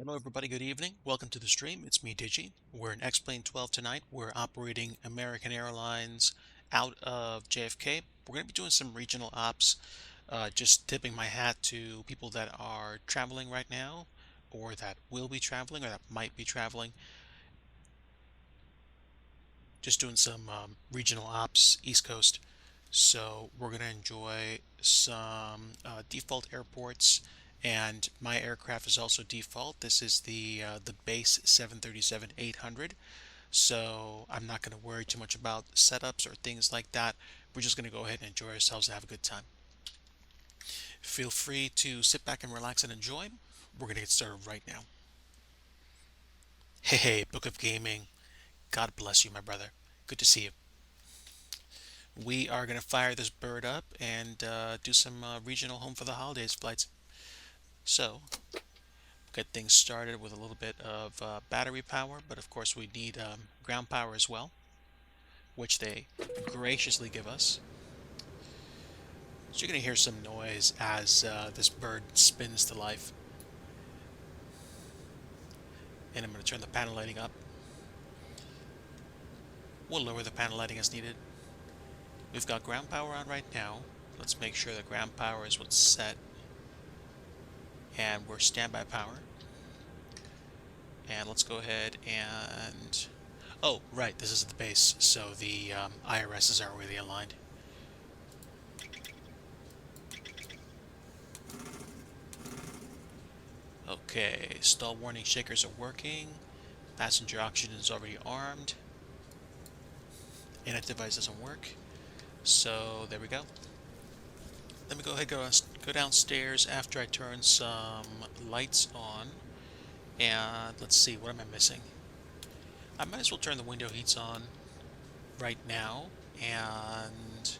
Hello, everybody. Good evening. Welcome to the stream. It's me, DIGI. We're in X-Plane 12 tonight. We're operating American Airlines out of JFK. We're going to be doing some regional ops, just tipping my hat to people that are traveling right now, or that will be traveling, or that might be traveling. Just doing some regional ops, East Coast. So we're going to enjoy some default airports, and my aircraft is also default. This is the base 737-800. So I'm not going to worry too much about setups or things like that. We're just going to go ahead and enjoy ourselves and have a good time. Feel free to sit back and relax and enjoy. We're going to get started right now. Hey, hey, Book of Gaming. God bless you, my brother. Good to see you. We are going to fire this bird up and do some regional home for the holidays flights. So, get things started with a little bit of battery power, but of course we need ground power as well, which they graciously give us. So you're going to hear some noise as this bird spins to life. And I'm going to turn the panel lighting up. We'll lower the panel lighting as needed. We've got ground power on right now. Let's make sure the ground power is what's set. And we're standby power. And let's go ahead and... Oh, right, this is the base, so the IRSs are really aligned. Okay, stall warning shakers are working. Passenger oxygen is already armed. Init device doesn't work. So there we go. Let me go ahead and go downstairs after I turn some lights on. And let's see, what am I missing? I might as well turn the window heats on right now. And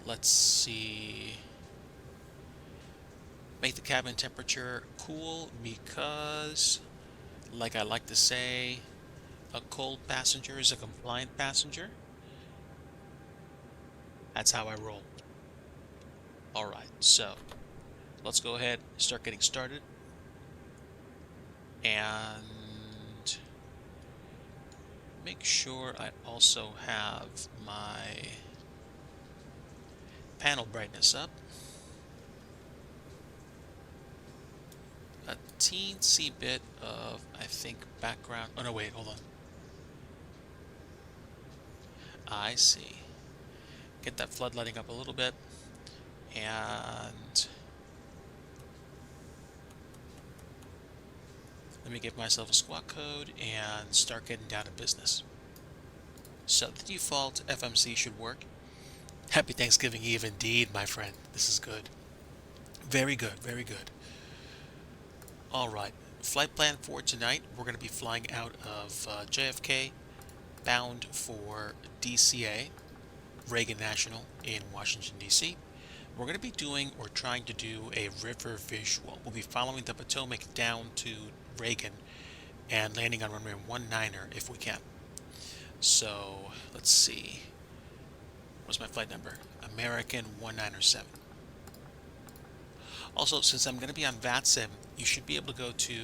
let's see. Make the cabin temperature cool because, like I like to say, a cold passenger is a compliant passenger. That's how I roll. Alright, so let's go ahead and start getting started. And make sure I also have my panel brightness up. A teensy bit of, I think, background. Oh no, wait, hold on. I see. Get that flood lighting up a little bit. And let me give myself a squawk code and start getting down to business. So the default FMC should work. Happy Thanksgiving Eve indeed, my friend. This is good. Very good, very good. Alright, flight plan for tonight. We're going to be flying out of JFK, bound for DCA, Reagan National in Washington, D.C. We're going to be doing or trying to do a river visual. We'll be following the Potomac down to Reagan and landing on runway 19er if we can. So, let's see. What's my flight number? American 197. Also, since I'm going to be on VATSIM, you should be able to go to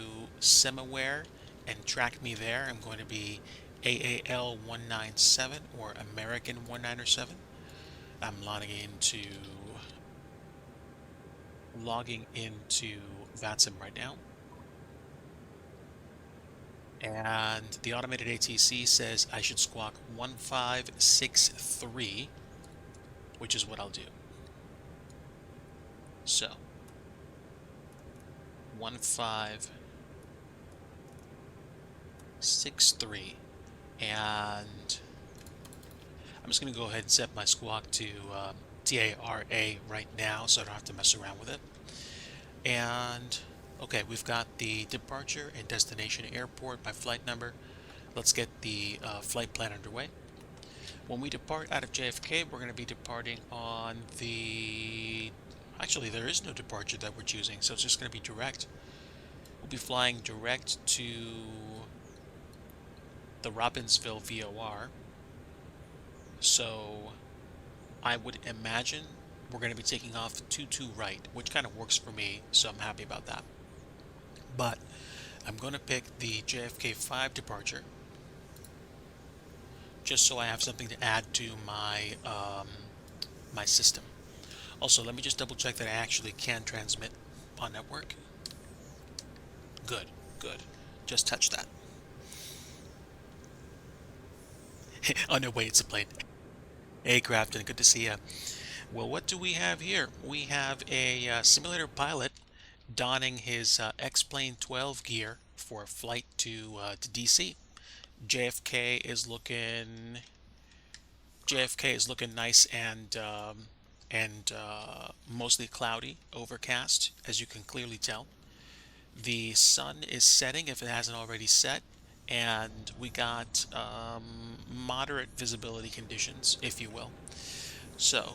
SimAware and track me there. I'm going to be AAL 197 or American 197. I'm logging into VATSIM right now. And the automated ATC says I should squawk 1563, which is what I'll do. So, 1563, and I'm just going to go ahead and set my squawk to TARA right now so I don't have to mess around with it. And okay, we've got the departure and destination airport by flight number. Let's get the flight plan underway. When we depart out of JFK, we're going to be departing on the... Actually, there is no departure that we're choosing, so it's just going to be direct. We'll be flying direct to the Robbinsville VOR. So I would imagine we're going to be taking off 22 right, which kind of works for me, so I'm happy about that. But I'm going to pick the JFK 5 departure, just so I have something to add to my system. Also, let me just double check that I actually can transmit on network. Good, good. Just touch that. Oh no, wait, it's a plane. Hey, Crafton, good to see you. Well, what do we have here? We have a simulator pilot donning his X-Plane 12 gear for a flight to DC. JFK is looking JFK is looking nice and mostly cloudy, overcast, as you can clearly tell. The sun is setting if it hasn't already set, and we got moderate visibility conditions, if you will. So,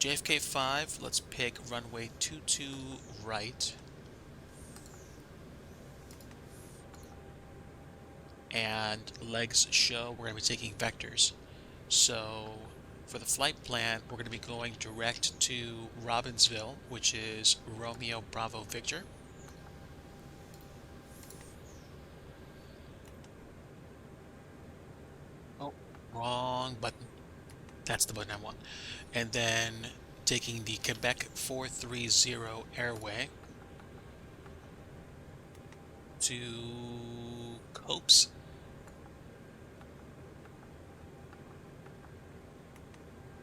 JFK 5, let's pick runway 22 right, and legs show we're going to be taking vectors. So, for the flight plan, we're going to be going direct to Robbinsville, which is Romeo Bravo Victor. Oh, wrong button. That's the button I want. And then taking the Quebec 430 airway to Copes.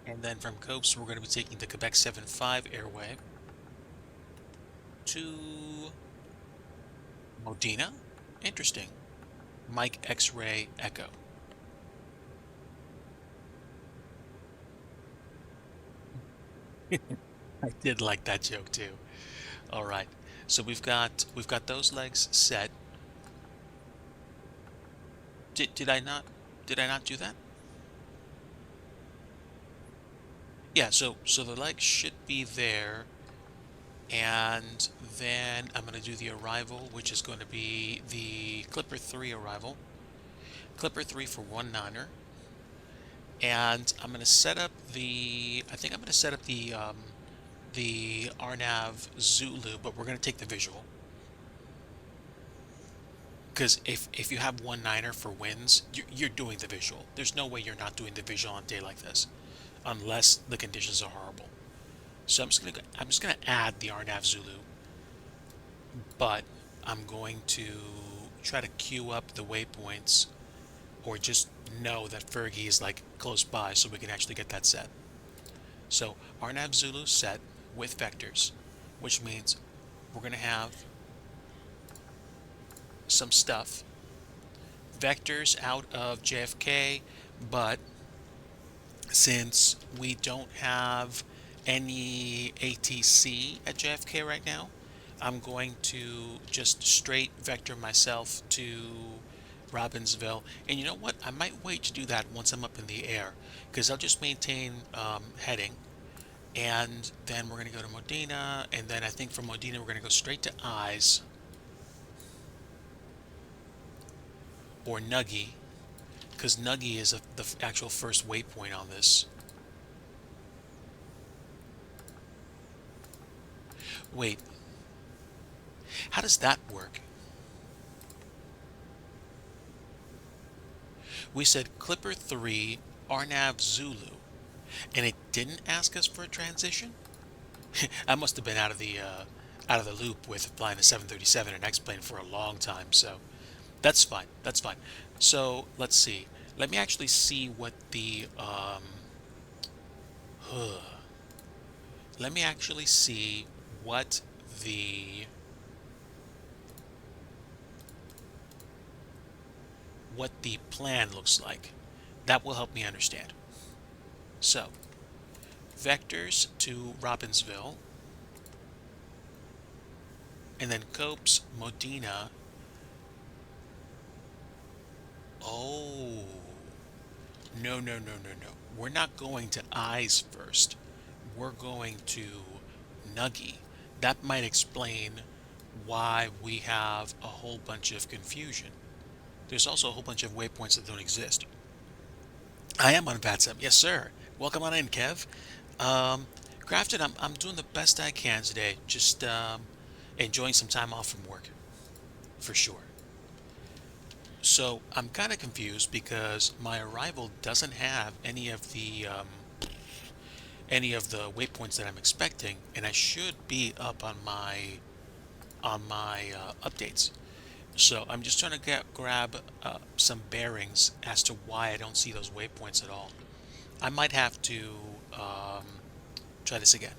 And then from Copes, we're going to be taking the Quebec 75 airway to Modena. Interesting. Mike X-Ray Echo. I did like that joke too. All right. So we've got those legs set. Did I not do that? Yeah, so the legs should be there, and then I'm going to do the arrival, which is going to be the Clipper 3 arrival. Clipper 3 for 1-9er. And I'm going to set up I think I'm going to set up the RNAV Zulu, but we're going to take the visual. Because if you have 1-9er for wins, you're doing the visual. There's no way you're not doing the visual on a day like this, unless the conditions are horrible. So I'm just gonna add the RNAV Zulu, but I'm going to try to queue up the waypoints, or just know that Fergie is like close by so we can actually get that set. So RNAV Zulu set with vectors, which means we're gonna have some stuff. Vectors out of JFK, but since we don't have any ATC at JFK right now, I'm going to just straight vector myself to Robbinsville. And you know what? I might wait to do that once I'm up in the air, because I'll just maintain heading. And then we're going to go to Modena, and then I think from Modena we're going to go straight to Eyes or Nuggy, because Nuggy is the actual first waypoint on this. Wait, how does that work? We said Clipper 3, RNAV Zulu, and it didn't ask us for a transition? I must have been out of the loop with flying the 737 and X-plane for a long time, so that's fine. That's fine. So let's see. Let me actually see what the let me actually see what the plan looks like. That will help me understand. So, vectors to Robbinsville, and then Copes, Modena. Oh, no, no, no, no, no. We're not going to Eyes first. We're going to Nuggy. That might explain why we have a whole bunch of confusion. There's also a whole bunch of waypoints that don't exist. I am on VATSUP. Yes, sir. Welcome on in, Kev. Crafted, I'm doing the best I can today. Just enjoying some time off from work. for sure. So I'm kind of confused because my arrival doesn't have any of the waypoints that I'm expecting, and I should be up on my updates. So I'm just trying to grab some bearings as to why I don't see those waypoints at all. I might have to um, try this again.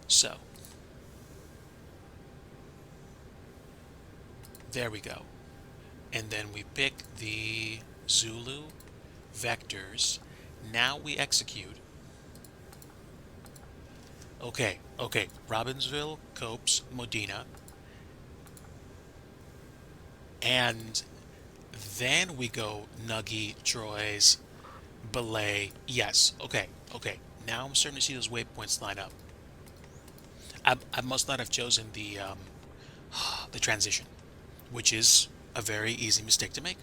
So there we go. And then we pick the Zulu vectors. Now we execute. Okay, okay. Robbinsville, Copes, Modena. And then we go Nuggy, Troyes, Belay. Yes, okay, okay. Now I'm starting to see those waypoints line up. I must not have chosen the transition, which is a very easy mistake to make.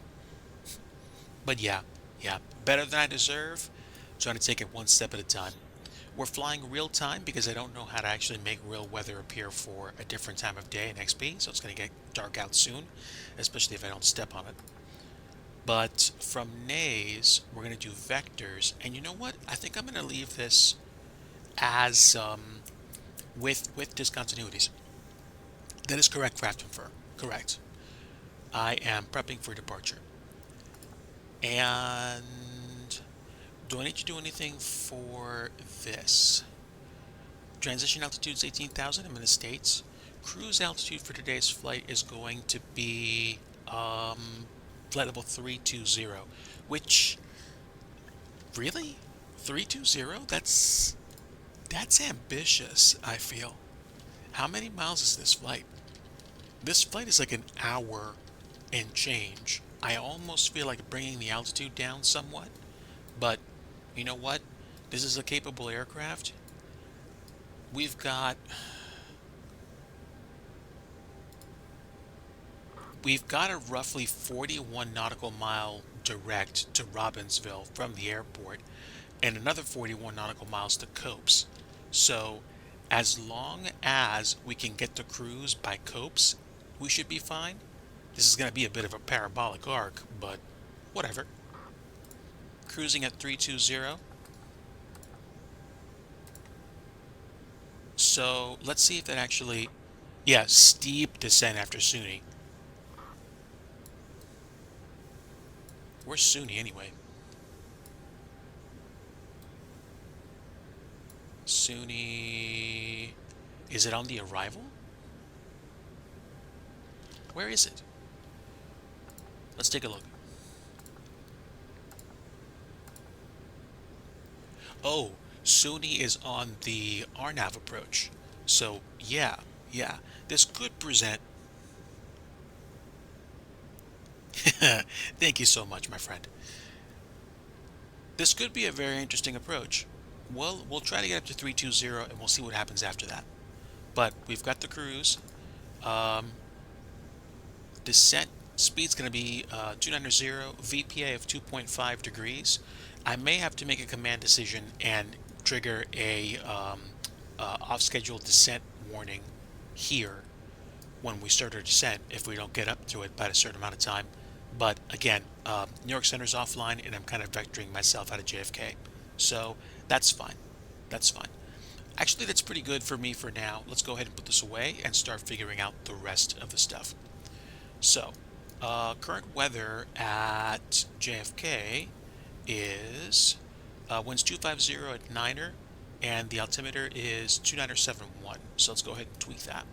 But yeah, yeah, better than I deserve. Trying to take it one step at a time. We're flying real time because I don't know how to actually make real weather appear for a different time of day in XP, so it's going to get dark out soon, especially if I don't step on it. But from nays, we're going to do vectors, and you know what? I think I'm going to leave this as with discontinuities. That is correct, Craft and Fur. Correct. I am prepping for departure. And do I need to do anything for this? Transition altitude is 18,000. I'm in the States. Cruise altitude for today's flight is going to be flight level 320, which, really? 320? That's ambitious, I feel. How many miles is this flight? This flight is like an hour and change. I almost feel like bringing the altitude down somewhat, but you know what? This is a capable aircraft. We've got we've got a roughly 41 nautical mile direct to Robbinsville from the airport and another 41 nautical miles to Copes. So as long as we can get to cruise by Copes, we should be fine. This is going to be a bit of a parabolic arc, but whatever. Cruising at 320. So let's see if that actually, yeah, steep descent after SUNY. Where's SUNY anyway? SUNY, is it on the arrival? Where is it? Let's take a look. Oh, SUNY is on the Arnav approach. So yeah, yeah, this could present. Thank you so much, my friend. This could be a very interesting approach. Well, we'll try to get up to 320 and we'll see what happens after that. But we've got the cruise. Um, Descent speed's going to be 290, VPA of 2.5 degrees. I may have to make a command decision and trigger a off-schedule descent warning here when we start our descent if we don't get up to it by a certain amount of time. But again, New York Center's offline and I'm kind of vectoring myself out of JFK. So that's fine. That's fine. Actually, that's pretty good for me for now. Let's go ahead and put this away and start figuring out the rest of the stuff. So, current weather at JFK is winds 250 at Niner, and the altimeter is 2971. So let's go ahead and tweak that.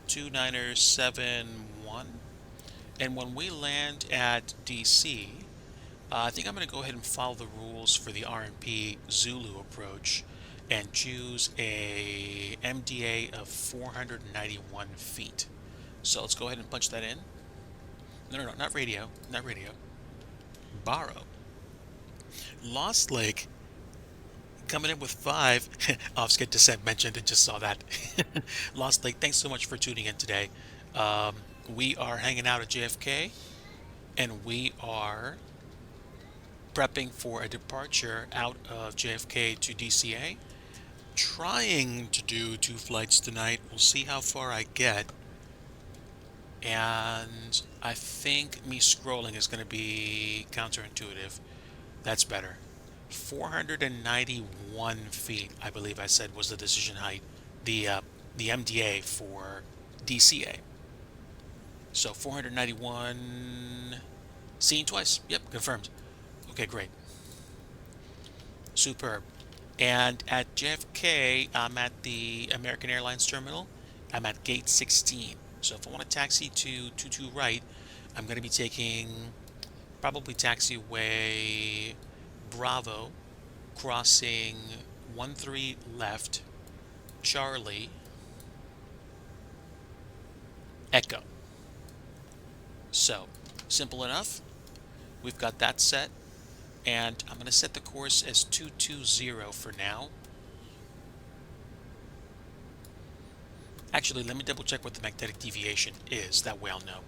2971. And when we land at DC, I think I'm going to go ahead and follow the rules for the RMP Zulu approach and choose a MDA of 491 feet. So let's go ahead and punch that in. No, not radio, not radio. Borrow. Lost Lake coming in with 5. Offset descent mentioned, and just saw that. Lost Lake, thanks so much for tuning in today. We are hanging out at JFK, and we are prepping for a departure out of JFK to DCA. trying to do 2 flights tonight. We'll see how far I get. And I think me scrolling is going to be counterintuitive. That's better. 491 feet, I believe I said, was the decision height. The MDA for DCA. So 491. Seen twice. Yep, confirmed. Okay, great. Superb. And at JFK, I'm at the American Airlines terminal. I'm at gate 16. So if I want to taxi to 22 right, I'm going to be taking probably taxiway Bravo, crossing 13 left, Charlie, Echo. So, simple enough. We've got that set. And I'm going to set the course as 220 for now. Actually, let me double check what the magnetic deviation is. That way I'll know.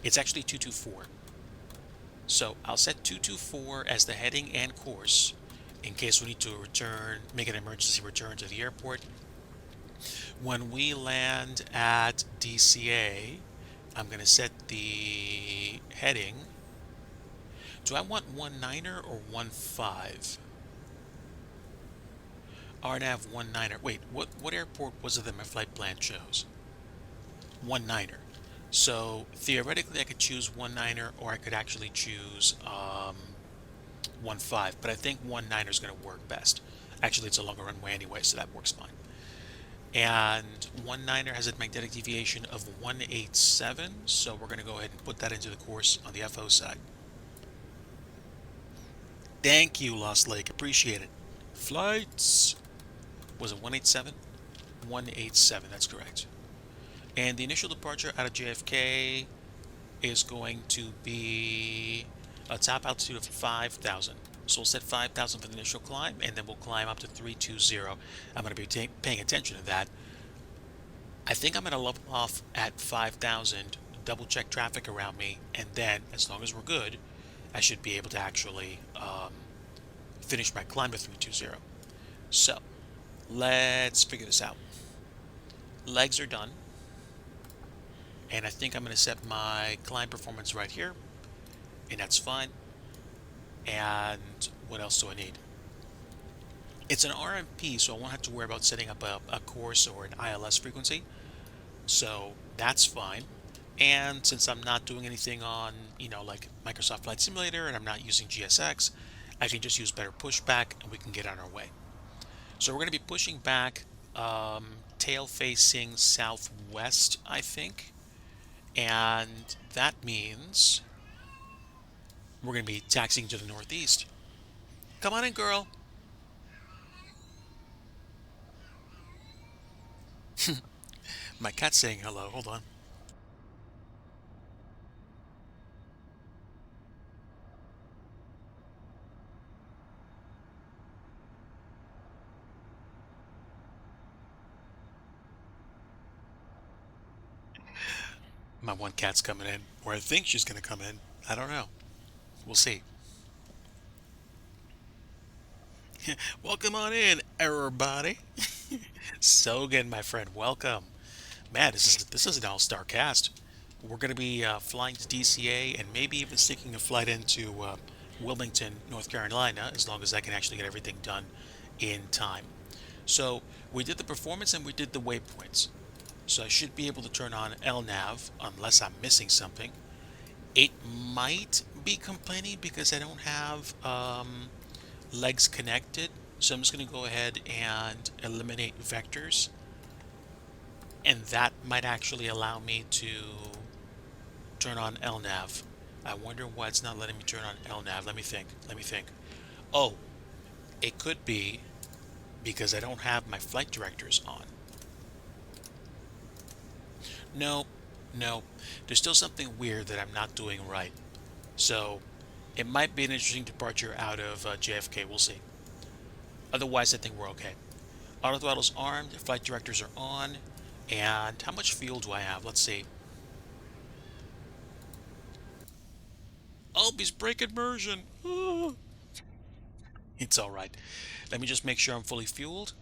It's actually 224. So I'll set 224 as the heading and course in case we need to return, make an emergency return to the airport. When we land at DCA, I'm going to set the heading. Do I want 19er or 15? RNAV 19er. Wait, what airport was it that my flight plan chose? 19er. So theoretically I could choose 19er or I could actually choose 15, but I think 19er is going to work best. Actually, it's a longer runway anyway, so that works fine. And 19er has a magnetic deviation of 187, so we're going to go ahead and put that into the course on the FO side. Thank you, Lost Lake. Appreciate it. Flights. Was it 187? 187, that's correct. And the initial departure out of JFK is going to be a top altitude of 5,000. So we'll set 5,000 for the initial climb, and then we'll climb up to 320. I'm going to be paying attention to that. I think I'm going to level off at 5,000, double check traffic around me, and then, as long as we're good, I should be able to actually finish my climb to 320. So, let's figure this out. Legs are done. And I think I'm going to set my climb performance right here. And that's fine. And what else do I need? It's an RMP, so I won't have to worry about setting up a course or an ILS frequency. So that's fine. And since I'm not doing anything on, like Microsoft Flight Simulator, and I'm not using GSX, I can just use better pushback and we can get on our way. So we're going to be pushing back tail facing southwest, I think. And that means we're going to be taxiing to the northeast. Come on in, girl. My cat's saying hello. Hold on. My one cat's coming in, or I think she's going to come in. I don't know. We'll see. Welcome on in, everybody. So again, my friend, welcome. Man, this is an all-star cast. We're going to be flying to DCA and maybe even sticking a flight into Wilmington, North Carolina, as long as I can actually get everything done in time. So we did the performance and we did the waypoints. So I should be able to turn on LNAV unless I'm missing something. It might be complaining because I don't have legs connected. So I'm just going to go ahead and eliminate vectors. And that might actually allow me to turn on LNAV. I wonder why it's not letting me turn on LNAV. Let me think. Oh, it could be because I don't have my flight directors on. No. There's still something weird that I'm not doing right. So it might be an interesting departure out of JFK. We'll see. Otherwise, I think we're okay. Auto throttle's armed. Flight directors are on. And how much fuel do I have? Let's see. Albi's brake immersion. It's all right. Let me just make sure I'm fully fueled.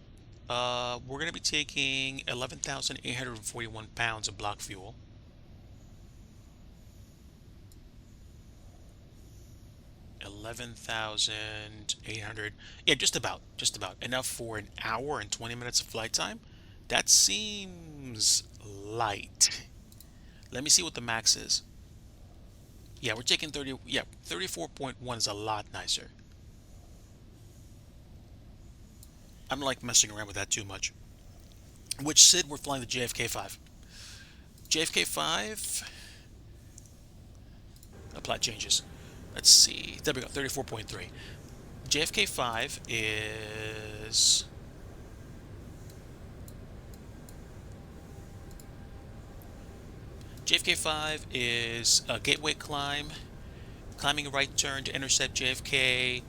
We're going to be taking 11,841 pounds of block fuel. 11,800. Yeah, just about enough for an hour and 20 minutes of flight time. That seems light. Let me see what the max is. Yeah, we're taking 30. Yeah, 34.1 is a lot nicer. I don't like messing around with that too much. Which Sid we're flying the JFK 5. JFK 5. Apply changes. Let's see. There we go. 34.3. JFK 5 is JFK 5 is a gateway climb, climbing a right turn to intercept JFK,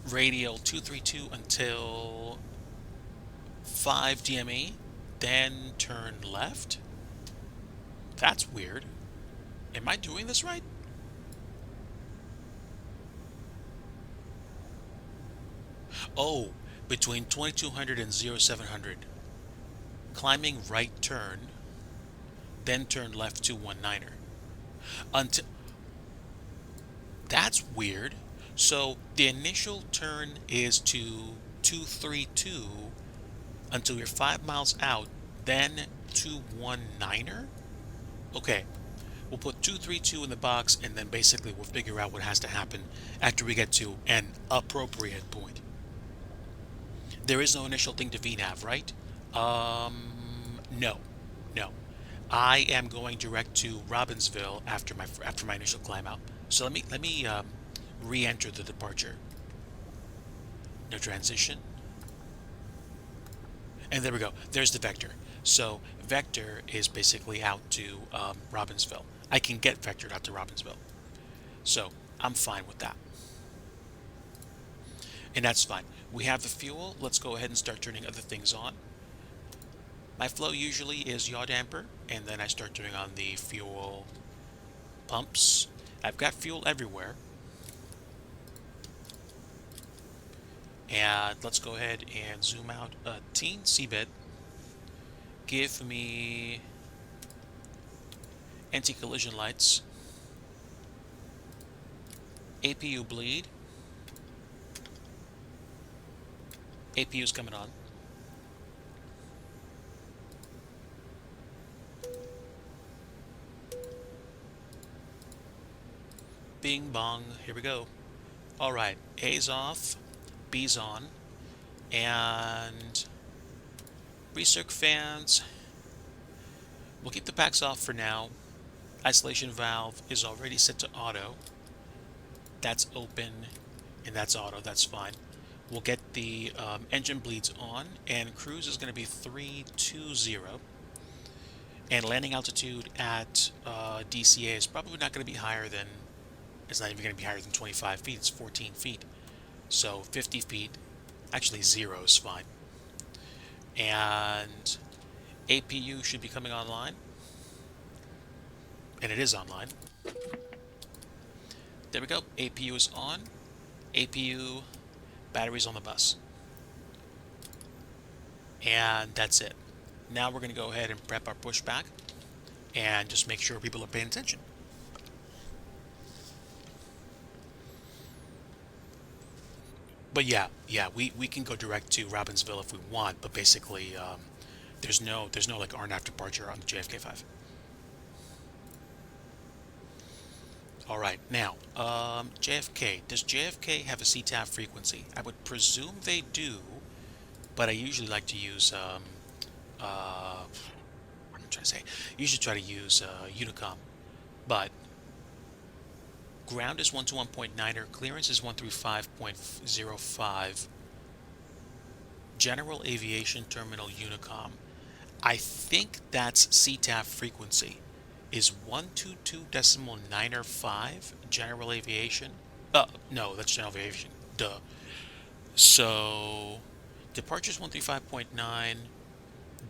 radial 232 until 5 DME, then turn left. That's weird. Am I doing this right? Oh, between 2200 and 0700. Climbing right turn, then turn left 219er. Until That's weird. So the initial turn is to 232 until you're 5 miles out, then 219er? Okay, we'll put 232 in the box, and then basically we'll figure out what has to happen after we get to an appropriate point. There is no initial thing to VNAV, right? No, no. I am going direct to Robbinsville after my initial climb out. So let me re-enter the departure. No transition. And there we go. There's the vector. So vector is basically out to Robbinsville. I can get vectored out to Robbinsville. So I'm fine with that. And that's fine. We have the fuel. Let's go ahead and start turning other things on. My flow usually is yaw damper, and then I start turning on the fuel pumps. I've got fuel everywhere. And let's go ahead and zoom out a teensy bit. Give me anti-collision lights. APU bleed. APU's coming on. Bing bong, here we go. All right, A's off, B's on, and recirc fans. We'll keep the packs off for now. Isolation valve is already set to auto. That's open, and that's auto, that's fine. We'll get the engine bleeds on, and cruise is going to be 320. And landing altitude at DCA is probably not going to be higher than, it's not even going to be higher than 25 feet, it's 14 feet. So 50 feet, actually 0 is fine. And APU should be coming online. And it is online. There we go, APU is on. APU, batteries on the bus. And that's it. Now we're going to go ahead and prep our pushback and just make sure people are paying attention. But yeah, we can go direct to Robbinsville if we want, but basically there's no like RNAV departure on the JFK 5. All right, now JFK. Does JFK have a CTAF frequency? I would presume they do, but I usually like to use what am I trying to say? Usually try to use Unicom, but ground is 121.9er, clearance is 135.05. General Aviation Terminal Unicom. I think that's CTAF frequency. Is 122.905 General Aviation? No, that's General Aviation. Duh. So, departure is 135.9.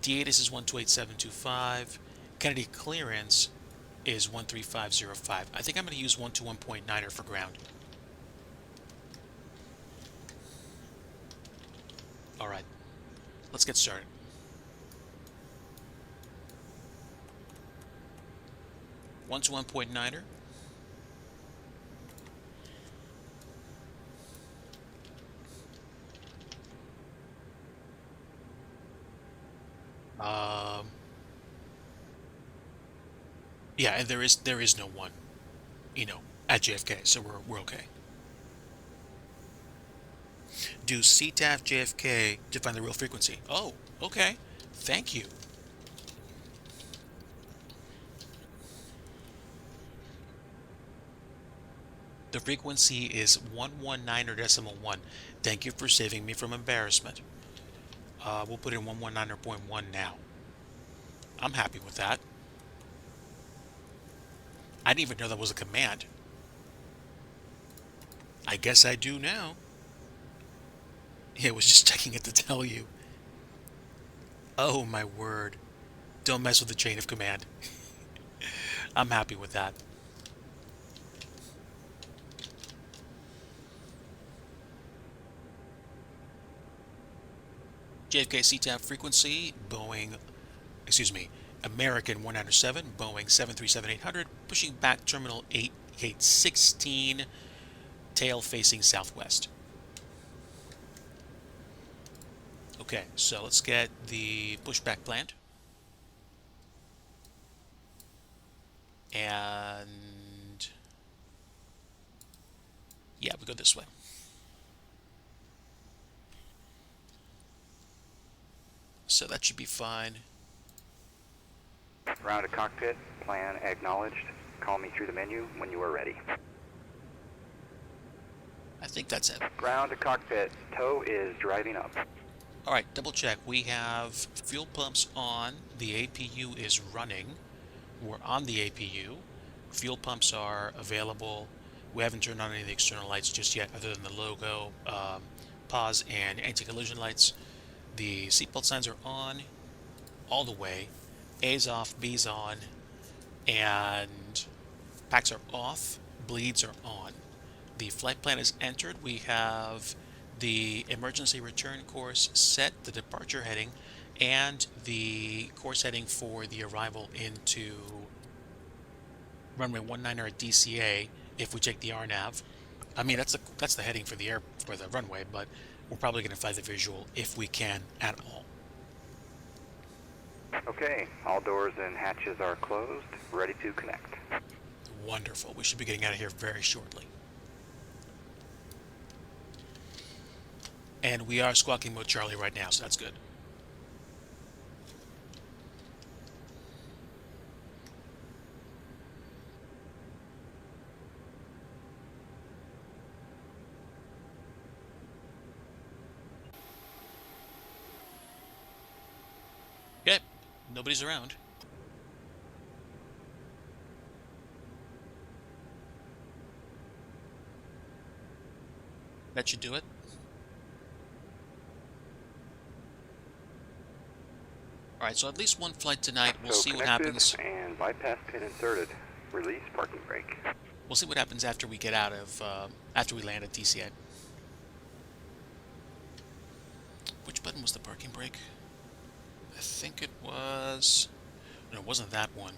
D8 is 128.725. Kennedy clearance is 135.05. I think I'm going to use 121.9er for ground. All right. let's get started. One to 1.9er. Yeah, and there is no one, at JFK, so we're okay. Do CTAF JFK to find the real frequency. Oh, okay. Thank you. The frequency is 119.1. Thank you for saving me from embarrassment. We'll put in 119.1 now. I'm happy with that. I didn't even know that was a command. I guess I do now. Yeah, I was just checking it to tell you. Oh my word. Don't mess with the chain of command. I'm happy with that. JFK CTAF frequency, American 197, Boeing 737-800, pushing back terminal 8816, tail facing southwest. Okay, so let's get the pushback planned. And yeah, we go this way. So that should be fine. Ground to cockpit, plan acknowledged. Call me through the menu when you are ready. I think that's it. Ground to cockpit, tow is driving up. All right, double check. We have fuel pumps on. The APU is running. We're on the APU. Fuel pumps are available. We haven't turned on any of the external lights just yet, other than the logo, pause, and anti-collision lights. The seatbelt signs are on all the way. A's off, B's on, and packs are off, bleeds are on. The flight plan is entered. We have the emergency return course set, the departure heading, and the course heading for the arrival into runway 19er at DCA if we take the RNAV. I mean, that's the heading for the runway, but we're probably going to fly the visual if we can at all. Okay, all doors and hatches are closed, ready to connect. Wonderful. We should be getting out of here very shortly. And we are squawking mode Charlie right now, so that's good. Okay, nobody's around. That should do it. Alright, so at least one flight tonight. We'll see what happens. And bypass pin inserted. Release parking brake. We'll see what happens after we get out of, after we land at DCA. Which button was the parking brake? I think it was... No, it wasn't that one.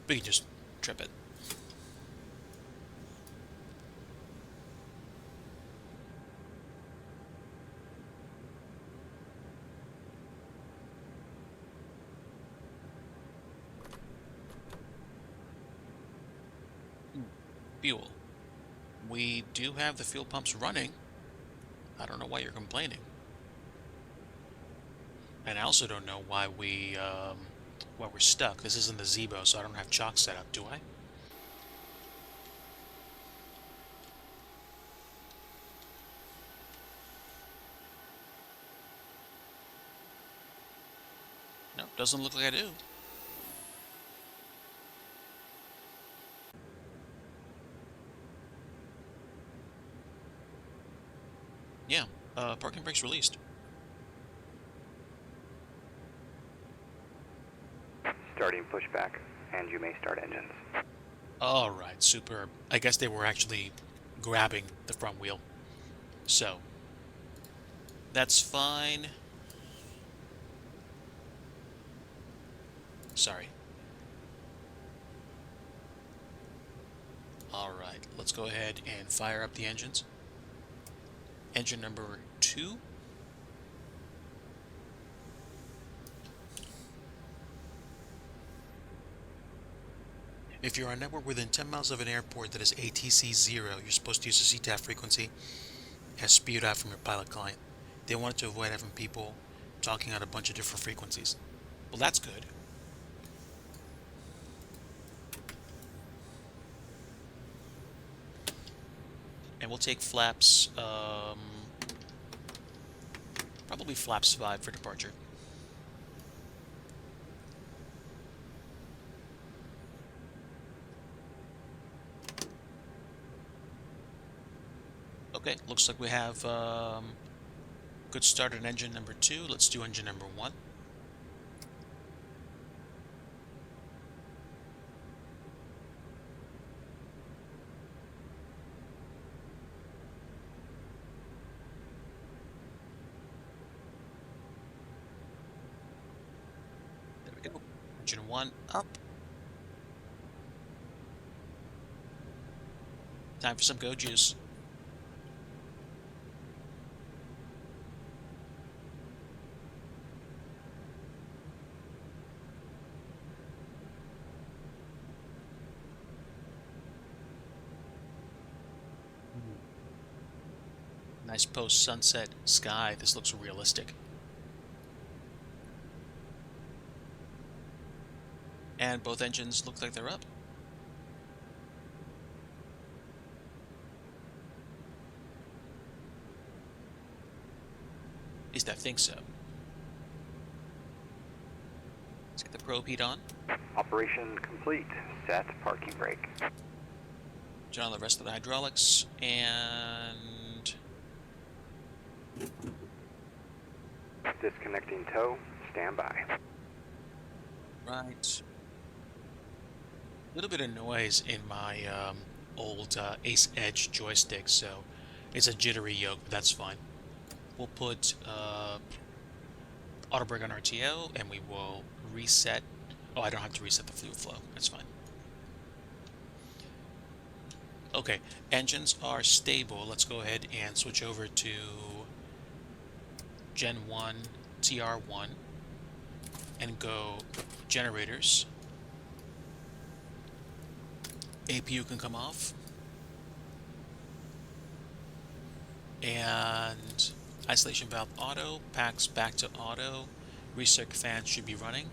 We can just trip it. Fuel. We do have the fuel pumps running. I don't know why you're complaining. And I also don't know why we're stuck. This isn't the Zebo, so I don't have chalk set up, do I? No, doesn't look like I do. Yeah, parking brake's released. Starting pushback, and you may start engines. Alright, superb. I guess they were actually grabbing the front wheel. So, that's fine. Sorry. All right, let's go ahead and fire up the engines. Engine number 2. If you're on a network within 10 miles of an airport that is ATC 0, you're supposed to use the CTAF frequency as spewed out from your pilot client. They wanted to avoid having people talking on a bunch of different frequencies. Well, that's good. And we'll take flaps, probably flaps 5 for departure. Okay, looks like we have good start on engine number 2. Let's do engine number 1. There we go. Engine 1 up. Time for some go juice. Nice post-sunset sky. This looks realistic. And both engines look like they're up. At least I think so. Let's get the probe heat on. Operation complete. Set parking brake. Turn on the rest of the hydraulics and Disconnecting tow. Stand by. right. A little bit of noise in my old Ace Edge joystick, so it's a jittery yoke, but that's fine. We'll put auto brake on RTO, and we will reset. Oh, I don't have to reset the fluid flow. That's fine. Okay, engines are stable. Let's go ahead and switch over to Gen 1 TR1 and go generators. APU can come off. And isolation valve auto, packs back to auto. Recirc fan should be running.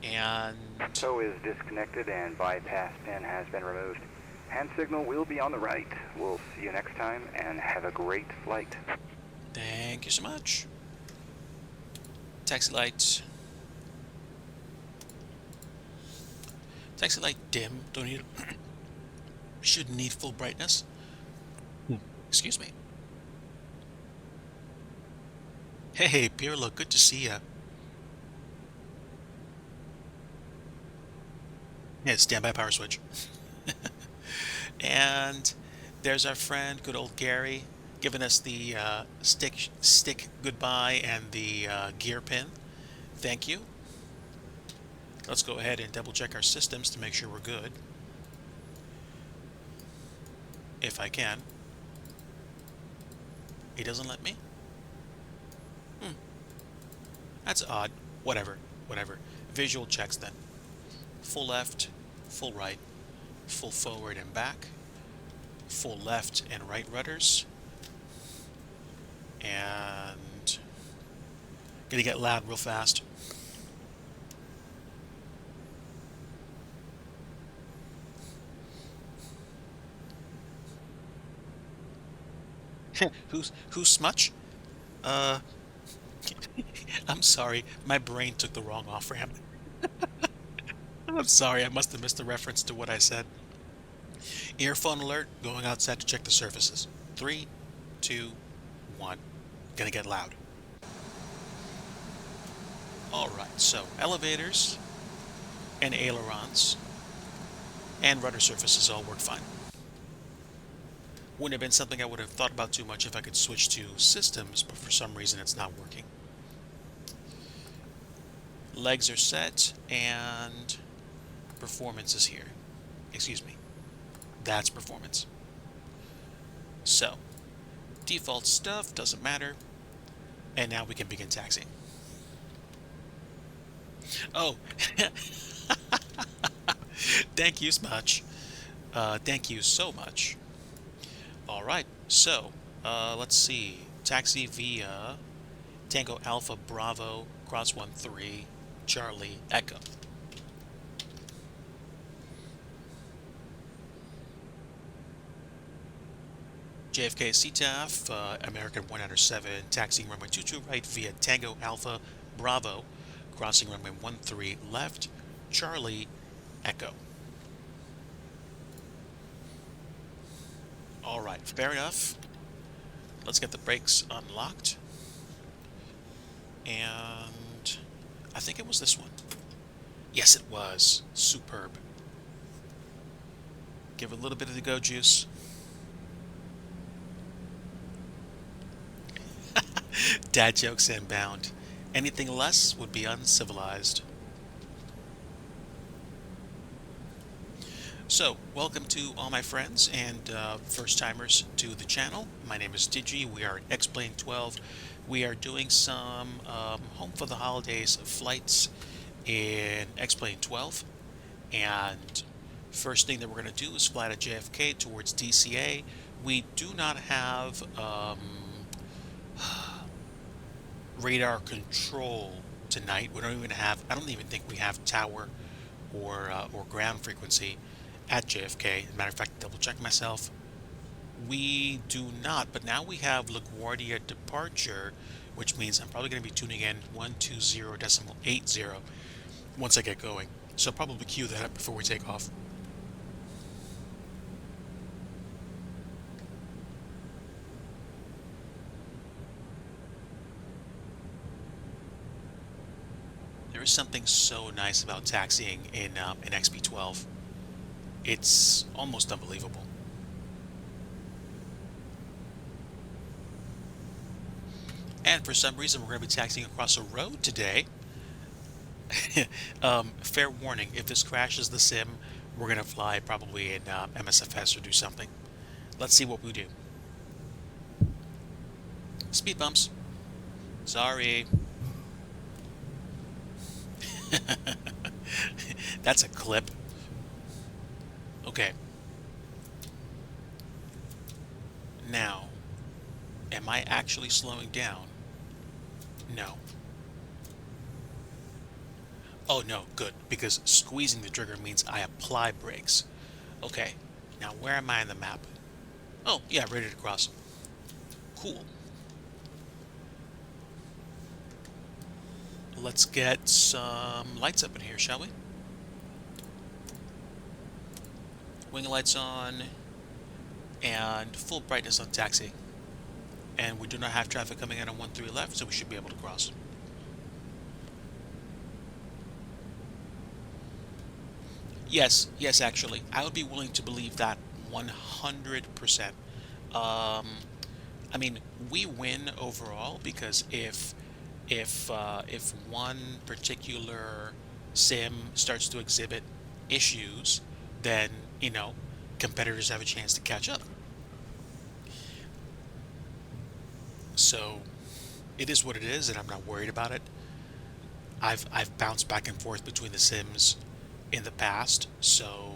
And Tow is disconnected and bypass pin has been removed. Hand signal will be on the right. We'll see you next time and have a great flight. thank you so much. Taxi light. Taxi light dim. Don't need. Shouldn't need full brightness. Excuse me. Hey, Pirlo, good to see ya. Yeah, standby power switch. And there's our friend, good old Gary, giving us the stick goodbye and the gear pin. Thank you. Let's go ahead and double check our systems to make sure we're good. If I can. He doesn't let me? That's odd. Whatever. Visual checks then. Full left, full right, full forward and back, full left and right rudders, and gonna get loud real fast. Who's Smutch? Uh, I'm sorry, my brain took the wrong off ramp. I'm sorry, I must have missed the reference to what I said. Earphone alert, going outside to check the surfaces. 3, 2, 1. Gonna get loud. Alright, so elevators and ailerons and rudder surfaces all work fine. Wouldn't have been something I would have thought about too much if I could switch to systems, but for some reason it's not working. Legs are set, and performance is here. Excuse me. That's performance. So, default stuff doesn't matter. And now we can begin taxiing. Oh, thank you so much. Thank you so much. All right, so let's see. Taxi via Tango Alpha Bravo Cross 13 Charlie Echo. JFK CTAF American 107 taxiing runway 22 right via Tango Alpha Bravo crossing runway 13 left Charlie Echo. All right, fair enough. Let's get the brakes unlocked. And I think it was this one. Yes, it was. Superb. Give it a little bit of the go juice. Dad jokes inbound. Anything less would be uncivilized. So, welcome to all my friends and first-timers to the channel. My name is DIGI. We are at X-Plane 12. We are doing some home for the holidays flights in X-Plane 12. And first thing that we're going to do is fly to JFK towards DCA. We do not have radar control tonight. We don't even have, I don't even think we have tower or ground frequency at JFK. As a matter of fact, double check myself. We do not, but now we have LaGuardia departure, which means I'm probably going to be tuning in 120.80 once I get going. So I'll probably cue that up before we take off. There is something so nice about taxiing in XP12. It's almost unbelievable. And for some reason, we're going to be taxiing across a road today. Fair warning, if this crashes the sim, we're going to fly probably in MSFS or do something. Let's see what we do. Speed bumps. Sorry. That's a clip. Okay. Now, am I actually slowing down? No. Oh no, good, because squeezing the trigger means I apply brakes. Okay, now where am I on the map? Oh, yeah, ready to cross. Cool. Let's get some lights up in here, shall we? Wing lights on, and full brightness on taxi. And we do not have traffic coming in on 13 left, so we should be able to cross. Yes, yes, actually. I would be willing to believe that 100%. I mean, we win overall because if one particular sim starts to exhibit issues, then, you know, competitors have a chance to catch up. So it is what it is, and I'm not worried about it. I've bounced back and forth between the sims in the past, so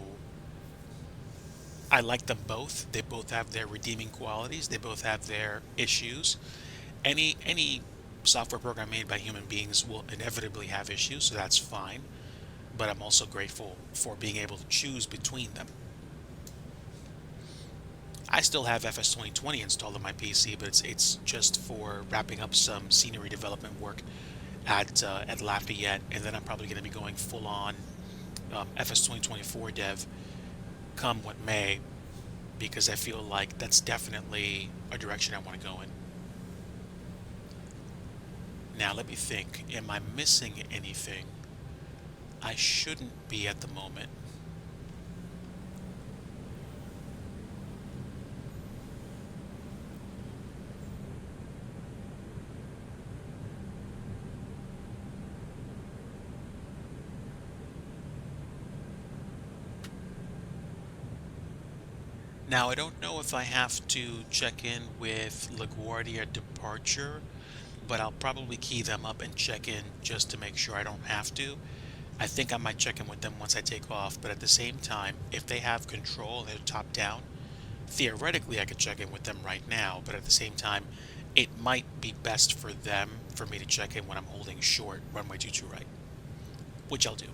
I like them both. They both have their redeeming qualities. They both have their issues. Any software program made by human beings will inevitably have issues, so that's fine. But I'm also grateful for being able to choose between them. I still have FS 2020 installed on my PC, but it's just for wrapping up some scenery development work at Lafayette, and then I'm probably going to be going full on FS 2024 dev come what may, because I feel like that's definitely a direction I want to go in. Now let me think, am I missing anything? I shouldn't be at the moment. Now, I don't know if I have to check in with LaGuardia departure, but I'll probably key them up and check in just to make sure I don't have to. I think I might check in with them once I take off, but at the same time, if they have control and they're top down, theoretically I could check in with them right now, but at the same time, it might be best for them for me to check in when I'm holding short runway 22 right, which I'll do.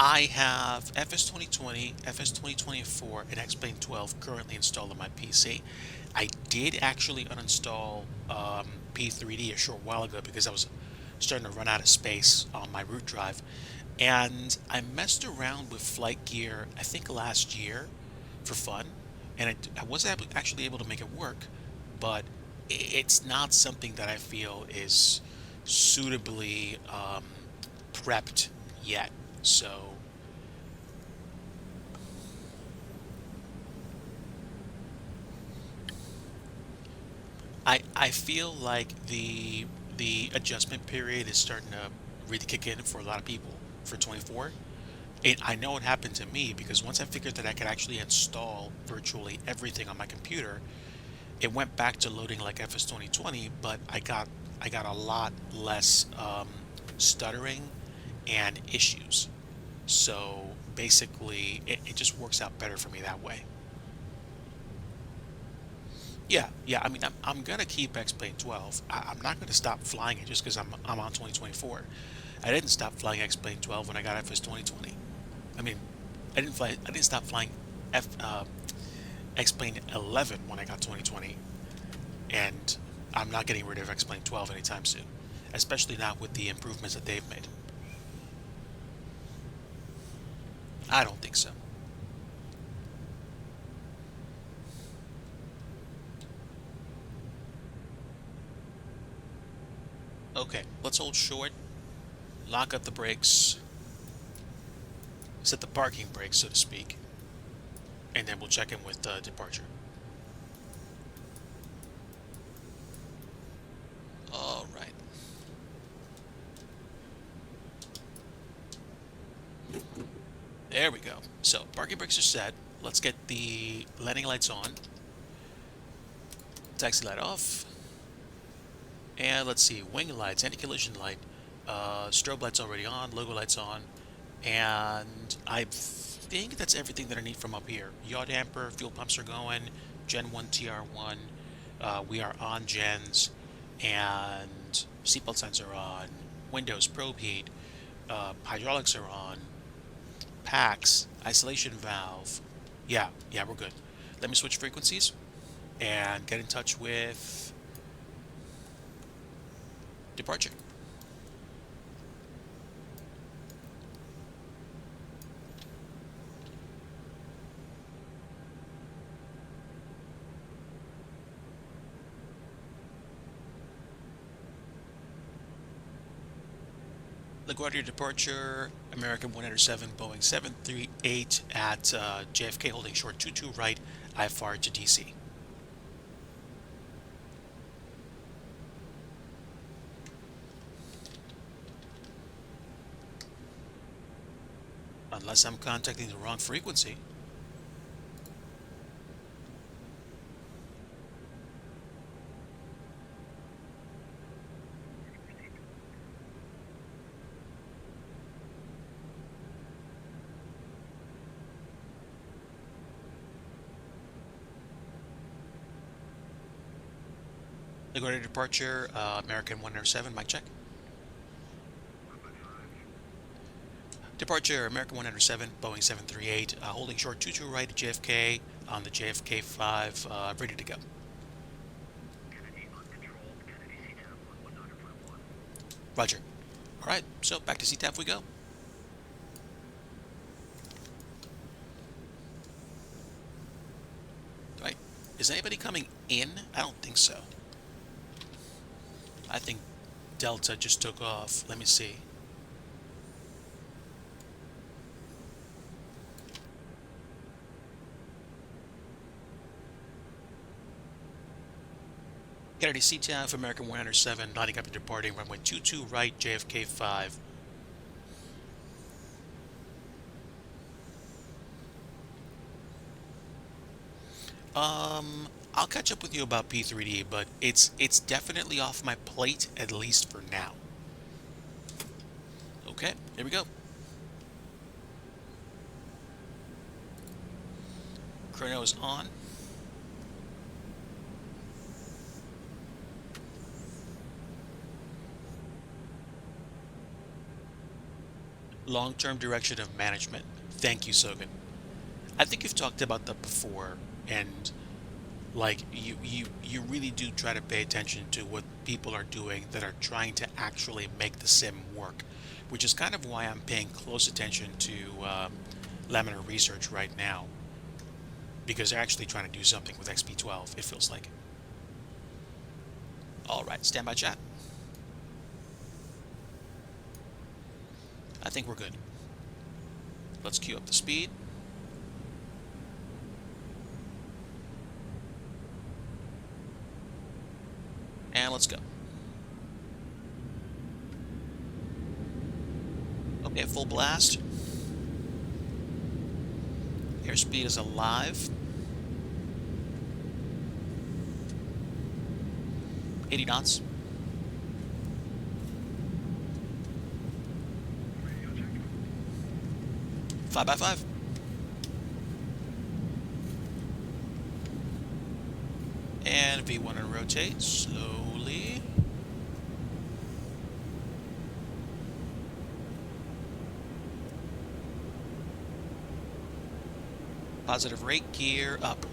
I have FS 2020, FS 2024, and X-Plane 12 currently installed on my PC. I did actually uninstall P3D a short while ago because I was starting to run out of space on my root drive. And I messed around with flight gear, I think last year for fun, and I was actually able to make it work, but it's not something that I feel is suitably prepped yet. So I feel like the adjustment period is starting to really kick in for a lot of people for 24. I know it happened to me because once I figured that I could actually install virtually everything on my computer, it went back to loading like FS 2020, but I got a lot less stuttering and issues. So basically, it just works out better for me that way. Yeah, yeah. I mean, I'm gonna keep X-Plane 12. I'm not gonna stop flying it just because I'm on 2024. I didn't stop flying X-Plane 12 when I got FS 2020. I mean, I didn't stop flying F X-Plane 11 when I got 2020, and I'm not getting rid of X-Plane 12 anytime soon, especially not with the improvements that they've made. I don't think so. Okay, let's hold short, lock up the brakes, set the parking brakes, so to speak, and then we'll check in with departure. All right. There we go. So parking brakes are set. Let's get the landing lights on, taxi light off, and let's see, wing lights, anti-collision light, strobe lights already on, logo lights on, and I think that's everything that I need from up here. Yaw damper, fuel pumps are going, Gen 1 TR1, we are on gens, and seatbelt signs are on, windows, probe heat, hydraulics are on, packs, isolation valve. Yeah, yeah, we're good. Let me switch frequencies and get in touch with departure. LaGuardia departure, American 107, Boeing 738 at JFK holding short 22 right, IFR to DC. Unless I'm contacting the wrong frequency. LaGuardia departure, American 107, mic check. Departure, American 107, Boeing 738, holding short 22 right at JFK on the JFK 5, ready to go. Roger. All right, so back to CTAF we go. Right. Is anybody coming in? I don't think so. I think Delta just took off. Let me see. Kennedy CTAF, American 107, lining up and departing runway 22 right, JFK 5, I'll catch up with you about P3D, but it's definitely off my plate, at least for now. Okay, here we go. Chrono is on. Long-term direction of management. Thank you, Sogan. I think you've talked about that before, and like you really do try to pay attention to what people are doing that are trying to actually make the sim work, which is kind of why I'm paying close attention to Laminar Research right now, because they're actually trying to do something with XP12, it feels like. All right, standby chat. I think we're good. Let's queue up the speed. And let's go. Okay, full blast. Airspeed is alive. 80 knots. Five by five. And V1 and rotate slowly. Positive rate, gear up.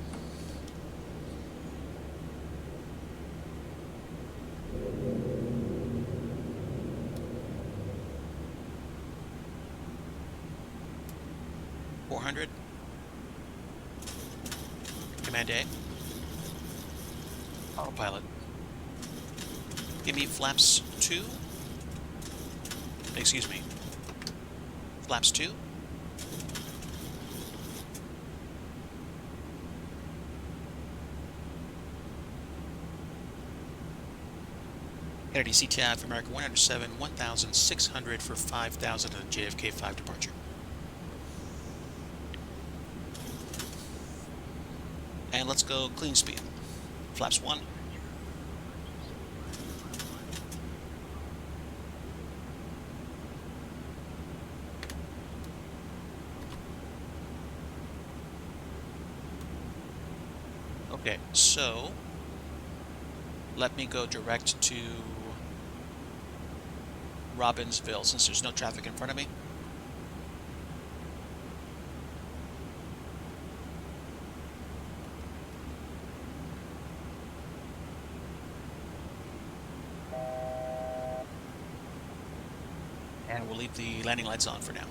Command A. Autopilot. Give me flaps 2. Excuse me. Flaps 2. Kennedy CTAF, America 107, 1,600 for 5,000 on JFK 5 departure. And let's go clean speed. Flaps 1. Okay, so let me go direct to Robbinsville since there's no traffic in front of me. And we'll leave the landing lights on for now.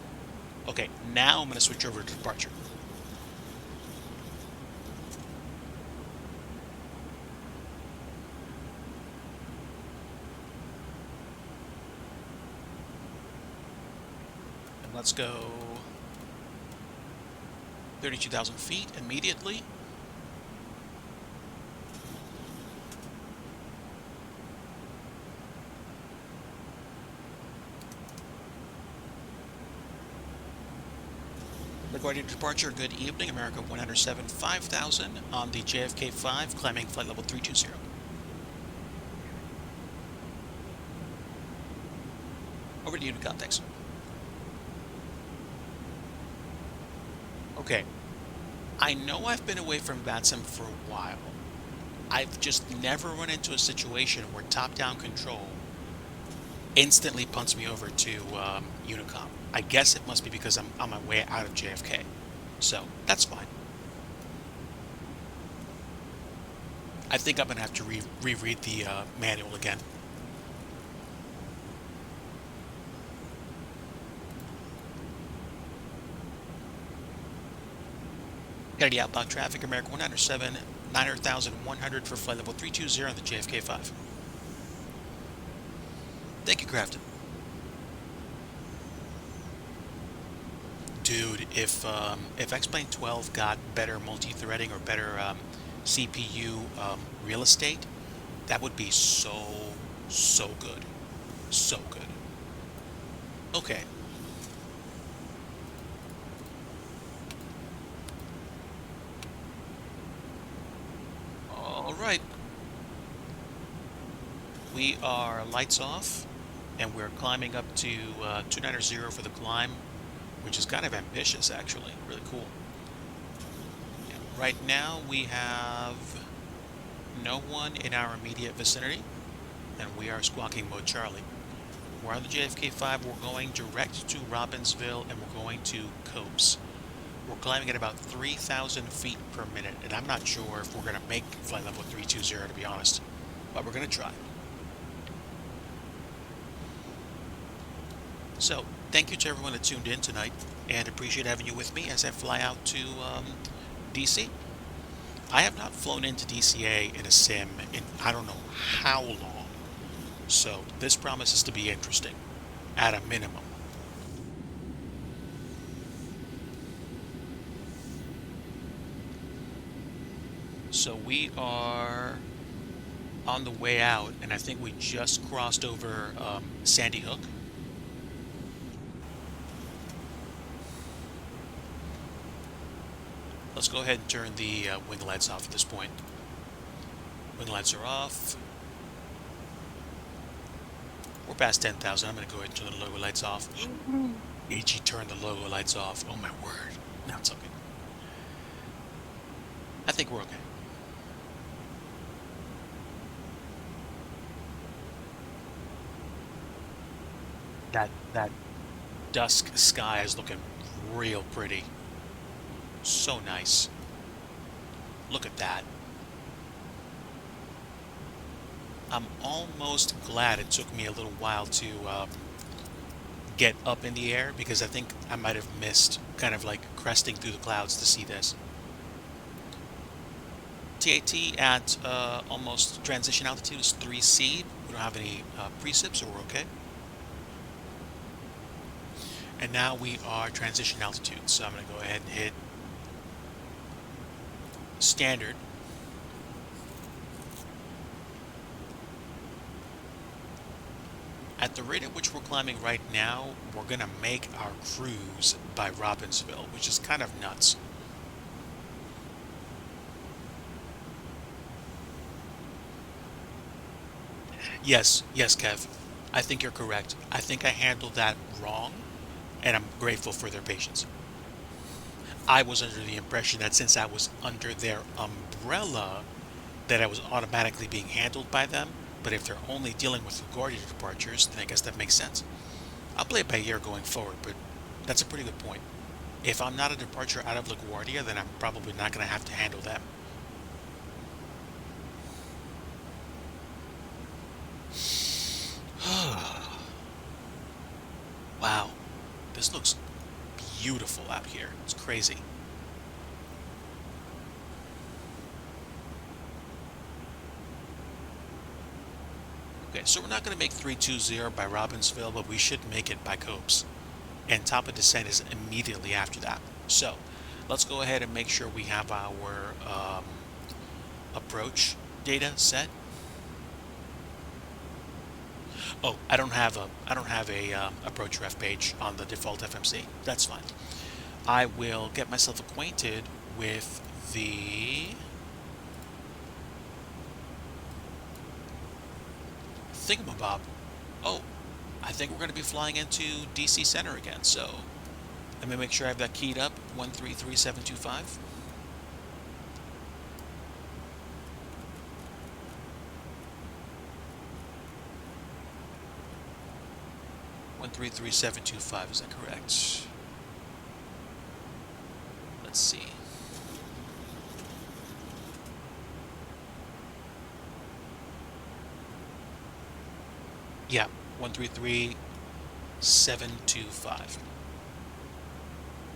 Okay, now I'm going to switch over to departure. And let's go 32,000 feet immediately. LaGuardia departure, good evening, America 107, 5,000 on the JFK 5, climbing flight level 320. Over to you to context. Okay, I know I've been away from VATSIM for a while. I've just never run into a situation where top-down control instantly punts me over to Unicom. I guess it must be because I'm on my way out of JFK. So, that's fine. I think I'm going to have to reread the manual again. Kennedy outbound traffic, America 107, 9,100 for flight level 320 on the JFK 5. Thank you, Crafton. Dude, if X-Plane 12 got better multi-threading or better CPU real estate, that would be so good. So good. Okay. right. We are lights off, and we're climbing up to 290 for the climb, which is kind of ambitious, actually. Really cool. Yeah. Right now, we have no one in our immediate vicinity, and we are squawking mode Charlie. We're on the JFK 5. We're going direct to Robbinsville, and we're going to Copes. We're climbing at about 3,000 feet per minute, and I'm not sure if we're going to make flight level 320, to be honest, but we're going to try. So, thank you to everyone that tuned in tonight, and appreciate having you with me as I fly out to DC. I have not flown into DCA in a sim in I don't know how long, so this promises to be interesting, at a minimum. So we are on the way out, and I think we just crossed over Sandy Hook. Let's go ahead and turn the wing lights off at this point. Wing lights are off. We're past 10,000. I'm going to go ahead and turn the logo lights off. DIGI turned the logo lights off. Oh my word. Now it's okay. I think we're okay. That dusk sky is looking real pretty. So nice. Look at that. I'm almost glad it took me a little while to get up in the air, because I think I might have missed kind of like cresting through the clouds to see this. TAT at almost transition altitude is 3C. We don't have any precipits, so we're okay. And now we are transition altitude, so I'm going to go ahead and hit standard. At the rate at which we're climbing right now, we're going to make our cruise by Robbinsville, which is kind of nuts. Yes, yes, Kev. I think you're correct. I think I handled that wrong, and I'm grateful for their patience. I was under the impression that since I was under their umbrella, that I was automatically being handled by them, but if they're only dealing with LaGuardia departures, then I guess that makes sense. I'll play it by ear going forward, but that's a pretty good point. If I'm not a departure out of LaGuardia, then I'm probably not going to have to handle them. Wow, this looks beautiful out here. It's crazy. Okay, so we're not going to make 320 by Robbinsville, but we should make it by Copes. And top of descent is immediately after that. So let's go ahead and make sure we have our approach data set. Oh, I don't have a approach ref page on the default FMC. That's fine. I will get myself acquainted with the thingamabob. Oh, I think we're going to be flying into DC Center again, so let me make sure I have that keyed up. 133725. One three three seven two five. Is that correct? Let's see. Yeah, 133725.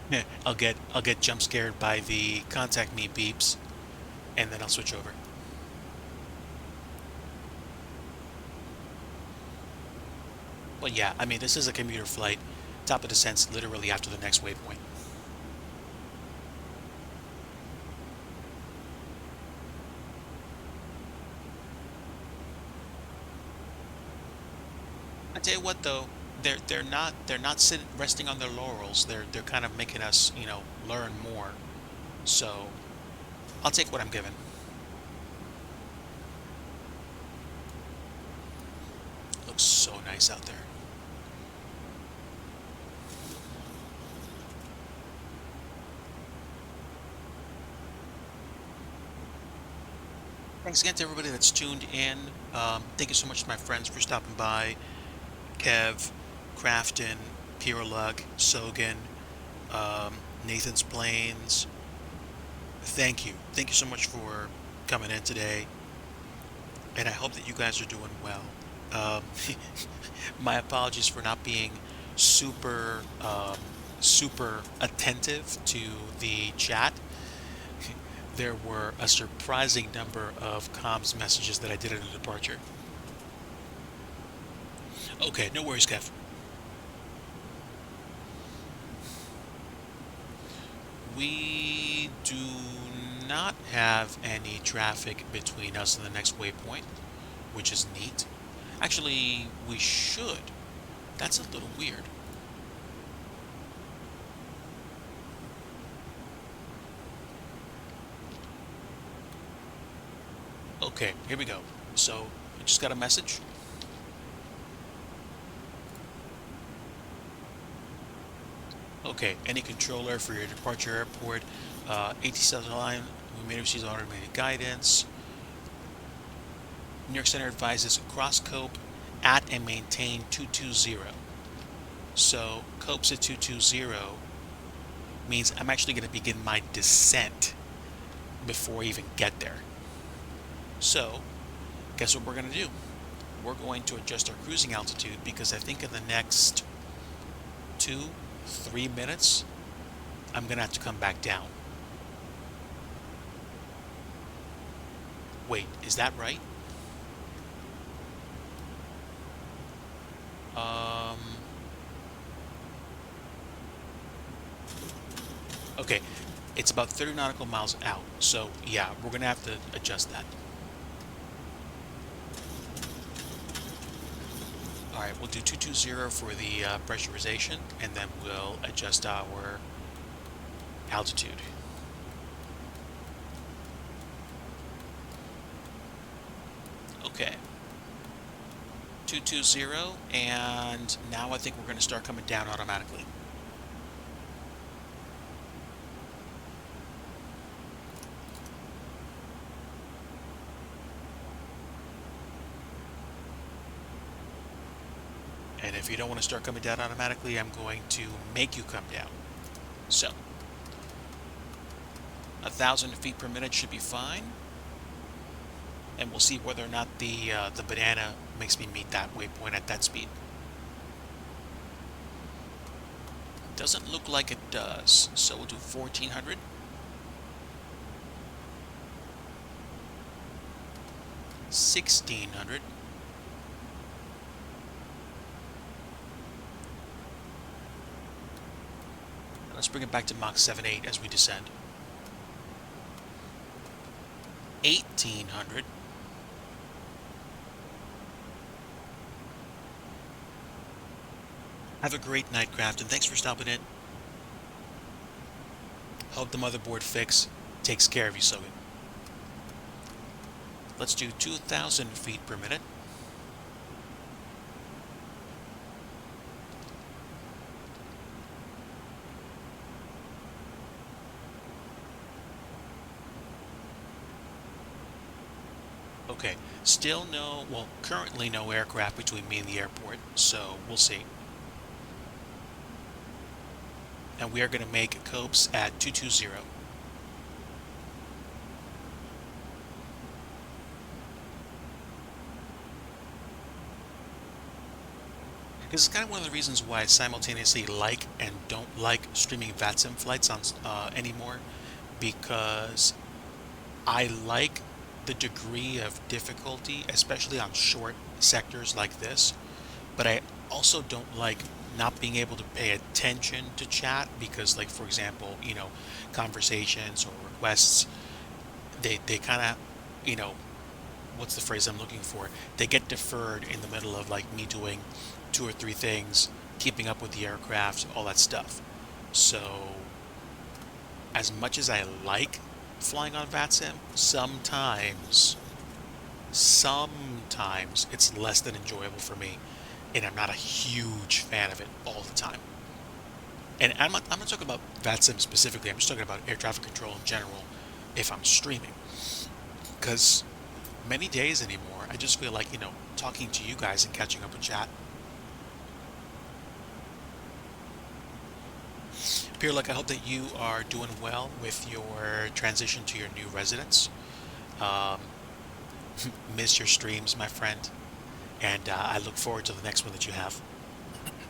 Yeah, I'll get jump scared by the contact me beeps, and then I'll switch over. Well, yeah, I mean, this is a commuter flight. Top of descent's literally after the next waypoint. I tell you what, though, they're not resting on their laurels. They're kind of making us, learn more. So I'll take what I'm given. so nice out there. Thanks again to everybody that's tuned in. Thank you so much to my friends for stopping by. Kev, Crafton, Piralug, Sogan, Nathan's Plains. Thank you. Thank you so much for coming in today. And I hope that you guys are doing well. Um, my apologies for not being super attentive to the chat. There were a surprising number of comms messages that I did at a departure. Okay, no worries, Kev. We do not have any traffic between us and the next waypoint, which is neat. Actually, we should. That's a little weird. Okay, here we go. So, I just got a message. Okay, any controller for your departure airport, AT7 line, we may receive automated guidance. New York Center advises cross cope at and maintain 220. So, copes at 220 means I'm actually going to begin my descent before I even get there. So, guess what we're going to do? We're going to adjust our cruising altitude because I think in the next 2-3 minutes, I'm going to have to come back down. Wait, is that right? Okay, it's about 30 nautical miles out, so yeah, we're going to have to adjust that. Alright, we'll do 220 for the pressurization, and then we'll adjust our altitude. Okay. 220, and now I think we're going to start coming down automatically. And if you don't want to start coming down automatically, I'm going to make you come down. So, 1,000 feet per minute should be fine. And we'll see whether or not the banana makes me meet that waypoint at that speed. Doesn't look like it does, so we'll do 1,400. 1,600. Let's bring it back to Mach 7.8 as we descend. 1,800. Have a great night, Craft, and thanks for stopping in. Hope the motherboard fix takes care of you, Sogan. Let's do 2,000 feet per minute. Okay, still no, well, currently no aircraft between me and the airport, so we'll see. And we are going to make copes at 220. This is kind of one of the reasons why I simultaneously like and don't like streaming VATSIM flights on anymore, because I like the degree of difficulty, especially on short sectors like this, but I also don't like not being able to pay attention to chat because, like, for example, conversations or requests, they kind of, what's the phrase I'm looking for? They get deferred in the middle of like me doing 2 or 3 things, keeping up with the aircraft, all that stuff. So, as much as I like flying on VATSIM, sometimes it's less than enjoyable for me. and I'm not a huge fan of it all the time. And I'm not talking about VATSIM specifically. I'm just talking about air traffic control in general if I'm streaming. Because many days anymore, I just feel like, talking to you guys and catching up with chat. Pierre, like, I hope that you are doing well with your transition to your new residence. Um, miss your streams, my friend, and I look forward to the next one that you have.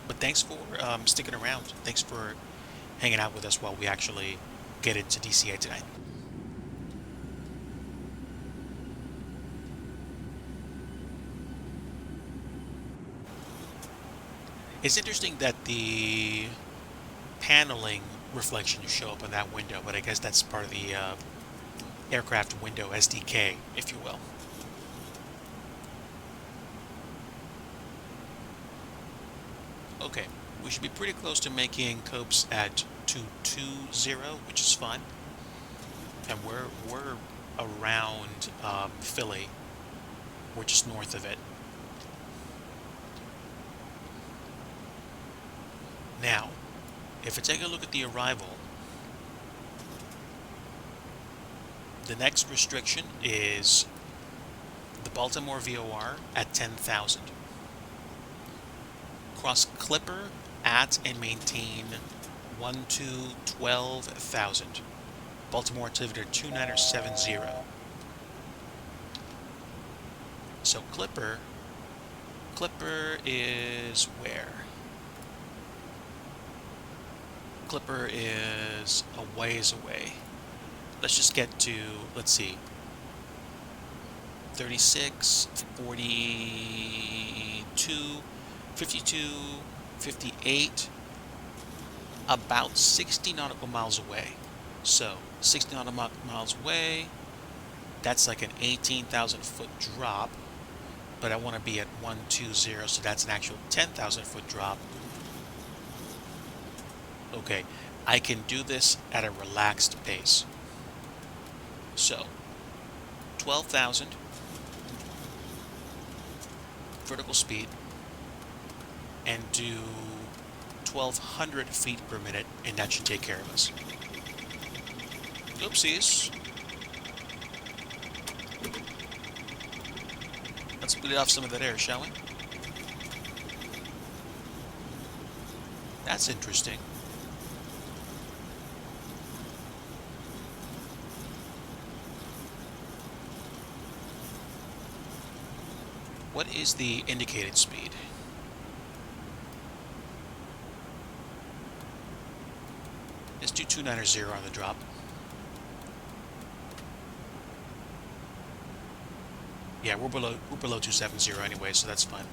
But thanks for sticking around. Thanks for hanging out with us while we actually get into DCA tonight. It's interesting that the paneling reflections show up on that window, but I guess that's part of the aircraft window SDK, if you will. Okay, we should be pretty close to making copes at 220, which is fun. And we're around Philly. We're just north of it. Now, if I take a look at the arrival, the next restriction is the Baltimore VOR at 10,000. Cross Clipper at and maintain 12,000. Baltimore altimeter 2970. So Clipper is where? Clipper is a ways away. Let's just get to, let's see, 36, 42, 52, 58, about 60 nautical miles away. So 60 nautical miles away, that's like an 18,000 foot drop, but I want to be at 120, so that's an actual 10,000 foot drop. Okay, I can do this at a relaxed pace. So 12,000 vertical speed and do 1,200 feet per minute, and that should take care of us. Oopsies. Let's bleed off some of that air, shall we? That's interesting. What is the indicated speed? Let's do 290 on the drop. Yeah, we're below 270 anyway, so that's fine.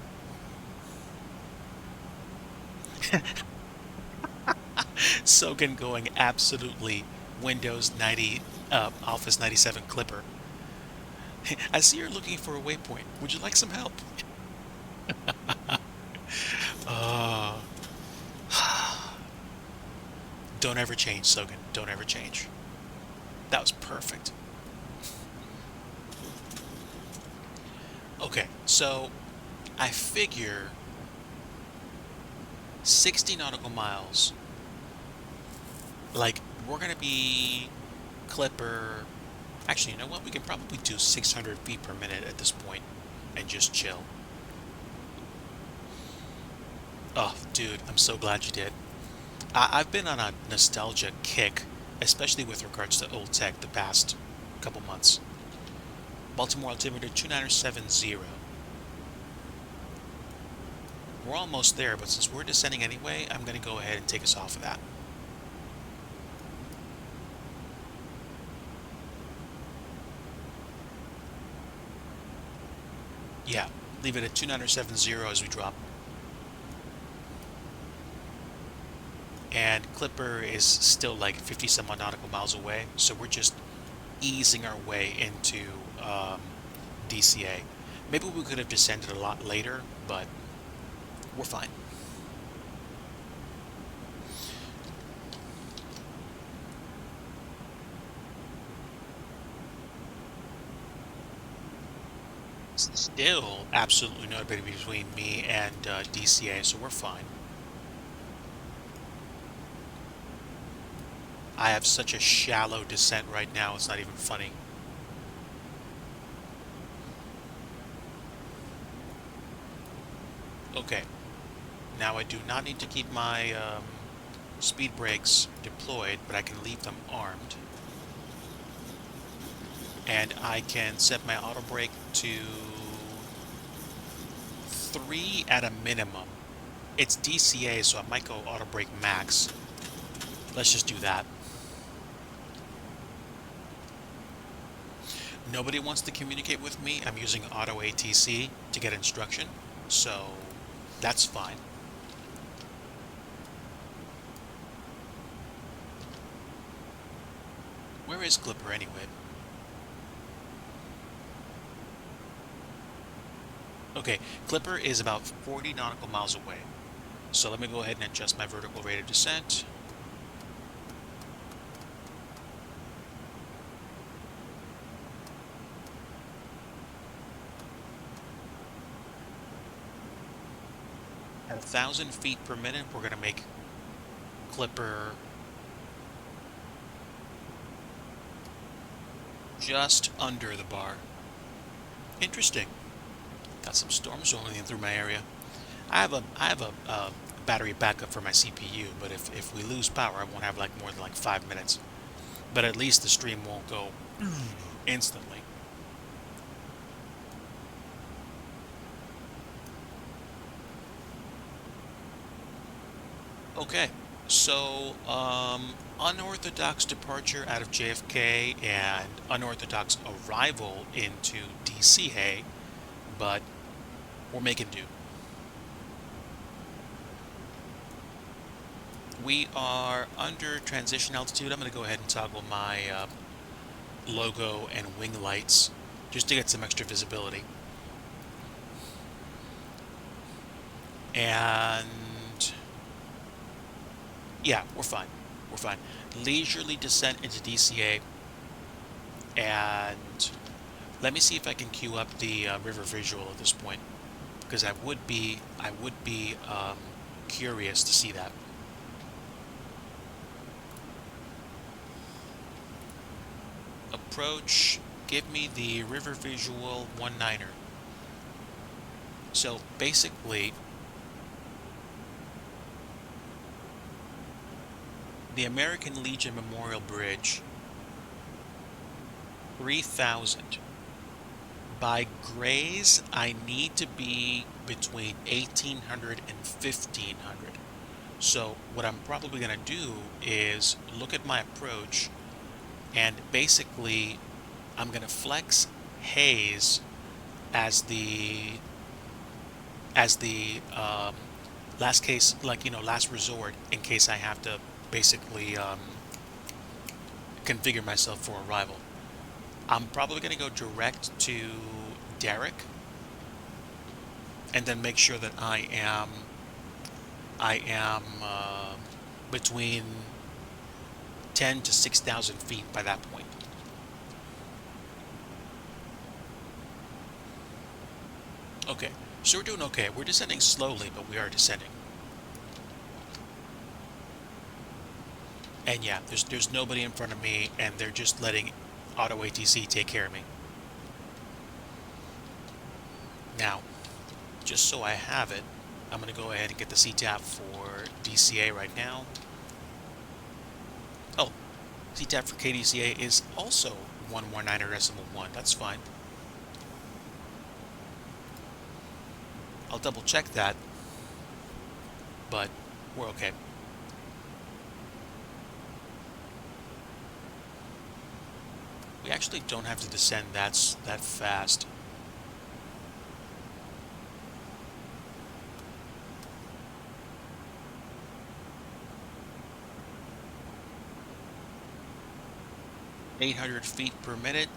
Sogan going absolutely Windows 90, Office 97 Clipper. I see you're looking for a waypoint. Would you like some help? Uh, don't ever change, Sogan. Don't ever change. That was perfect. Okay, so I figure 60 nautical miles. Like, we're going to be Clipper. Actually, you know what? We can probably do 600 feet per minute at this point and just chill. Oh, dude, I'm so glad you did. I've been on a nostalgia kick, especially with regards to old tech the past couple months. Baltimore altimeter 2970. We're almost there, but since we're descending anyway, I'm going to go ahead and take us off of that. Yeah, leave it at 2970 as we drop. And Clipper is still like 50 some odd nautical miles away, so we're just easing our way into DCA. Maybe we could have descended a lot later, but we're fine. Still absolutely nobody between me and DCA, so we're fine. I have such a shallow descent right now, it's not even funny. Okay, now I do not need to keep my speed brakes deployed, but I can leave them armed. And I can set my auto brake to 3 at a minimum. It's DCA, so I might go auto brake max. Let's just do that. Nobody wants to communicate with me. I'm using auto ATC to get instruction, so that's fine. Where is Clipper anyway? Okay, Clipper is about 40 nautical miles away. So let me go ahead and adjust my vertical rate of descent. At 1,000 feet per minute, we're going to make Clipper just under the bar. Interesting. Got some storms rolling in through my area. I have a battery backup for my CPU, but if we lose power, I won't have like more than like 5 minutes. But at least the stream won't go instantly. Okay, so unorthodox departure out of JFK and unorthodox arrival into DCA, but we're making do. We are under transition altitude. I'm going to go ahead and toggle my logo and wing lights just to get some extra visibility. And yeah, we're fine. We're fine. Leisurely descent into DCA. And let me see if I can queue up the river visual at this point, because I would be curious to see that. Approach, give me the river visual 19er. So basically, the American Legion Memorial Bridge, 3,000. By grays, I need to be between 1,800 and 1,500. So what I'm probably going to do is look at my approach, and basically I'm going to flex haze as the last case, like, last resort, in case I have to basically configure myself for arrival. I'm probably going to go direct to Derrick and then make sure that I am between 10 to 6,000 feet by that point. Okay, so we're doing okay. We're descending slowly, but we are descending. And yeah, there's nobody in front of me, and they're just letting auto ATC take care of me. Now, just so I have it, I'm going to go ahead and get the CTAP for DCA right now. Oh, CTAP for KDCA is also 119.1. That's fine. I'll double check that, but we're okay. We actually don't have to descend that fast. .800 feet per minute.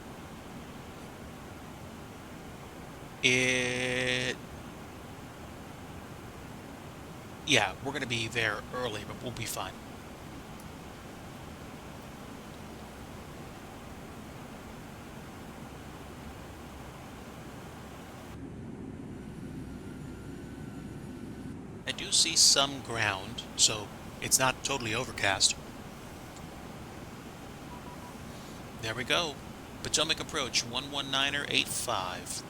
Yeah, we're going to be there early, but we'll be fine. do see some ground, so it's not totally overcast. There we go. Potomac approach 119er85.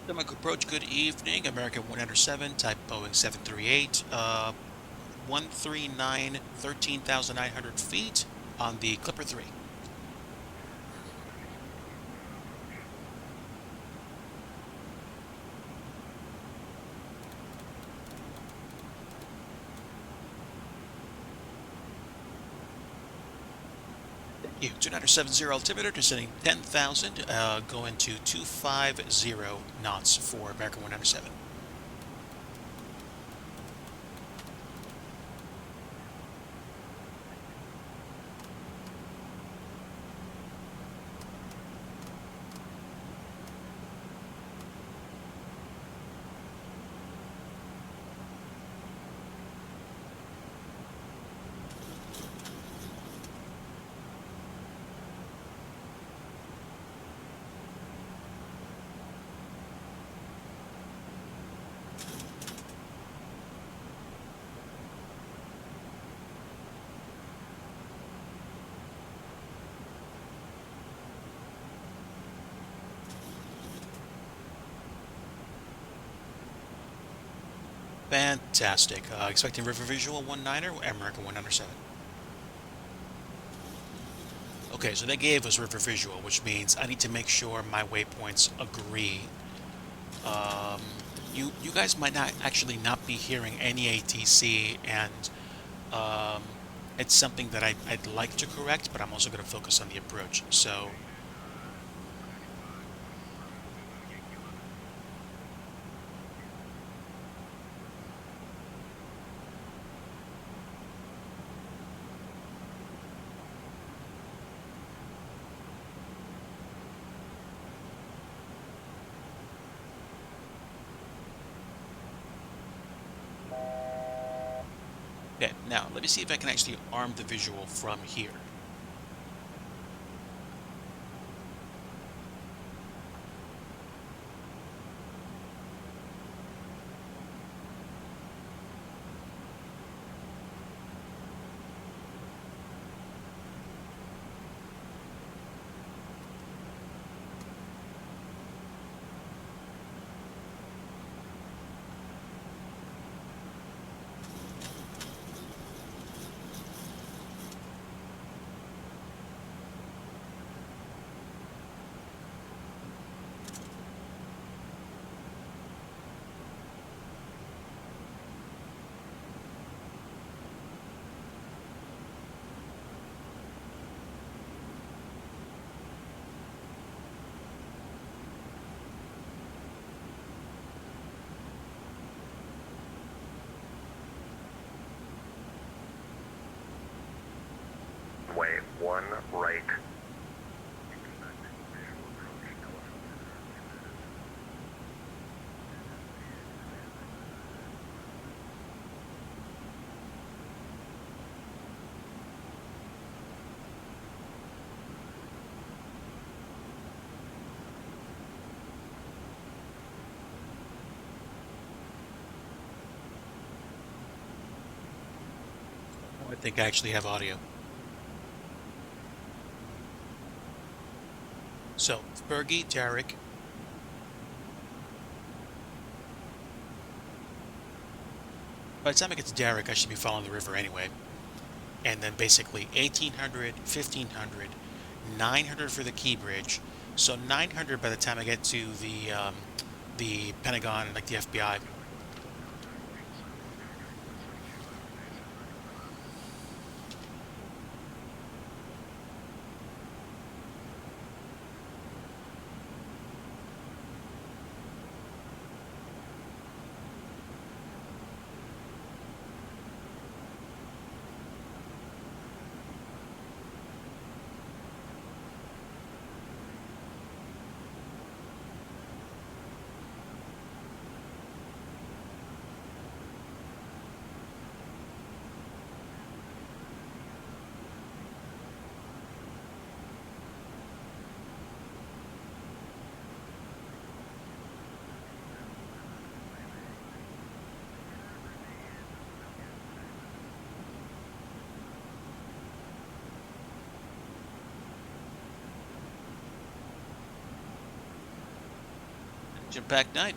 Potomac approach, good evening. American 107, type Boeing 738, 139, 13,900 feet on the Clipper 3. Thank you. 2970 altimeter, descending 10,000, going to 250 knots for American 107. Fantastic. Expecting river visual 19er, American 107. Okay, so they gave us river visual, which means I need to make sure my waypoints agree. Um, you guys might not actually not be hearing any ATC, and um, it's something that I'd like to correct, but I'm also going to focus on the approach. So, okay, now let me see if I can actually arm the visual from here. Wave 1 right. I think I actually have audio. So, Fergie, Derek. By the time I get to Derek, I should be following the river anyway. And then basically 1800, 1500, 900 for the Key Bridge. So 900 by the time I get to the Pentagon and like the FBI. Jam-packed night.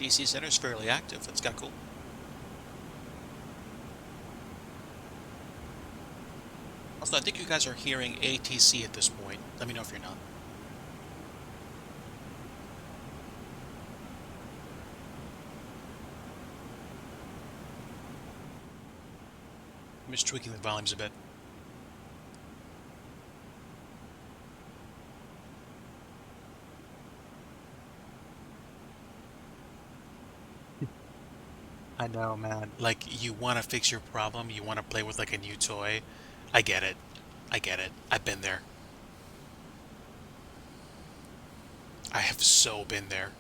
DC Center is fairly active. That's kind of cool. Also, I think you guys are hearing ATC at this point. Let me know if you're not. I'm just tweaking the volumes a bit. I know, man. Like, you want to fix your problem, you want to play with like a new toy. I get it. I get it. I've been there. I have so been there.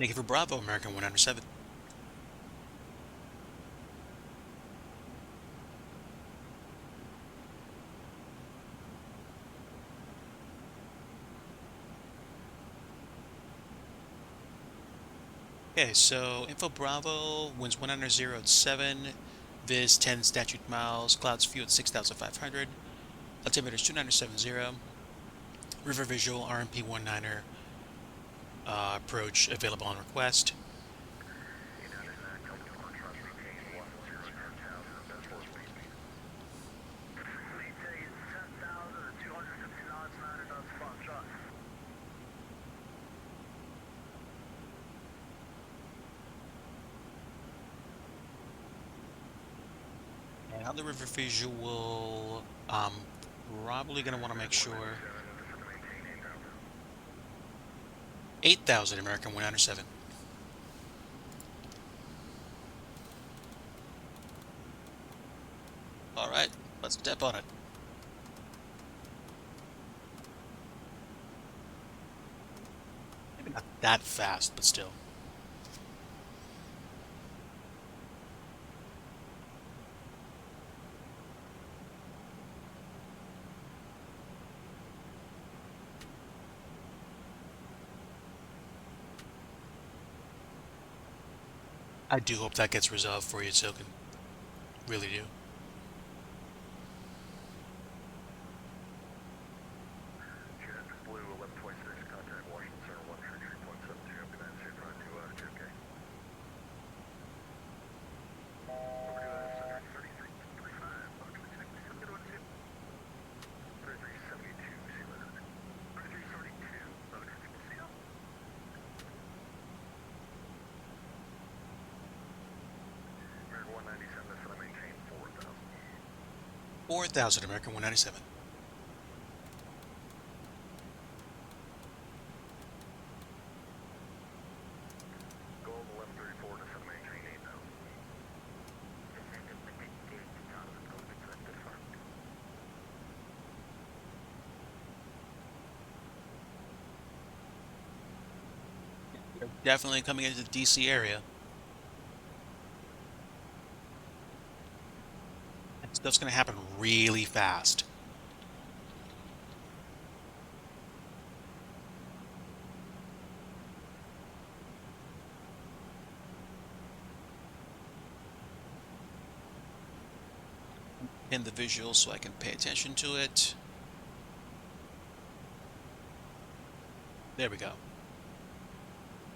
Thank you for Bravo, American 107. Okay, so Info Bravo, winds 190 at 7, Viz 10 statute miles, clouds few at 6,500, altimeter 2970, river visual RMP 19er approach available on request. Now the river visual, probably going to want to make sure. 8,000 American 197. All right, let's step on it. Maybe not that fast, but still. I do hope that gets resolved for you, Silken. Really do. Four thousand American 197. They're definitely coming into the DC area. And stuff's going to happen really fast. In the visual so I can pay attention to it. There we go.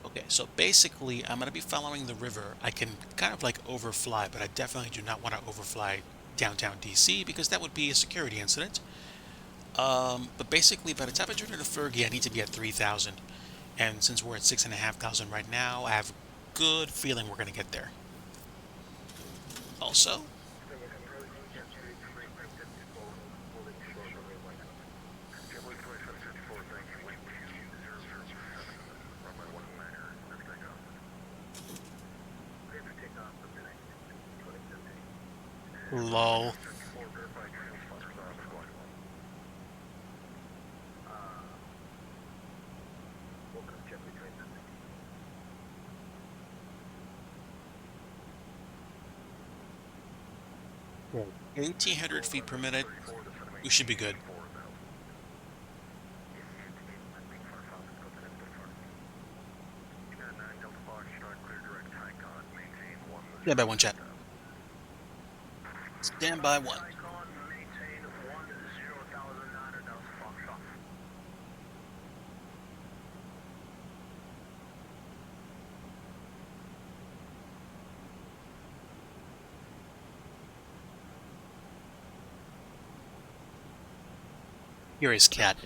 Okay, so basically I'm going to be following the river. I can kind of like overfly, but I definitely do not want to overfly downtown DC because that would be a security incident. But basically by the time I turn into Fergie, I need to be at 3,000. And since we're at 6,500 right now, I have a good feeling we're going to get there. Also, lol. Okay. 1,800 feet per minute. We should be good. Stand by one, chat. Stand by one. Curious cat.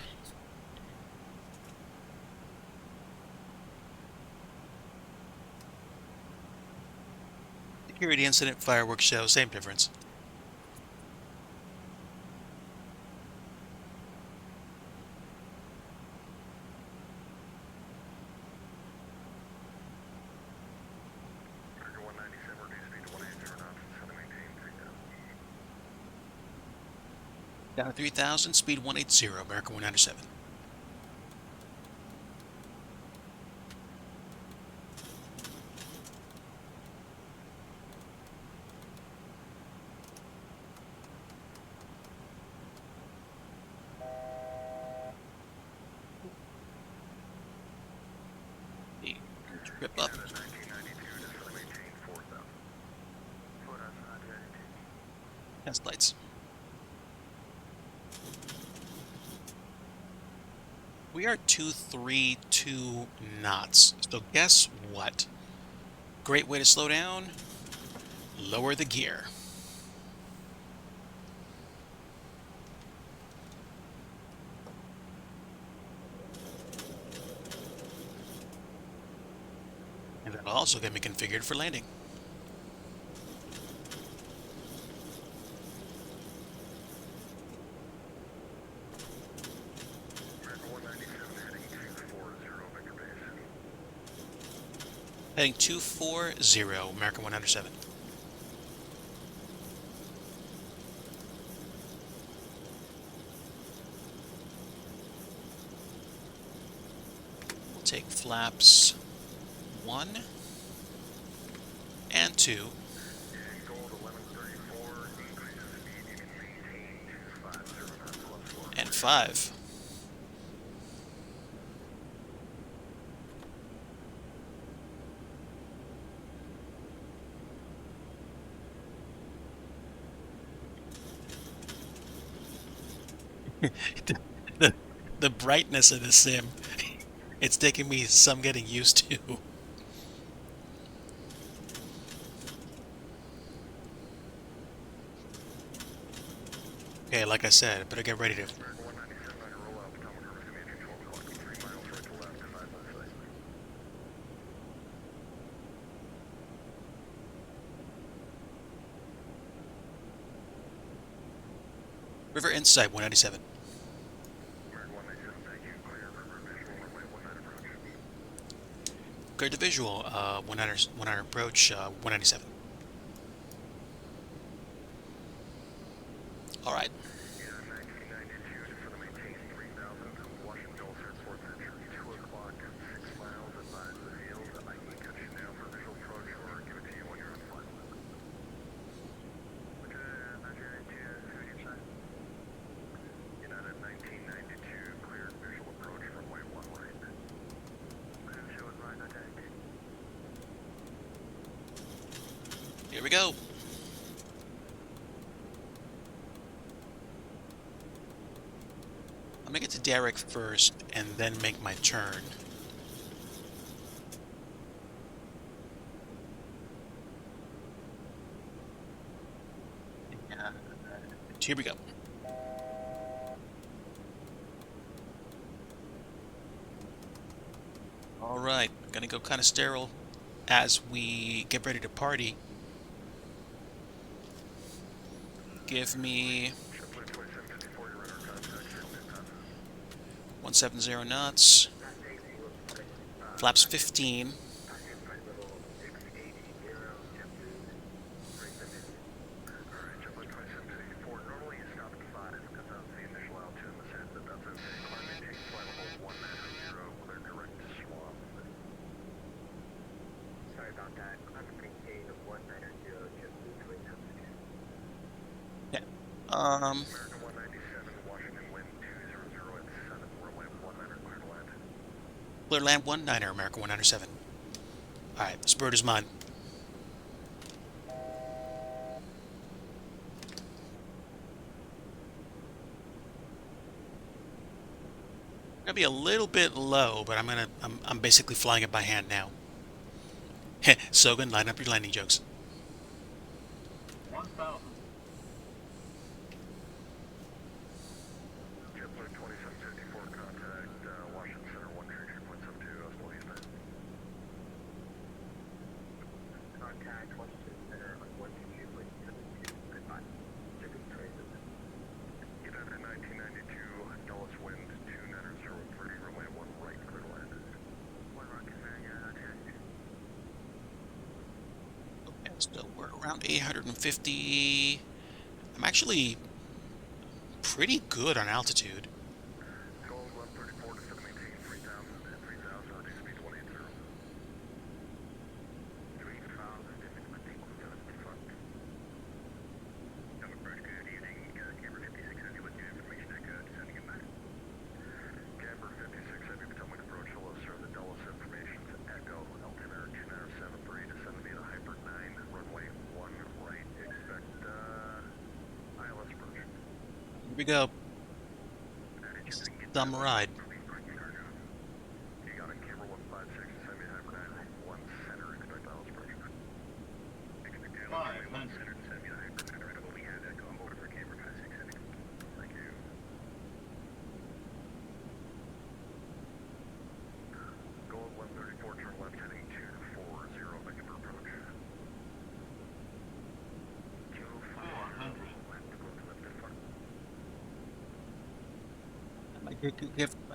Security incident, fireworks show, same difference. Down to 3,000, speed 180, American 197. Trip up. Test lights. We are 232 knots. So guess what? Great way to slow down. Lower the gear. And that'll also get me configured for landing. Heading 240, American 107. We'll take flaps 1 and 2. And 5. the, the brightness of the sim, it's taking me some getting used to. Okay, like I said, better get ready to... River Insight 197. Clear the visual, 100 approach, 197. Alright. Here we go. I'm gonna get to Derek first and then make my turn. And here we go. Alright, gonna go kind of sterile as we get ready to party. Give me 170 knots. Flaps 15. Yeah. Clear land 19er, American 107. Alright, this bird is mine. Gonna be a little bit low, but I'm basically flying it by hand now. Sogan, line up your landing jokes. 1,000. Contact 22 center on 122.72. Goodbye. Shipping traces. United 1992, Dulles wind 2903, runway 1 right, clear to land. 1 rocket Okay, so we're around 850. I'm actually pretty good on altitude. Goal 134 to maintain 3000 and 3000, reduce speed 180. 3000, maintain 170 front. Have a pretty good evening, Camber 5670, with new information echo, sending it back. Camber 5670, Potomac approach, hello sir, the Dulles information to echo, altimeter 2973, descend via Hyper 9, runway 1 right, expect, ILS approach. Here we go. Dumb ride. You got it, Camber 156, descend via Hyper 9, 1 center, expect ILS approach. Expect ILS 1 center, descend via Hyper 9, right above, we had echo on board for Camber 5670. Thank you. Gold 134, turn left, heading 240, Vancouver approach. 400.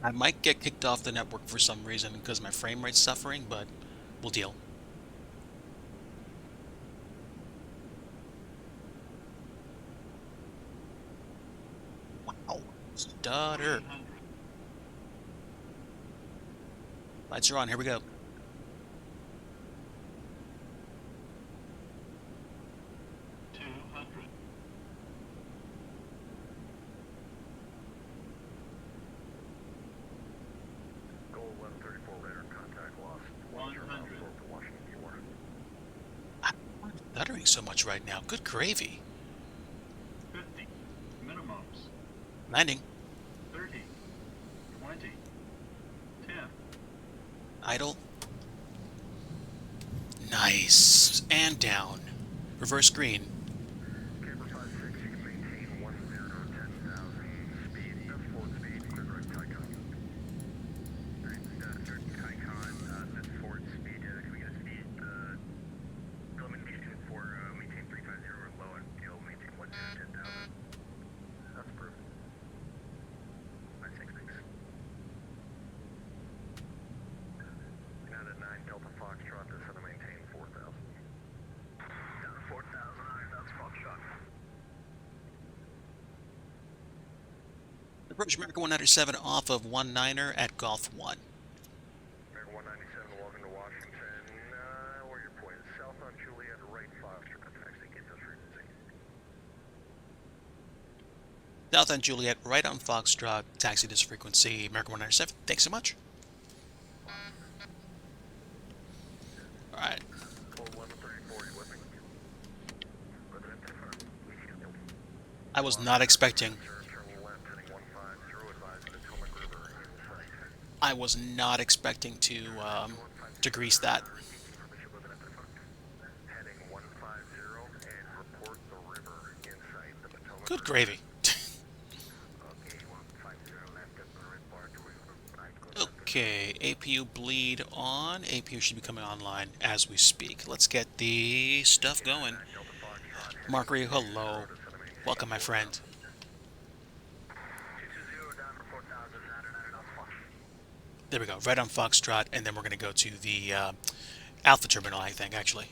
I might get kicked off the network for some reason because my frame rate's suffering, but we'll deal. stutter. Lights are on. Here we go. Goal 1134 radar contact lost. 100. To Washington, D1. I'm stuttering so much right now. Good gravy. 50. Minimums. Landing. 30. 20. 10. Idle. Nice. And down. Reverse green. Camber 5-6, you can maintain 10,000 speed. That's forward speed. Clear direct Tycon. Tycon, that's forward speed. Can we get a speed delimitation for maintain 350 or low and fuel maintain 10,000? That's approved. 5-6, thanks. United 9 Delta Foxtrot, descend to maintain 4,000. Down to 4,000, that's Foxtrot. Approach America 197 off of 19er at Golf 1. America 197, welcome to Washington. Where your point is south on Juliet, right Foxtrot, taxi, get this frequency. South on Juliet, right on Foxtrot, taxi this frequency, America 197. Thanks so much. Alright. Code 1134, you with me? Resident confirmed. We see you. I was not expecting. Turn left, heading 150, advise Potomac River in sight. I was not expecting to grease that. Heading 150 and report the river in sight. The Potomac Good River. gravy. Okay, 150 left at the red bar to Okay, APU bleed on. APU should be coming online as we speak. Let's get the stuff going. Mark Rio, hello. Welcome, my friend. 220 down to 4,000, 99 off Fox. There we go, right on Foxtrot, and then we're going to go to the Alpha Terminal, I think, actually.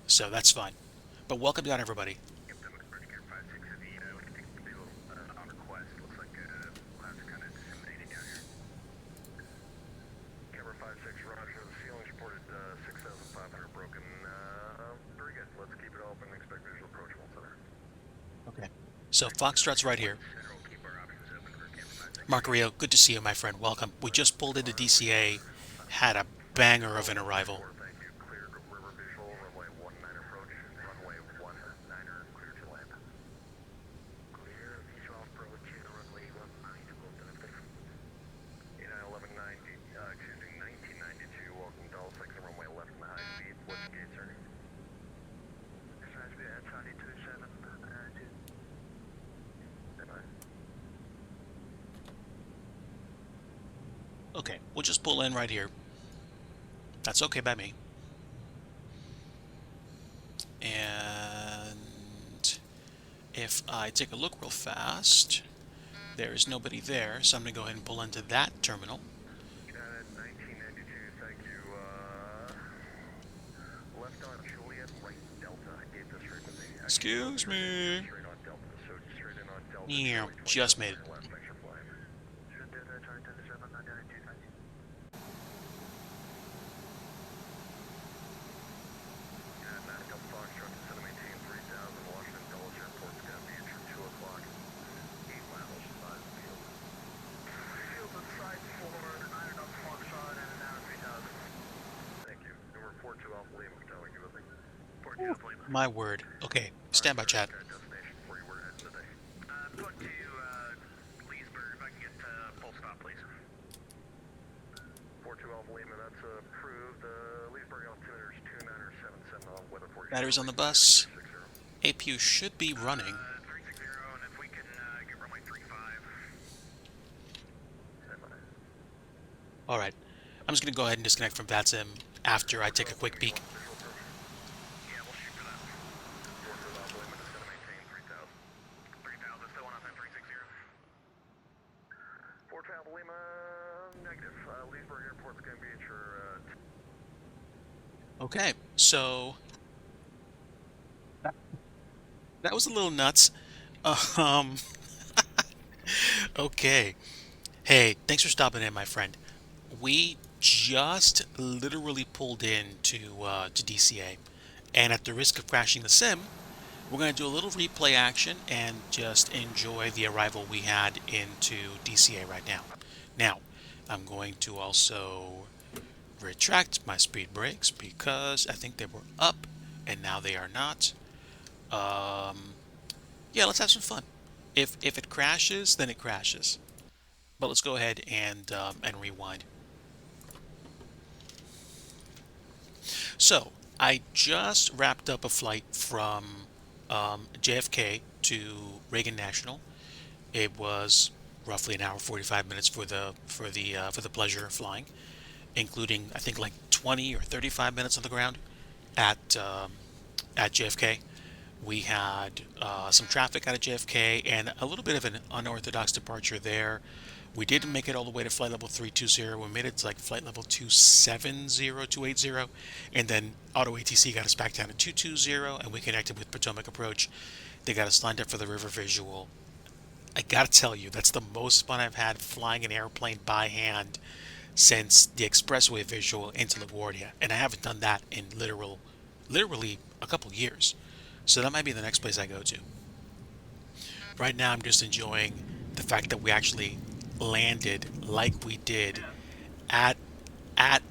So that's fine. But welcome down, everybody. Captain Bridge Gear 5-6 Heavy, we can take the deal on request. Looks like clouds are kind of disseminated down here. Camera 5-6, roger. The ceiling's reported 6,500 broken. Very good. Let's keep it open. Expect visual approach once center. Okay. So Foxtrot's right here. Center will keep our options open for Camera 5-6. Mark Rio, good to see you, my friend. Welcome. We just pulled into DCA, had a banger of an arrival. Thank you. Cleared river visual. Runway 19 approach. Runway 19er clear to land. Clear visual approach. Runway 19 to go to the 1190, excuse me, 1992. Welcome to all section runway left and high speed. What's the gate, sir? Charlie 27, Okay, we'll just pull in right here. That's okay by me. And if I take a look real fast, there is nobody there, so I'm going to go ahead and pull into that terminal. United 1992, thank you. Left on Juliet, right Delta. Gate this frequency. Excuse me. Straight on Delta, so straight in on Delta. Yeah, Charlie just made it. 27, left, thanks for flying. And Delta Foxtrot, descend to maintain 3,000. Washington Dulles Airport's gonna be at 2 o'clock. 8 miles, size field. Field inside for 9 Delta Foxtrot and now 3,000. Thank you. Number 42 Alpha Lima, Potomac, you with me? 42 Alpha Lima. My word. Okay, stand by, chat. Destination for you, we're heading today. Put to Leesburg, if I can get full stop, please. 42 Alpha Lima, that's approved. Leesburg altimeter is 2977 on weather for you. Batteries on the bus. APU should be running. 360, and if we can get runway 35. Stand by. Alright, I'm just going to go ahead and disconnect from VATSIM after I take a quick peek. Yeah, we'll shoot for that. 42 Alpha Lima, descend to maintain 3,000. 3,000, still on FM 360. 42 Alpha Lima, negative. Leesburg Airport's going to be at your Okay, so that was a little nuts. Um, Okay. Hey, thanks for stopping in, my friend. We just literally pulled in to DCA, and at the risk of crashing the sim, we're going to do a little replay action and just enjoy the arrival we had into DCA right now. Now, I'm going to also retract my speed brakes because I think they were up and now they are not. Um, yeah, let's have some fun. If it crashes, then it crashes. But let's go ahead and rewind. So I just wrapped up a flight from JFK to Reagan National. It was roughly an hour 45 minutes for the pleasure of flying, including I think like 20 or 35 minutes on the ground at at JFK. We had some traffic out of JFK and a little bit of an unorthodox departure there. We didn't make it all the way to flight level 320. We made it to like flight level 270, 280, and then Auto ATC got us back down to 220, and we connected with Potomac Approach. They got us lined up for the river visual. I gotta tell you, that's the most fun I've had flying an airplane by hand since the expressway visual into LaGuardia, and I haven't done that in literally a couple years. So that might be the next place I go to. Right now, I'm just enjoying the fact that we actually landed like we did 10, at at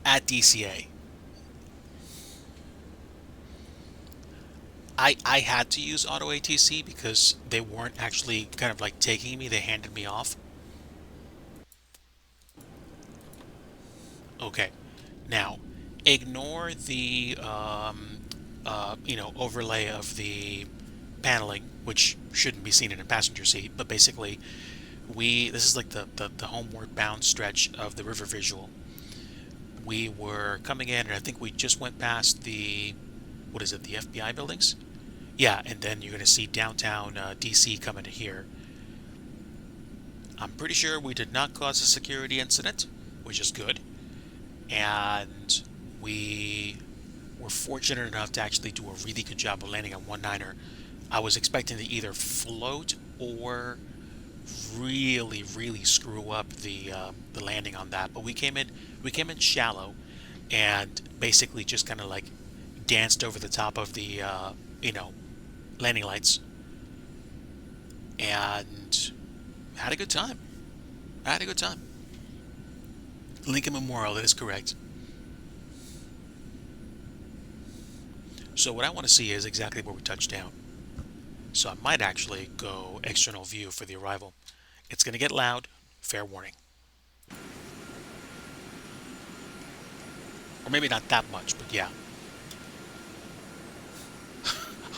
at DCA. I had to use Auto ATC because they weren't actually kind of like taking me; they handed me off. Okay, now ignore the overlay of the paneling, which shouldn't be seen in a passenger seat, but basically we this is like the homeward bound stretch of the river visual. We were coming in, and I think we just went past the what is it, the FBI buildings? Yeah, and then you're going to see downtown DC coming to here. I'm pretty sure we did not cause a security incident, which is good. And we were fortunate enough to actually do a really good job of landing on 19er. I was expecting to either float or really screw up the landing on that, but we came in shallow and basically just kind of like danced over the top of the you know landing lights and had a good time. I had a good time. Lincoln Memorial, that is correct. So what I want to see is exactly where we touch down. So I might actually go external view for the arrival. It's going to get loud, fair warning. Or maybe not that much, but yeah.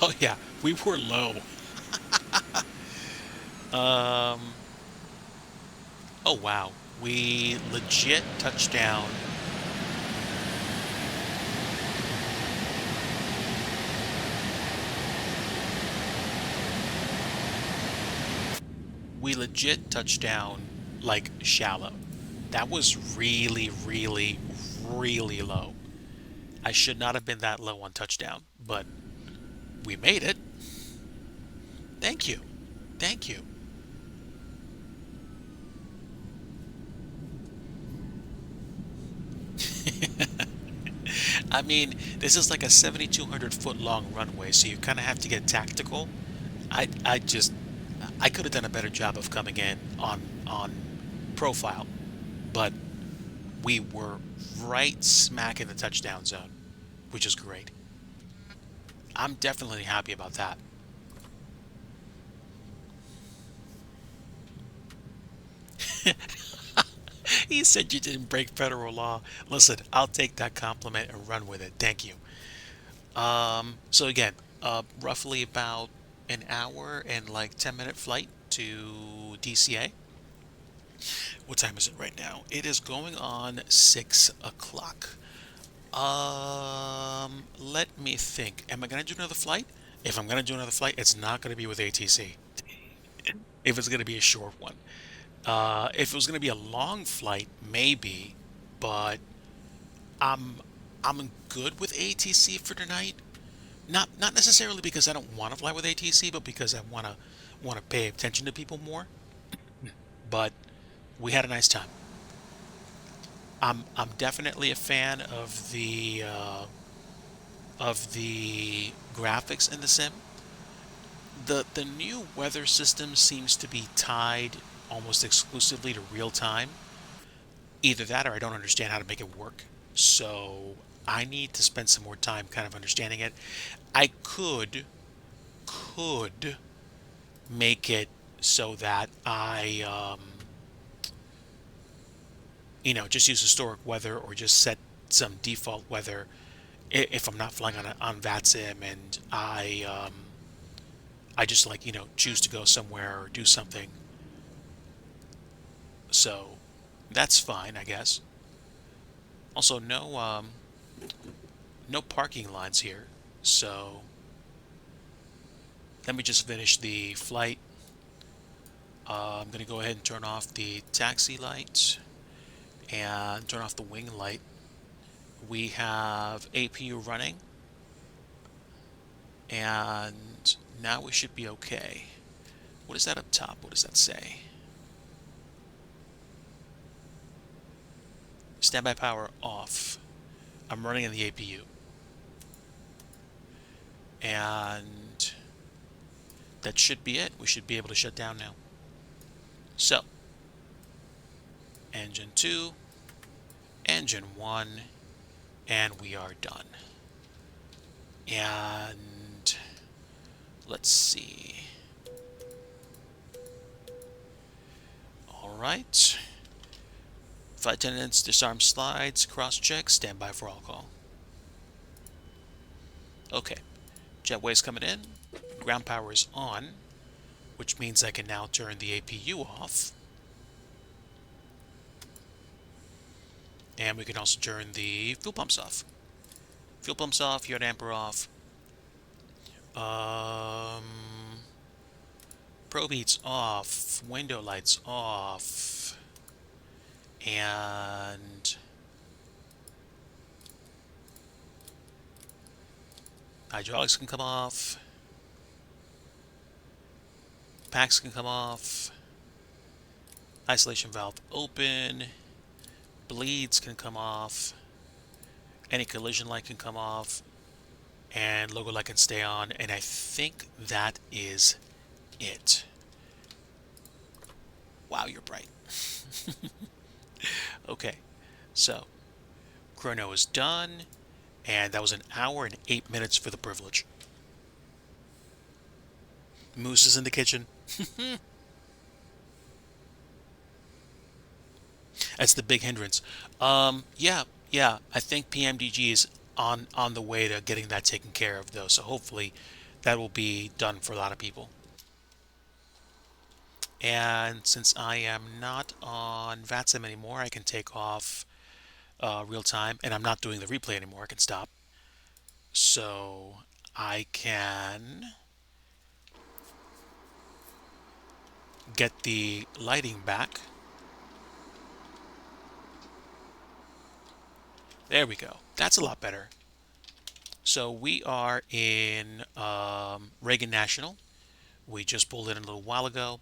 Oh yeah, we were low. Um, oh wow. We legit touched down. We legit touched down like shallow. That was really low. I should not have been that low on touchdown, but we made it. Thank you. Thank you. I mean, this is like a 7,200 foot long runway, so you kind of have to get tactical. I could have done a better job of coming in on profile, but we were right smack in the touchdown zone, which is great. I'm definitely happy about that. He said you didn't break federal law. Listen, I'll take that compliment and run with it. Thank you. So again, roughly about an hour and like 10-minute flight to DCA. What time is it right now? It is going on 6 o'clock. Let me think. Am I gonna do another flight? If I'm gonna do another flight, it's not gonna be with ATC. If it's gonna be a short one. If it was gonna be a long flight, maybe, but I'm I'm good with ATC for tonight. Not necessarily because I don't want to fly with ATC, but because I want to want to pay attention to people more, but we had a nice time. I'm definitely a fan of the graphics in the sim. The new weather system seems to be tied almost exclusively to real time. Either that or I don't understand how to make it work. So I need to spend some more time kind of understanding it. I could make it so that just use historic weather or just set some default weather if I'm not flying on VATSIM and I just like choose to go somewhere or do something. So that's fine, I guess. Also, no parking lines here. So let me just finish the flight. I'm gonna go ahead and turn off the taxi light and turn off the wing light. We have APU running, and now we should be okay. What is that up top? What does that say? Standby power off. I'm running in the APU. And that should be it. We should be able to shut down now. So, engine 2, engine 1, and we are done. And let's see. All right. Flight attendants, disarm slides, cross check, stand by for all call. Okay. Jetway's coming in. Ground power is on, which means I can now turn the APU off. And we can also turn the fuel pumps off. Fuel pumps off, yaw damper off. Probe heats off, window lights off, and hydraulics can come off, packs can come off, isolation valve open, bleeds can come off, any collision light can come off, and logo light can stay on, and I think that is it. Wow, you're bright. Okay, so chrono is done, and that was an hour and 8 minutes for the privilege. Moose is in the kitchen. That's the big hindrance. Yeah. I think PMDG is on the way to getting that taken care of, though. So hopefully, that will be done for a lot of people. And since I am not on VATSIM anymore, I can take off real time, and I'm not doing the replay anymore. I can stop. So I can get the lighting back. There we go. That's a lot better. So we are in Reagan National. We just pulled in a little while ago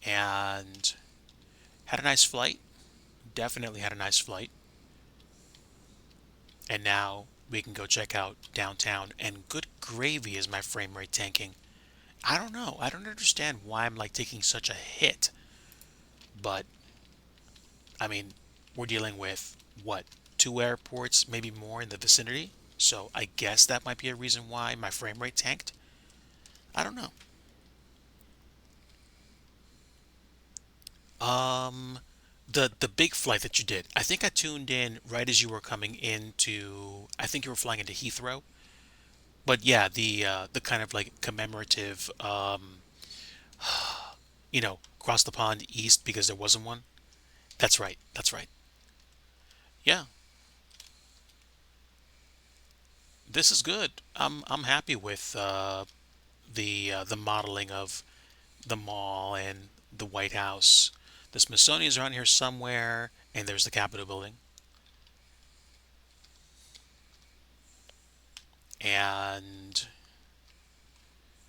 and had a nice flight. Definitely had a nice flight. And now we can go check out downtown. And good gravy is my frame rate tanking. I don't know. I don't understand why I'm like taking such a hit. But I mean, we're dealing with what? Two airports, maybe more in the vicinity. So I guess that might be a reason why my frame rate tanked. I don't know. Um, the big flight that you did. I think I tuned in right as you were coming into. I think you were flying into Heathrow. But yeah, the kind of like commemorative, across the pond east because there wasn't one. That's right. That's right. Yeah, this is good. I'm happy with the modeling of the mall and the White House. The Smithsonian's around here somewhere, and there's the Capitol building. And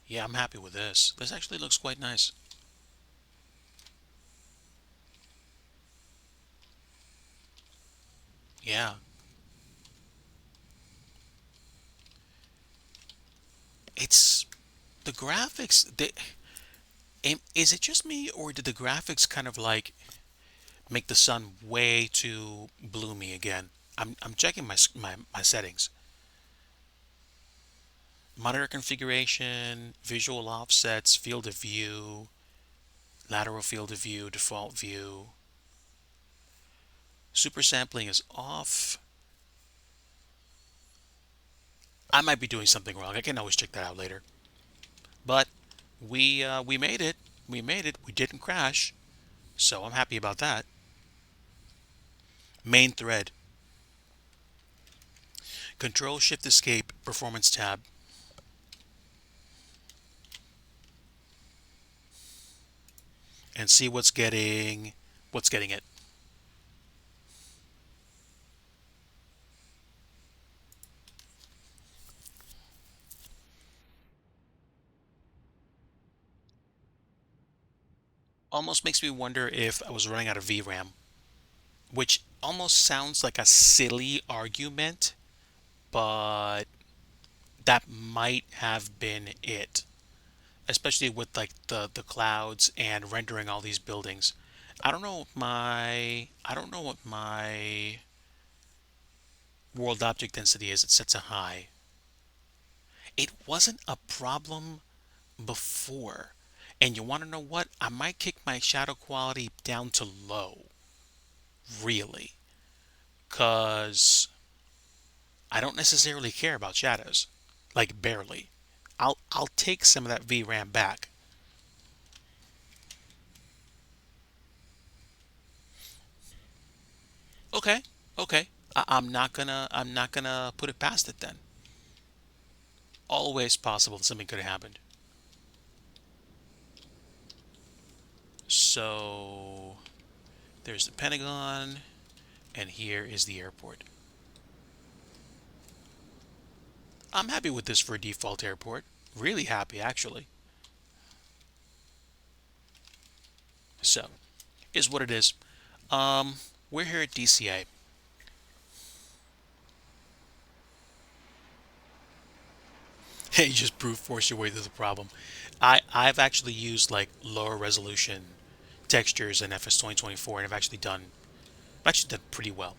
Yeah, I'm happy with this. This actually looks quite nice. Yeah. It's the graphics. Is it just me, or did the graphics kind of like make the sun way too bloomy again? I'm checking my settings. Monitor configuration, visual offsets, field of view, lateral field of view, default view. Super sampling is off. I might be doing something wrong. I can always check that out later. But we made it. We made it. We didn't crash. So I'm happy about that. Main thread. Control Shift Escape Performance tab and see what's getting it. Almost makes me wonder if I was running out of VRAM, which almost sounds like a silly argument, but that might have been it, especially with like the clouds and rendering all these buildings. I don't know what my world object density is. It's set to high. It wasn't a problem before. And you want to know what? I might kick my shadow quality down to low, really, cuz I don't necessarily care about shadows, like barely. I'll take some of that VRAM back. Okay, okay. I'm not gonna put it past it then. Always possible that something could have happened. So there's the Pentagon, and here is the airport. I'm happy with this for a default airport. Really happy, actually. So, is what it is. Um, we're here at DCA. Hey, you just brute force your way through the problem. I've actually used like lower resolution textures in FS 2024, and I've actually done pretty well.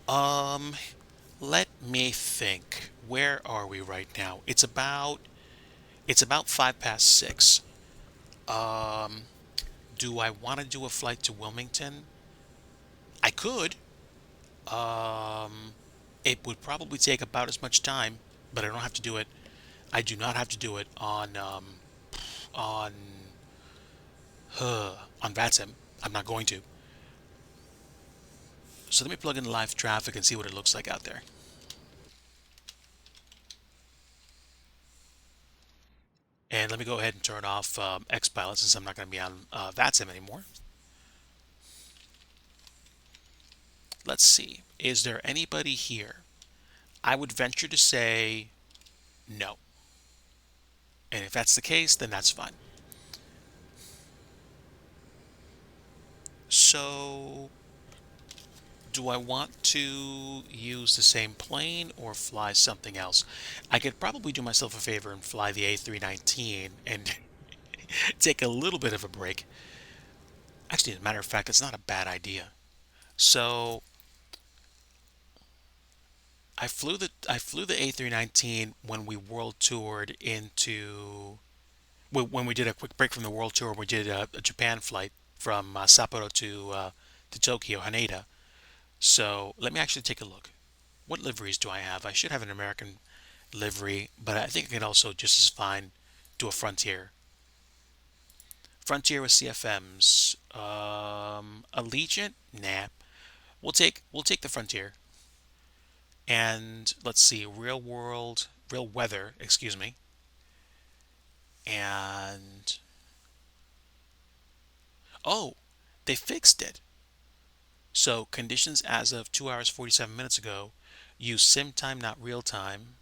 Um, let me think. Where are we right now? It's about 5 past 6. Um, do I want to do a flight to Wilmington? I could. Um, it would probably take about as much time, but I don't have to do it. I do not have to do it on on VATSIM. I'm not going to. So let me plug in live traffic and see what it looks like out there. And let me go ahead and turn off XPilot since I'm not going to be on VATSIM anymore. Let's see. Is there anybody here? I would venture to say no. And if that's the case, then that's fine. So, do I want to use the same plane or fly something else? I could probably do myself a favor and fly the A319 and take a little bit of a break. Actually, as a matter of fact, it's not a bad idea. So, I flew the A319 when we world toured into when we did a quick break from the world tour. We did a Japan flight from Sapporo to Tokyo, Haneda. So let me actually take a look. What liveries do I have? I should have an American livery, but I think I can also just as fine do a Frontier. Frontier with CFMs. Allegiant? Nah. We'll take the Frontier. And let's see, real weather, excuse me. And oh, they fixed it. So conditions as of 2 hours 47 minutes ago use sim time, not real time.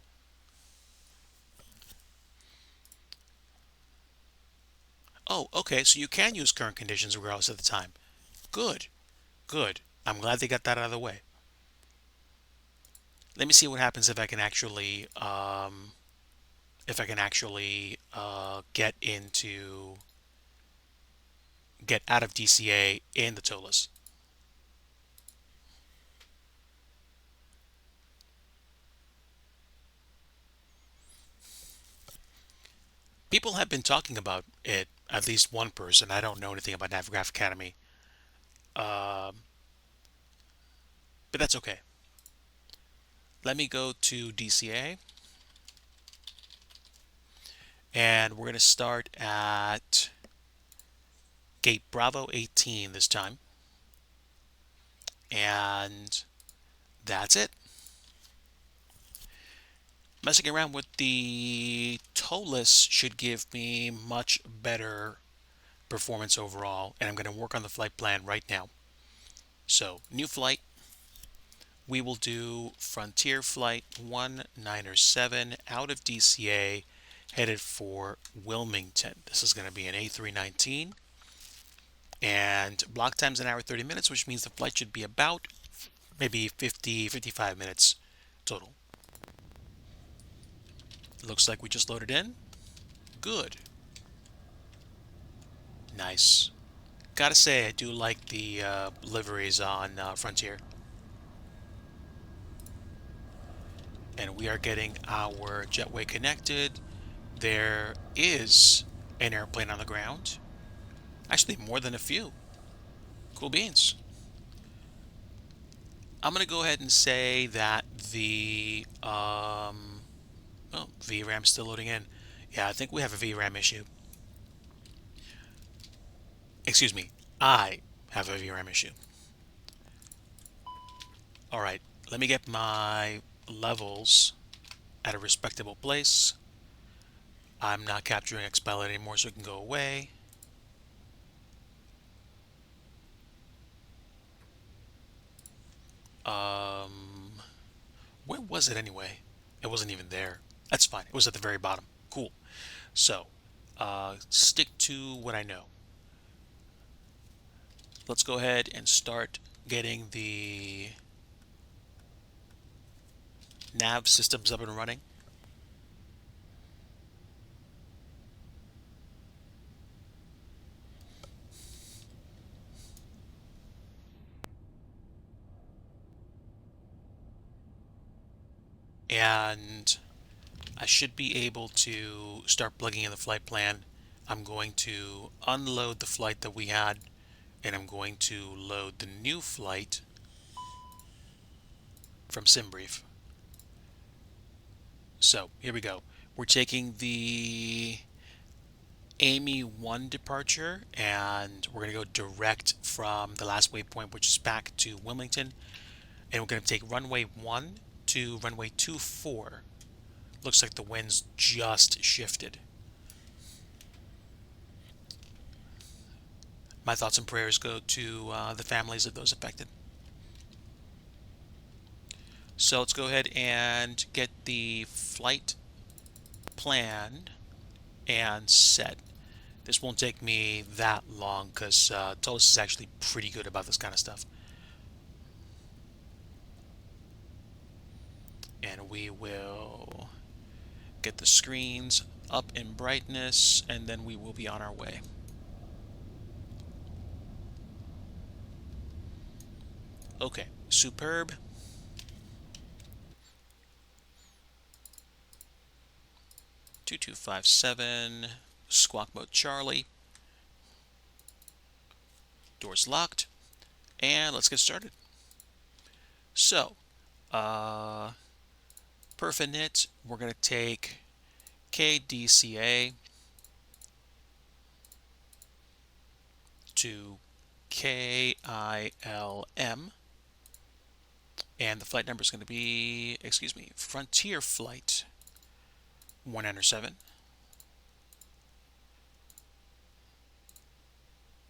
Oh, okay, so you can use current conditions regardless of the time. Good, good. I'm glad they got that out of the way. Let me see what happens if I can actually get out of DCA in the tow list. People have been talking about it, at least one person. I don't know anything about Navigraph Academy, um, but that's okay. Let me go to DCA, and we're going to start at gate Bravo 18 this time, and that's it. Messing around with the tow list should give me much better performance overall, and I'm going to work on the flight plan right now. So, new flight, we will do Frontier Flight 197 out of DCA, headed for Wilmington. This is going to be an A319, and block time's an hour 30 minutes, which means the flight should be about maybe 55 minutes total. Looks like we just loaded in. Good. Nice. Gotta say, I do like the liveries on Frontier. And we are getting our jetway connected. There is an airplane on the ground. Actually, more than a few. Cool beans. I'm going to go ahead and say that oh, VRAM's still loading in. Yeah, I think we have a VRAM issue. Excuse me, I have a VRAM issue. All right, let me get my levels at a respectable place. I'm not capturing expel anymore, so it can go away. Um, where was it anyway? It wasn't even there. That's fine. It was at the very bottom. Cool. So, stick to what I know. Let's go ahead and start getting the nav systems up and running. And I should be able to start plugging in the flight plan. I'm going to unload the flight that we had, and I'm going to load the new flight from SimBrief. So here we go. We're taking the Amy 1 departure, and we're going to go direct from the last waypoint, which is back to Wilmington, and we're going to take runway 1 to runway 24. Looks like the wind's just shifted. My thoughts and prayers go to the families of those affected. So let's go ahead and get the flight planned and set. This won't take me that long because Tolos is actually pretty good about this kind of stuff. And we will get the screens up in brightness, and then we will be on our way. Okay, superb. (2257) squawk mode Charlie. Doors locked, and let's get started. So, perfinit, we're going to take KDCA to KILM, and the flight number is going to be, excuse me, Frontier Flight 197,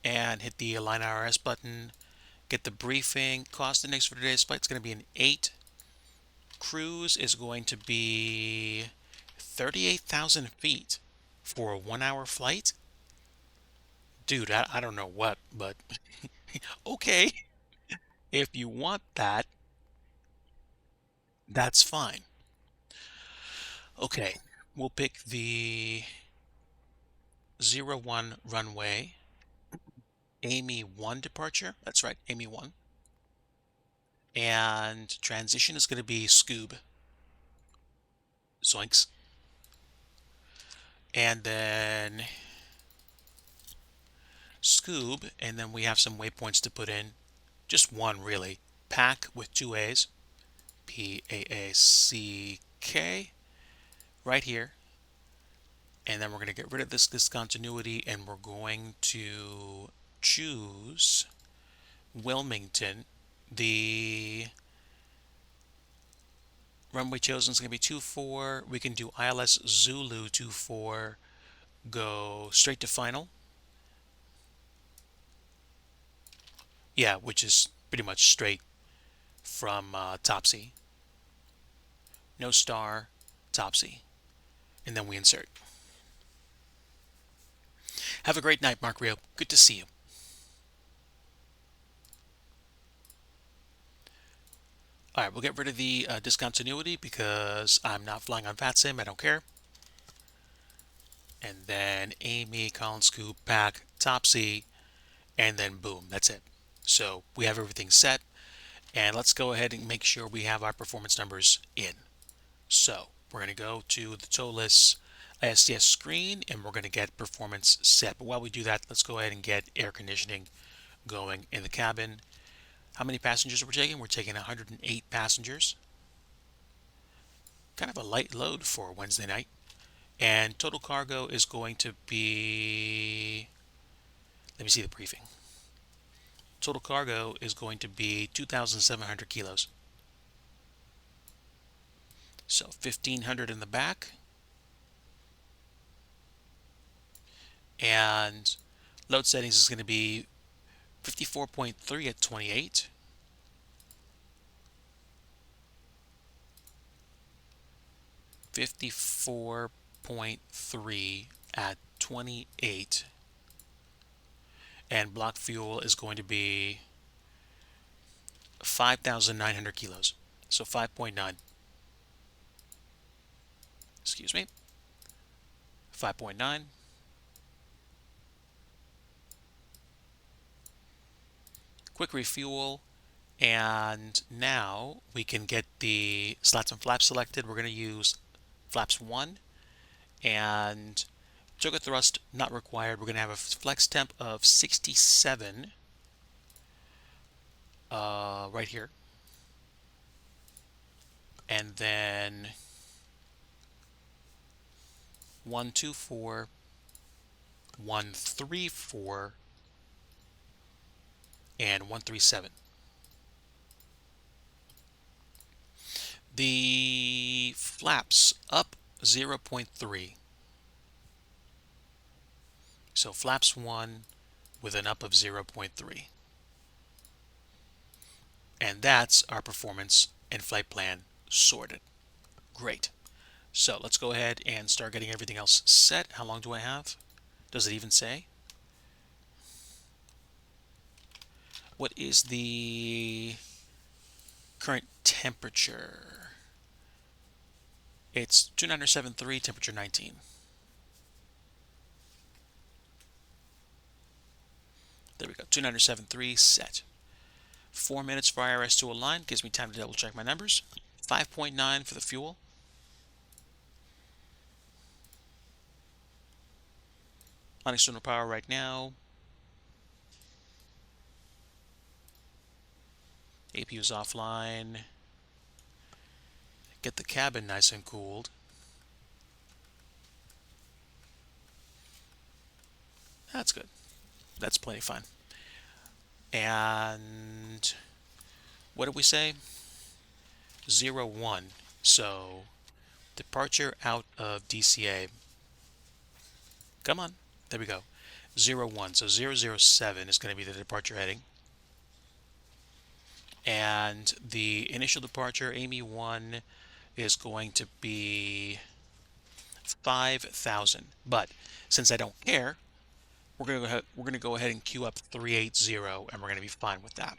and hit the Align IRS button. Get the briefing. Cost index for today's flight is going to be an 8. Cruise is going to be 38,000 feet for a 1-hour flight. dude, I don't know what, but okay. If you want that, that's fine. Okay, we'll pick the 01 runway, Amy 1 departure. That's right, Amy 1. And transition is going to be Scoob. Zoinks. And then Scoob, and then we have some waypoints to put in. Just one, really. Pack with two A's. P-A-A-C-K. Right here. And then we're going to get rid of this discontinuity, and we're going to choose Wilmington. The runway chosen is going to be 24. We can do ILS Zulu 24. Go straight to final. Yeah, which is pretty much straight from Topsy. No star, Topsy. And then we insert. Have a great night, Mark Rio. Good to see you. All right, we'll get rid of the discontinuity because I'm not flying on VATSIM. I don't care. And then Amy, Collins, Scoop, Pack, Topsy, and then boom, that's it. So we have everything set. And let's go ahead and make sure we have our performance numbers in. So we're going to go to the TOLIS ISTS screen and we're going to get performance set. But while we do that, let's go ahead and get air conditioning going in the cabin. How many passengers are we taking? We're taking 108 passengers. Kind of a light load for Wednesday night. And total cargo is going to be, let me see the briefing. Total cargo is going to be 2,700 kilos. So 1,500 in the back. And load settings is going to be 54.3 at 28. 54.3 at 28. And block fuel is going to be 5,900 kilos. So 5.9. Excuse me. 5.9. Quick refuel. And now we can get the slats and flaps selected. We're going to use flaps 1 and toga thrust not required. We're going to have a flex temp of 67 right here. And then 124, 134, and 137. The flaps up 0.3. So flaps 1 with an up of 0.3. And that's our performance and flight plan sorted. Great. So let's go ahead and start getting everything else set. How long do I have? Does it even say? What is the current temperature? It's 2973, temperature 19. There we go, 2973 set. 4 minutes for IRS to align, gives me time to double check my numbers. 5.9 for the fuel. On external power right now. APU is offline. Get the cabin nice and cooled. That's good. That's plenty fine. And what did we say? 01. So departure out of DCA. Come on. There we go. 01. So 007 is going to be the departure heading. And the initial departure, Amy 1, is going to be 5,000. But since I don't care, we're gonna go ahead and queue up 380, and we're gonna be fine with that.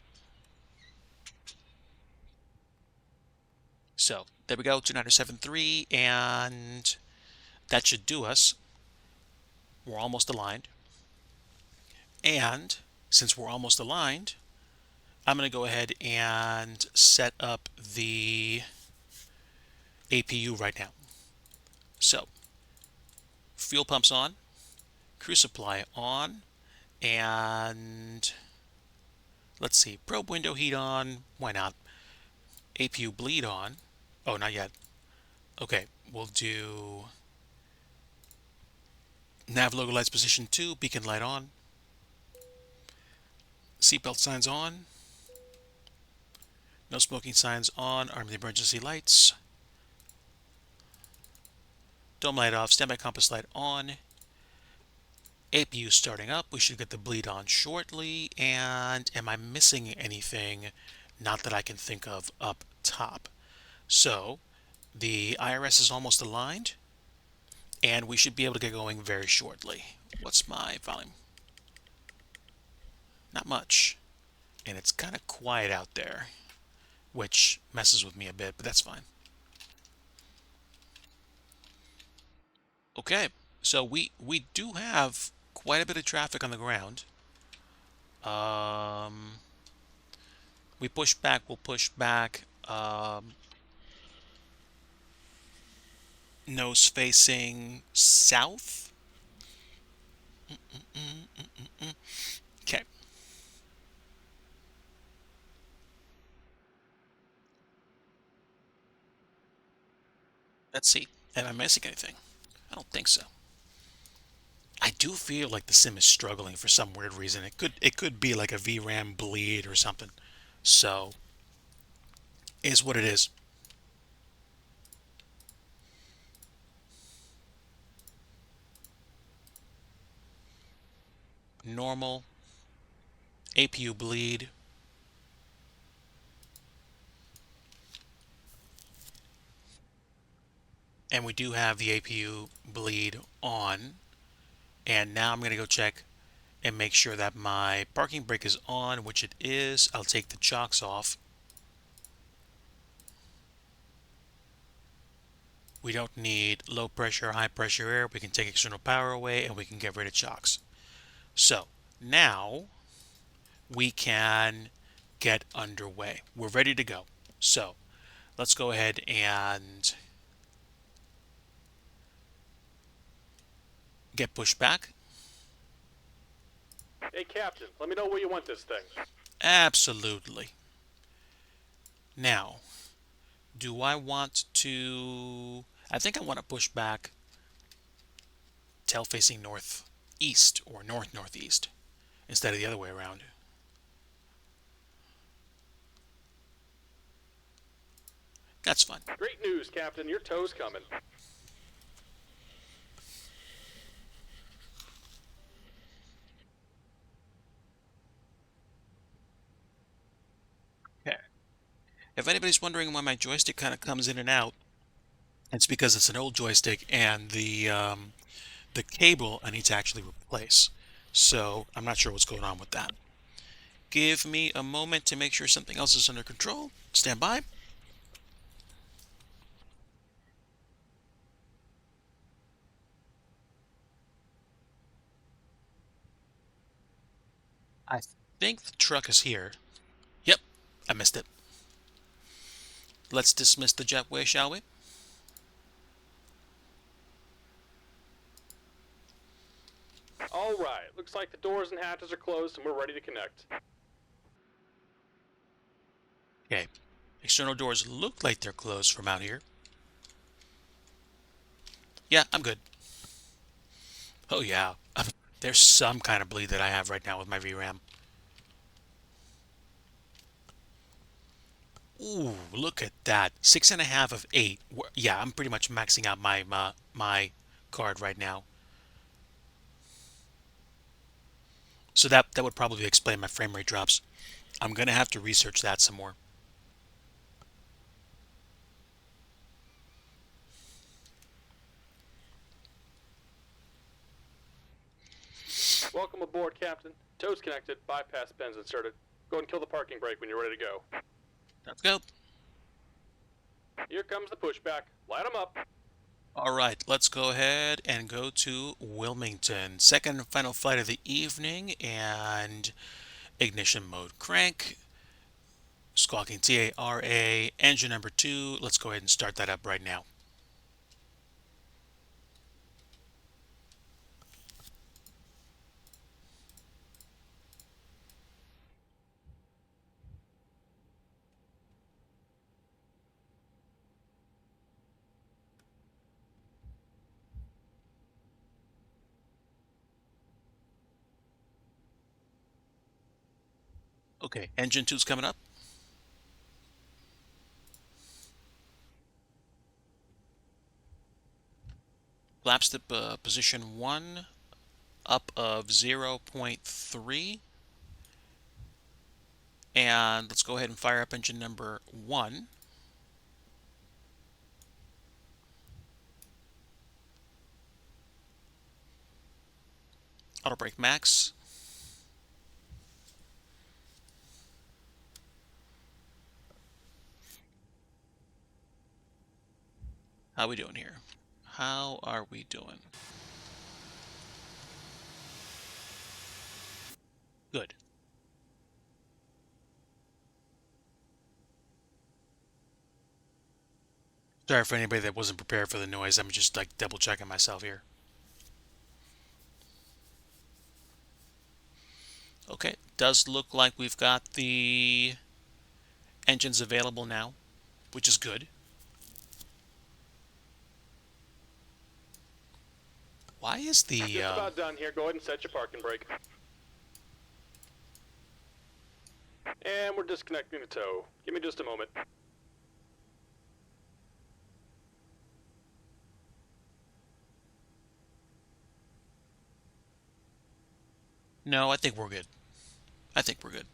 So there we go, 2973, and that should do us. We're almost aligned. And since we're almost aligned, I'm going to go ahead and set up the APU right now. So fuel pumps on, crew supply on, and let's see, probe window heat on. Why not? APU bleed on. Oh, not yet. Okay, we'll do nav logo lights position 2, beacon light on, seatbelt signs on, no smoking signs on, arm the emergency lights, dome light off, standby compass light on, APU starting up. We should get the bleed on shortly. And am I missing anything? Not that I can think of up top. So the IRS is almost aligned, and we should be able to get going very shortly. What's my volume? Not much. And it's kind of quiet out there, which messes with me a bit, but that's fine. Okay, so we do have quite a bit of traffic on the ground. We push back, we'll push back. Nose facing south. Okay. Let's see. Am I missing anything? I don't think so. I do feel like the sim is struggling for some weird reason. It could be like a VRAM bleed or something. So is what it is. Normal APU bleed. And we do have the APU bleed on. And now I'm going to go check and make sure that my parking brake is on, which it is. I'll take the chocks off. We don't need low pressure, high pressure air. We can take external power away and we can get rid of chocks. So now we can get underway. We're ready to go. So let's go ahead and get pushed back. Hey, Captain, let me know where you want this thing. Absolutely. Now, do I want to... I think I want to push back tail facing northeast or north-northeast instead of the other way around. That's fun. Great news, Captain. Your tow's coming. Okay. If anybody's wondering why my joystick kind of comes in and out, it's because it's an old joystick and the cable I need to actually replace. So I'm not sure what's going on with that. Give me a moment to make sure something else is under control. Stand by. I think the truck is here. Yep, I missed it. Let's dismiss the jetway, shall we? All right. Looks like the doors and hatches are closed and we're ready to connect. Okay. External doors look like they're closed from out here. Yeah, I'm good. Oh yeah. There's some kind of bleed that I have right now with my VRAM. Ooh, look at that. 6.5 of 8. Yeah, I'm pretty much maxing out my card right now. So that would probably explain my frame rate drops. I'm gonna have to research that some more. Welcome aboard, Captain. Tow's connected, bypass pins inserted. Go and kill the parking brake when you're ready to go. Let's go. Here comes the pushback. Light 'em up. All right, let's go ahead and go to Wilmington. Second and final flight of the evening, and ignition mode crank. Squawking TARA, engine number 2. Let's go ahead and start that up right now. Okay, engine 2's coming up. Flaps to position 1, up of 0.3. And let's go ahead and fire up engine number 1. Auto brake max. How we doing here? How are we doing? Good. Sorry for anybody that wasn't prepared for the noise. I'm just like double checking myself here. Okay, does look like we've got the engines available now, which is good. Why is the Just about done here. Go ahead and set your parking brake. And we're disconnecting the tow. Give me just a moment. No, I think we're good. I think we're good.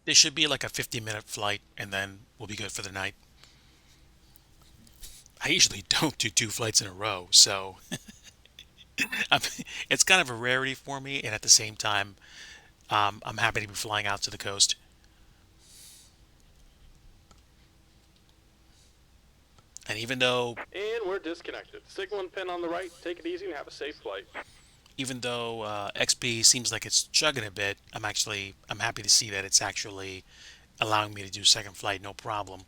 This should be like a 50-minute flight, and then we'll be good for the night. I usually don't do 2 flights in a row, so it's kind of a rarity for me, and at the same time, I'm happy to be flying out to the coast. And even though And we're disconnected. Signal and pin on the right. Take it easy and have a safe flight. XP seems like it's chugging a bit, I'm happy to see that it's actually allowing me to do second flight no problem,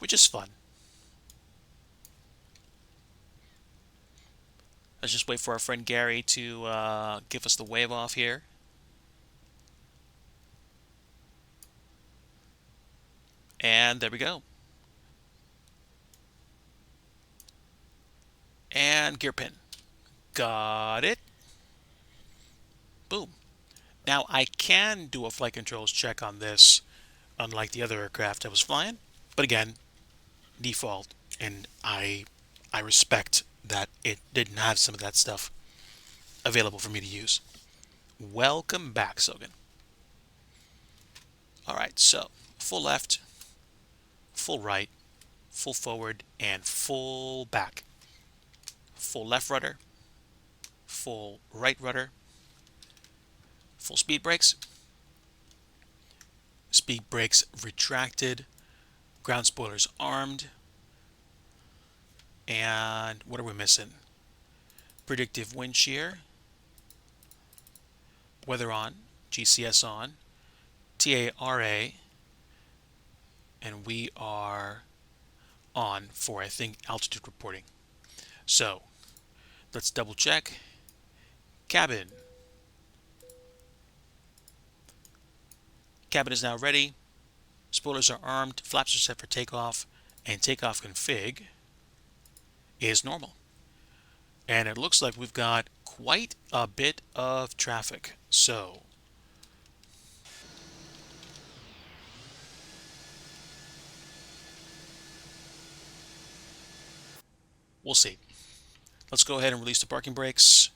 which is fun. Let's just wait for our friend Gary to give us the wave off here. And there we go. And gear pin. Got it. Boom. Now I can do a flight controls check on this, unlike the other aircraft I was flying. But again, default, and I respect that it didn't have some of that stuff available for me to use. Welcome back, Sogan. Alright, so full left, full right, full forward, and full back. Full left rudder, full right rudder, full speed brakes, speed brakes retracted, ground spoilers armed, and what are we missing? Predictive wind shear, weather on, GCS on, TARA, and we are on for, I think, altitude reporting. So let's double check. Cabin. Cabin is now ready. Spoilers are armed. Flaps are set for takeoff. And takeoff config is normal. And it looks like we've got quite a bit of traffic. So we'll see. Let's go ahead and release the parking brakes.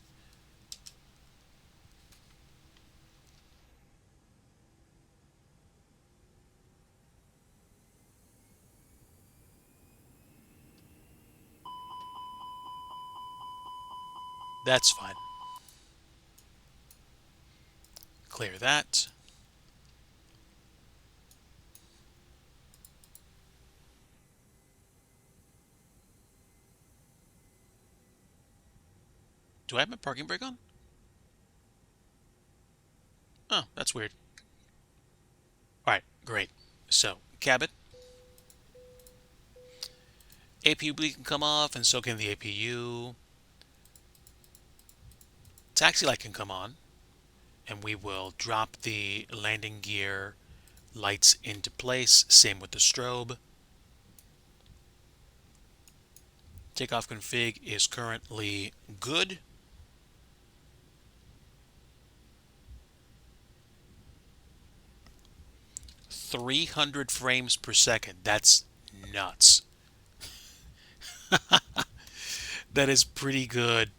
That's fine. Clear that. Do I have my parking brake on? Oh, that's weird. Alright, great. So, cabin. APU bleed can come off, and so can the APU. Taxi light can come on, and we will drop the landing gear lights into place. Same with the strobe. Takeoff config is currently good. .300 frames per second. That's nuts. That is pretty good.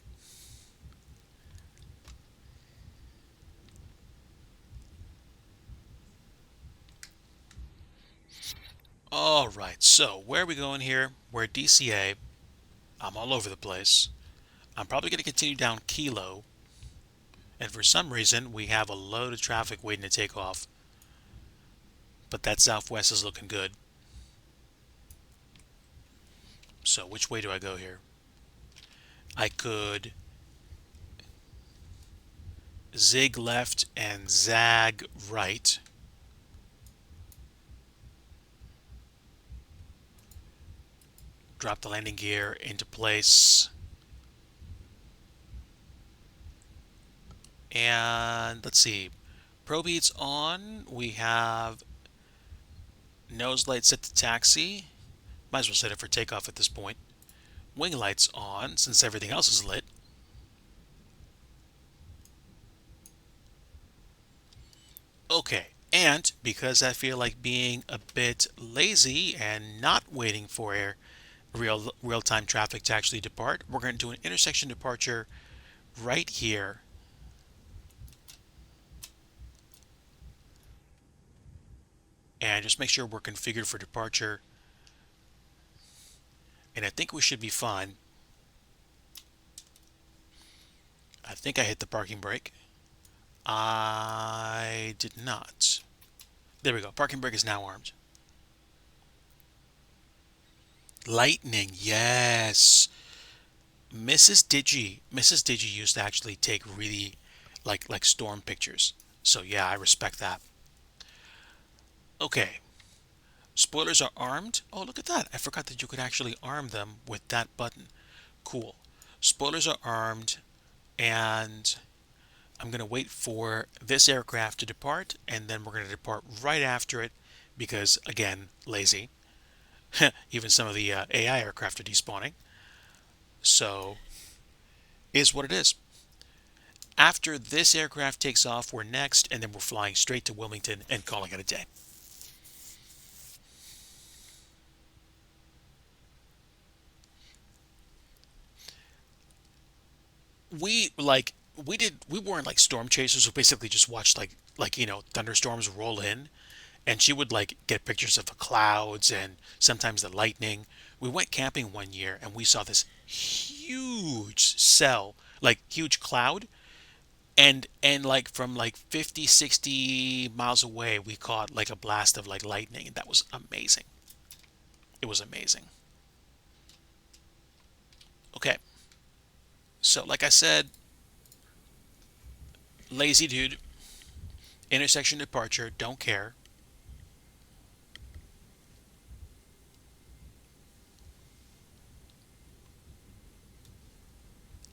All right, so where are we going here? We're at DCA. I'm all over the place. I'm probably going to continue down Kilo. And for some reason, we have a load of traffic waiting to take off. But that southwest is looking good. So which way do I go here? I could zig left and zag right. Drop the landing gear into place. And let's see. Probeats on. We have nose light set to taxi. Might as well set it for takeoff at this point. Wing lights on since everything else is lit. Okay, and because I feel like being a bit lazy and not waiting for real-time traffic to actually depart, we're going to do an intersection departure right here. And just make sure we're configured for departure. And I think we should be fine. I think I hit the parking brake. I did not. There we go. Parking brake is now armed. Lightning, yes. Mrs. Digi used to actually take really like storm pictures. So yeah, I respect that. Okay. Spoilers are armed. Oh, look at that. I forgot that you could actually arm them with that button. Cool. Spoilers are armed, and I'm going to wait for this aircraft to depart, and then we're going to depart right after it because, again, lazy. Even some of the AI aircraft are despawning. So, is what it is. After this aircraft takes off, we're next, and then we're flying straight to Wilmington and calling it a day. We weren't like storm chasers. We basically just watched thunderstorms roll in, and she would like get pictures of the clouds and sometimes the lightning. We went camping one year and we saw this huge huge cloud, and like from like 50, 60 miles away we caught like a blast of like lightning, and that was amazing. It was amazing. Okay. So like I said, lazy dude, intersection departure, don't care.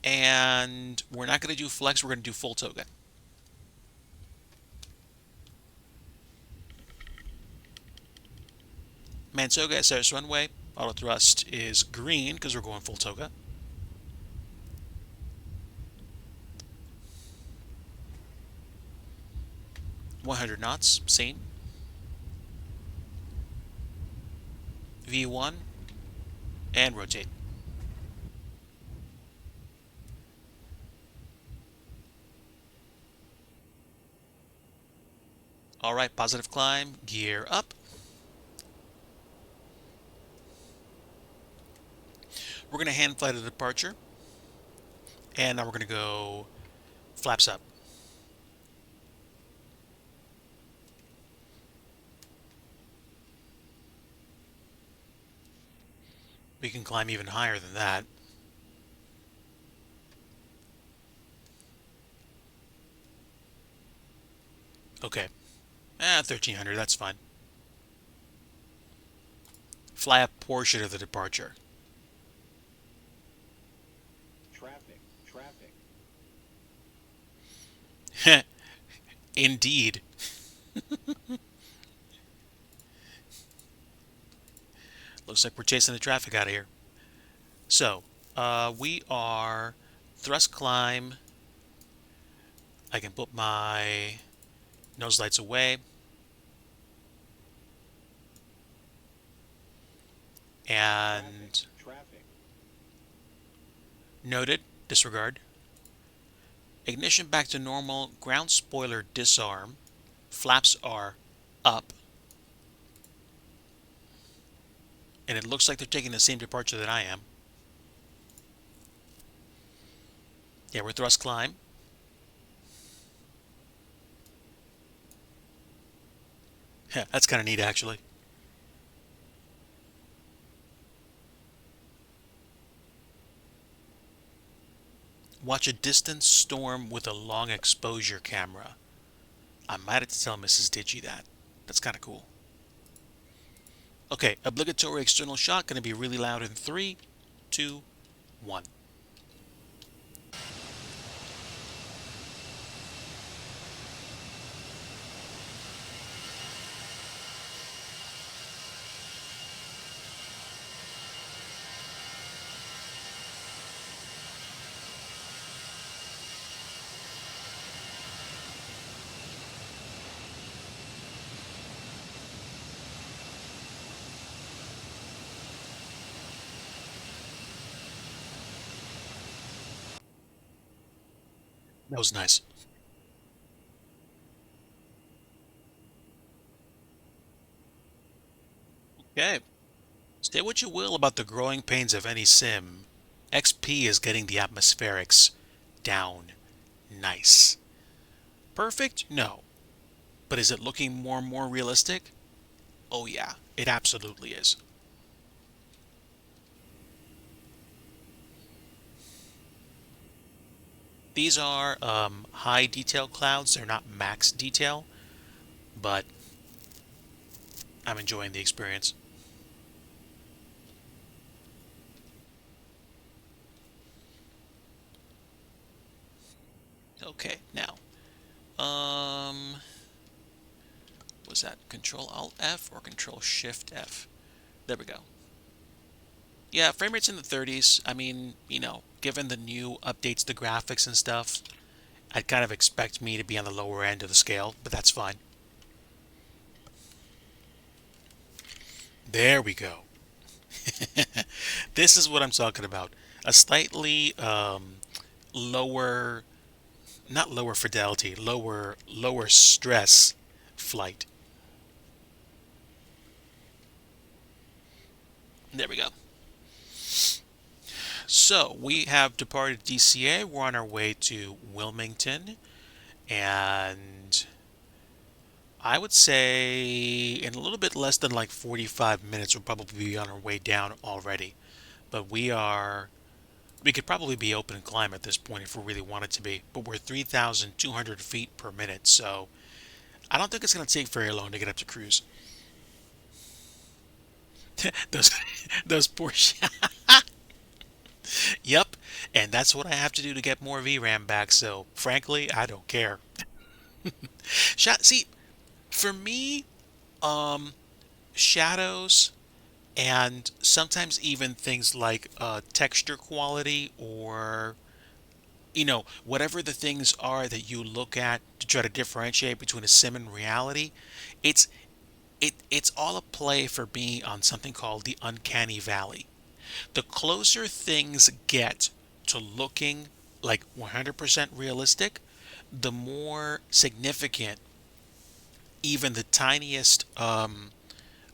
And we're not going to do flex, we're going to do full toga. Mantoga SRS runway, auto thrust is green because we're going full toga. .100 knots, same. V1, and rotate. All right, positive climb, gear up. We're going to hand fly to departure. And now we're going to go flaps up. We can climb even higher than that. Okay. 1300, that's fine. Fly a portion of the departure. Traffic, traffic. Indeed. Looks like we're chasing the traffic out of here. So, we are thrust climb. I can put my nose lights away. And Traffic. noted, disregard. Ignition back to normal. Ground spoiler disarm. Flaps are up. And it looks like they're taking the same departure that I am. Yeah, we're thrust climb. Yeah, that's kind of neat, actually. Watch a distant storm with a long exposure camera. I might have to tell Mrs. Digi that. That's kind of cool. Okay, obligatory external shot, going to be really loud in 3, 2, 1. That was nice. Okay. Say what you will about the growing pains of any sim. XP is getting the atmospherics down nice. Perfect? No. But is it looking more and more realistic? Oh yeah, it absolutely is. These are high detail clouds. They're not max detail, but I'm enjoying the experience. Okay, now, was that Control Alt F or Control Shift F? There we go. Yeah, frame rate's in the 30s. I mean, given the new updates to graphics and stuff, I'd kind of expect me to be on the lower end of the scale, but that's fine. There we go. This is what I'm talking about. A slightly lower, not lower fidelity, lower stress flight. There we go. So we have departed DCA. We're on our way to Wilmington, and I would say in a little bit less than like 45 minutes, we'll probably be on our way down already. But we could probably be open climb at this point if we really wanted to be. But we're 3,200 feet per minute, so I don't think it's going to take very long to get up to cruise. those, those poor. Yep, and that's what I have to do to get more VRAM back. So frankly, I don't care. See, for me, um, shadows and sometimes even things like texture quality or whatever the things are that you look at to try to differentiate between a sim and reality, it's it's all a play for me on something called the uncanny valley. The closer things get to looking like 100% realistic, the more significant even the tiniest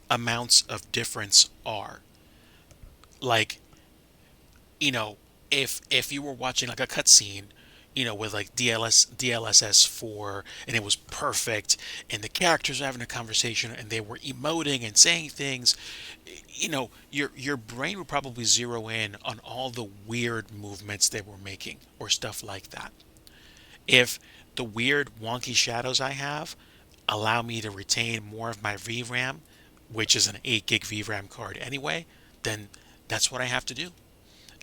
amounts of difference are. Like, you know, if you were watching like a cutscene, with like DLSS 4, and it was perfect, and the characters were having a conversation, and they were emoting and saying things, your brain would probably zero in on all the weird movements they were making or stuff like that. If the weird wonky shadows I have allow me to retain more of my VRAM, which is an 8 gig VRAM card anyway, then that's what I have to do.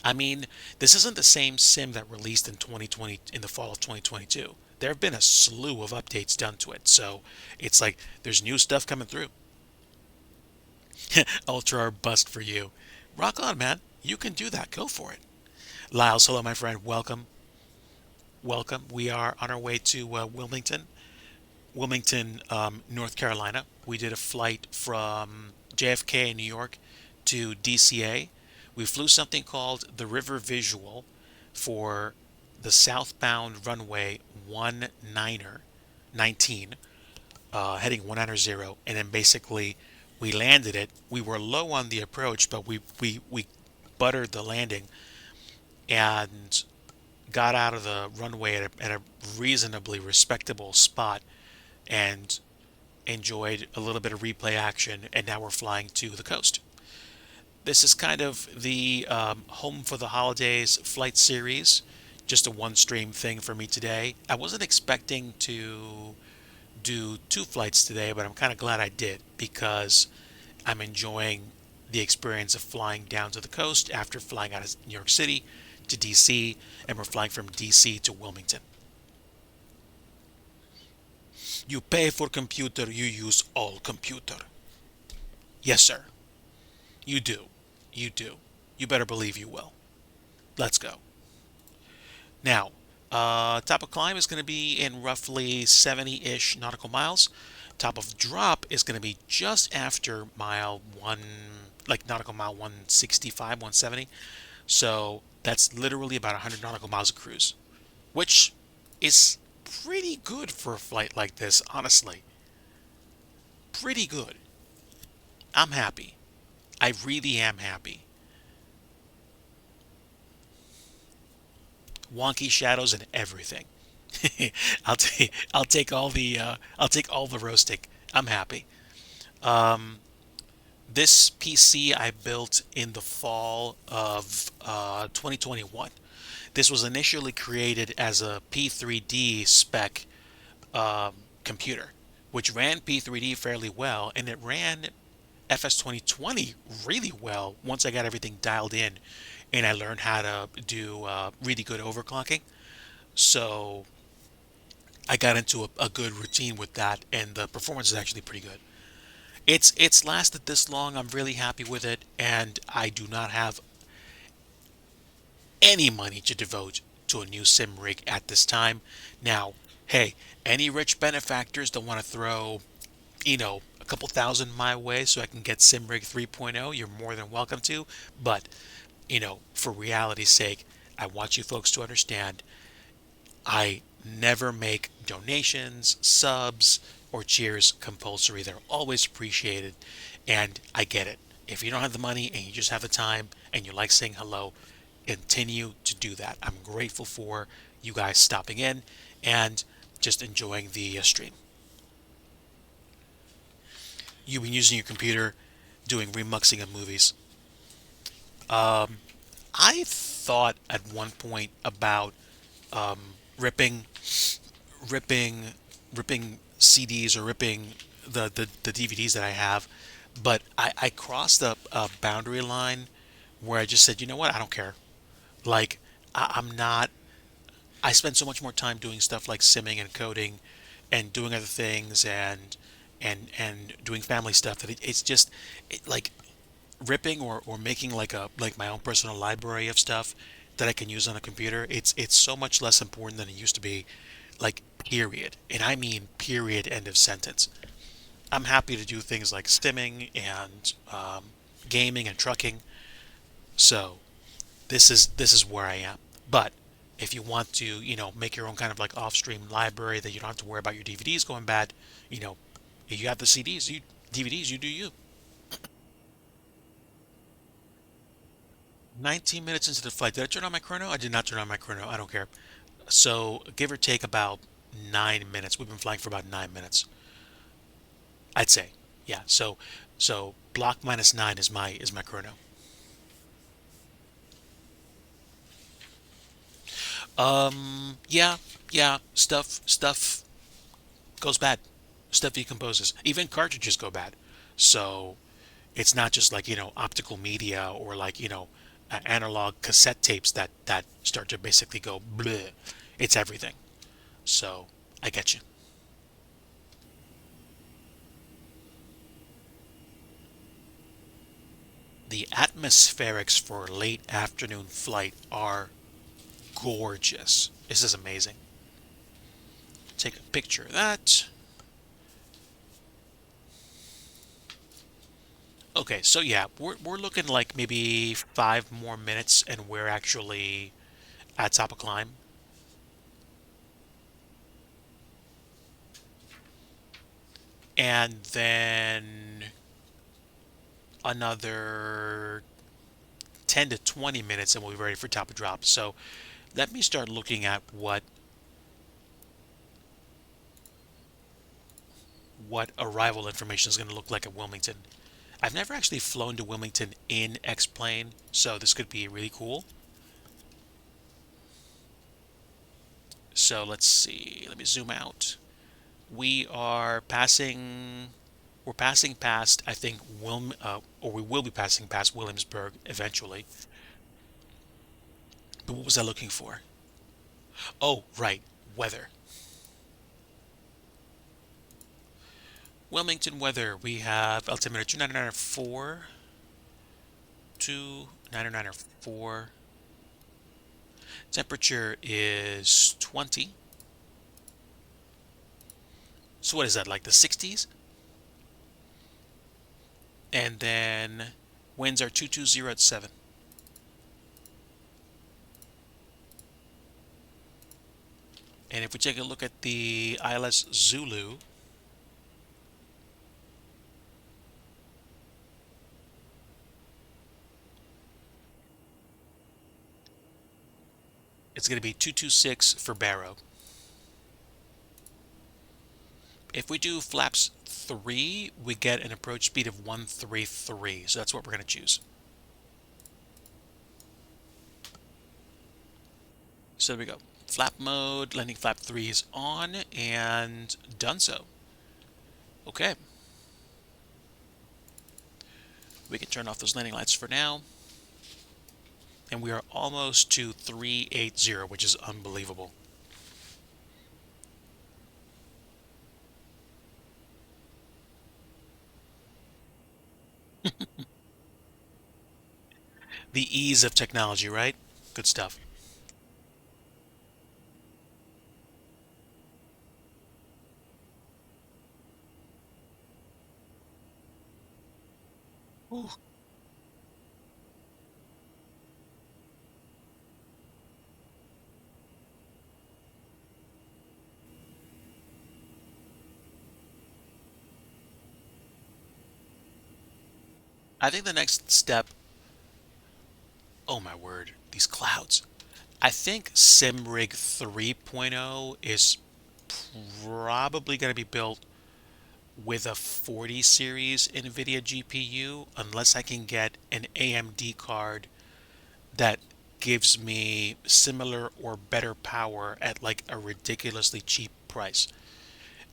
I mean, this isn't the same sim that released in 2020, in the fall of 2022. There have been a slew of updates done to it, so it's like there's new stuff coming through. Ultra or bust for you. Rock on, man. You can do that. Go for it. Lyles, hello, my friend. Welcome. Welcome. We are on our way to Wilmington, North Carolina. We did a flight from JFK in New York to DCA. We flew something called the River Visual for the southbound runway 19, heading 190, and then basically we landed it. We were low on the approach, but we buttered the landing and got out of the runway at a reasonably respectable spot and enjoyed a little bit of replay action, and now we're flying to the coast. This is kind of the home for the holidays flight series, just a one stream thing for me today. I wasn't expecting to do two flights today, but I'm kind of glad I did because I'm enjoying the experience of flying down to the coast after flying out of New York City to DC, and we're flying from DC to Wilmington. You pay for computer, you use all computer. Yes, sir. You do. You do. You better believe you will. Let's go. Now, top of climb is going to be in roughly 70-ish nautical miles. Top of drop is going to be just after mile 1, like nautical mile 165, 170. So that's literally about 100 nautical miles of cruise, which is pretty good for a flight like this, honestly. Pretty good. I'm happy. I really am happy. Wonky shadows and everything. I'll take all the roasting. I'm happy. Um, this PC I built in the fall of 2021. This was initially created as a P3D spec computer, which ran P3D fairly well, and it ran FS 2020 really well once I got everything dialed in and I learned how to do really good overclocking. So I got into a good routine with that, and the performance is actually pretty good. It's lasted this long. I'm really happy with it, and I do not have any money to devote to a new sim rig at this time. Now, hey, any rich benefactors that want to throw, a couple thousand my way so I can get SimRig 3.0, you're more than welcome to. But, for reality's sake, I want you folks to understand I never make donations, subs, or cheers compulsory. They're always appreciated, and I get it. If you don't have the money and you just have the time and you like saying hello, continue to do that. I'm grateful for you guys stopping in and just enjoying the stream. You've been using your computer doing remuxing of movies. I thought at one point about um, ripping, ripping, ripping CDs or ripping the DVDs that I have, but I crossed a boundary line where I just said, you know what, I don't care. Like, I'm not. I spend so much more time doing stuff like simming and coding, and doing other things, and doing family stuff that it's just like ripping or making like my own personal library of stuff that I can use on a computer. It's so much less important than it used to be. Like, period, and I mean period. End of sentence. I'm happy to do things like stimming and gaming and trucking. So this is where I am. But if you want to, make your own kind of like off-stream library that you don't have to worry about your DVDs going bad, you know, if you have the CDs, DVDs, you do you. 19 minutes into the flight. Did I turn on my chrono? I did not turn on my chrono. I don't care. So give or take about 9 minutes. We've been flying for about 9 minutes. I'd say. Yeah. So block -9 is my chrono. Yeah, yeah. Stuff goes bad. Stuff decomposes. Even cartridges go bad. So it's not just like, optical media or like, analog cassette tapes that start to basically go bleh. It's everything. So I get you. The atmospherics for late afternoon flight are gorgeous. This is amazing. Take a picture of that. Okay, so yeah, we're looking like maybe 5 more minutes and we're actually at top of climb. And then another 10 to 20 minutes and we'll be ready for top of drop. So let me start looking at what arrival information is going to look like at Wilmington. I've never actually flown to Wilmington in X-plane, so this could be really cool. So let's see. Let me zoom out. We're passing past, I think, or we will be passing past Williamsburg eventually. But what was I looking for? Oh, right, weather. Wilmington weather. We have altimeter 2994, 2994. Temperature is 20. So what is that, like the 60s? And then winds are 220 at 7. And if we take a look at the ILS Zulu, it's going to be 226 for Barrow. If we do flaps 3, we get an approach speed of 133. So that's what we're going to choose. So there we go. Flap mode, landing flap 3 is on, and done so. Okay. We can turn off those landing lights for now. And we are almost to 380, which is unbelievable. The ease of technology, right? Good stuff. Ooh. I think the next step, oh my word, these clouds. I think SimRig 3.0 is probably going to be built with a 40 series NVIDIA GPU unless I can get an AMD card that gives me similar or better power at like a ridiculously cheap price.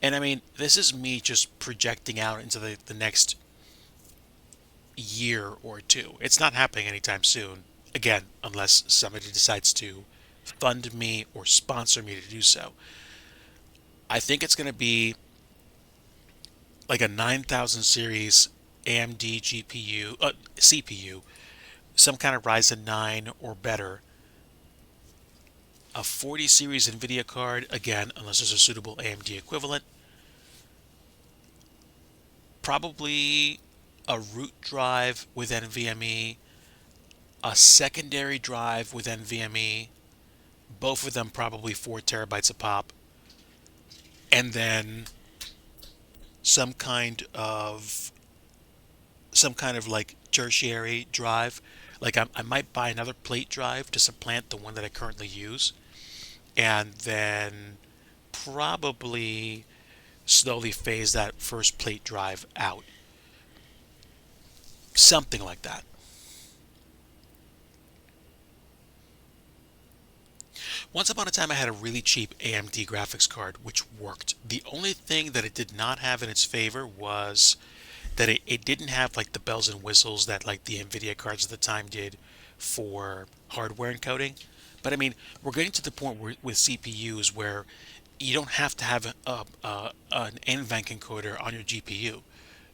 And I mean, this is me just projecting out into the next year or two. It's not happening anytime soon. Again, unless somebody decides to fund me or sponsor me to do so. I think it's going to be like a 9000 series AMD GPU, CPU, some kind of Ryzen 9 or better, a 40 series NVIDIA card, again, unless there's a suitable AMD equivalent, probably a root drive with NVMe, a secondary drive with NVMe, both of them probably 4 terabytes a pop, and then some kind of like tertiary drive, Like I might buy another plate drive to supplant the one that I currently use, and then probably slowly phase that first plate drive out. Something like that. Once upon a time, I had a really cheap AMD graphics card, which worked. The only thing that it did not have in its favor was that it didn't have like the bells and whistles that like the NVIDIA cards at the time did for hardware encoding. But I mean, we're getting to the point where, with CPUs where you don't have to have an NVENC encoder on your GPU.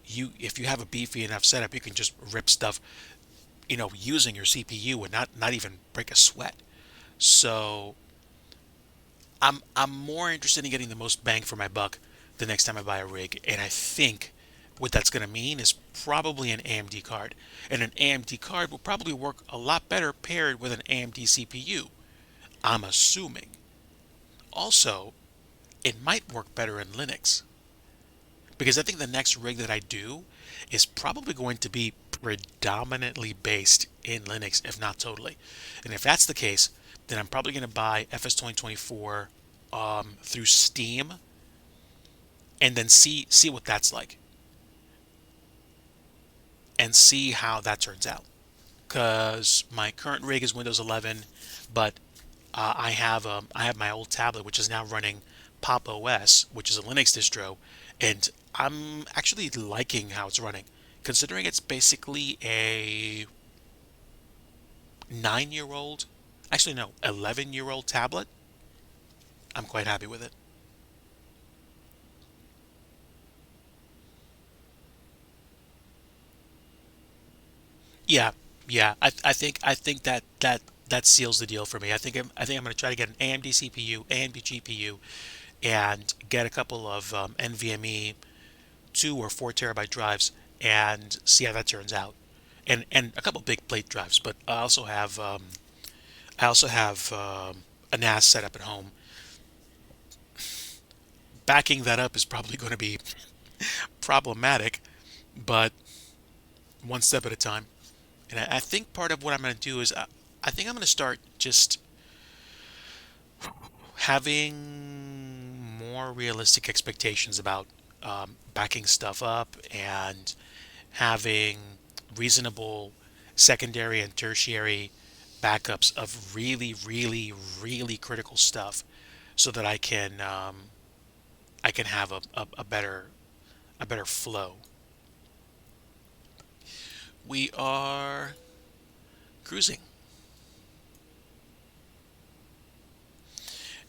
If you have a beefy enough setup, you can just rip stuff, using your CPU and not even break a sweat. So I'm more interested in getting the most bang for my buck the next time I buy a rig, and I think what that's going to mean is probably an AMD card. And an AMD card will probably work a lot better paired with an AMD CPU. I'm assuming. Also, it might work better in Linux because I think the next rig that I do is probably going to be predominantly based in Linux, if not totally. And if that's the case, then I'm probably going to buy FS 2024 through Steam and then see what that's like and see how that turns out. Because my current rig is Windows 11, but I have my old tablet which is now running Pop OS, which is a Linux distro, and I'm actually liking how it's running, considering it's basically a 9-year old, actually no, 11-year-old tablet. I'm quite happy with it. Yeah, yeah. I think that seals the deal for me. I think I'm going to try to get an AMD CPU, AMD GPU, and get a couple of NVMe 2 or 4 terabyte drives and see how that turns out. And a couple big plate drives, but I also have a NAS set up at home. Backing that up is probably going to be problematic, but one step at a time. And I think part of what I'm going to do is I think I'm going to start just having more realistic expectations about backing stuff up and having reasonable secondary and tertiary backups of really, really, really critical stuff so that I can have a better flow. We are cruising.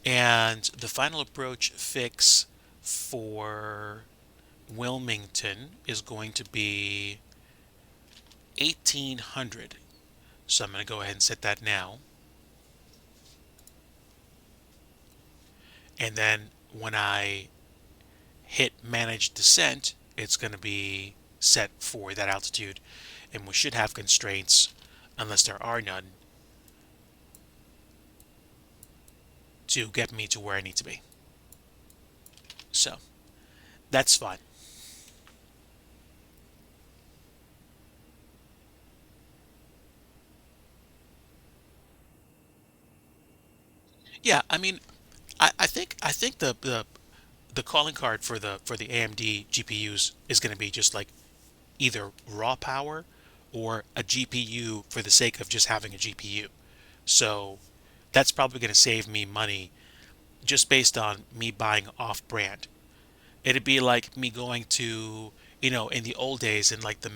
And the final approach fix for Wilmington is going to be 1800. So I'm going to go ahead and set that now. And then when I hit manage descent, it's going to be set for that altitude. And we should have constraints, unless there are none, to get me to where I need to be. So that's fine. Yeah, I mean, I think the calling card for the AMD GPUs is going to be just like either raw power or a GPU for the sake of just having a GPU. So that's probably going to save me money just based on me buying off brand. It'd be like me going to, in the old days, in like the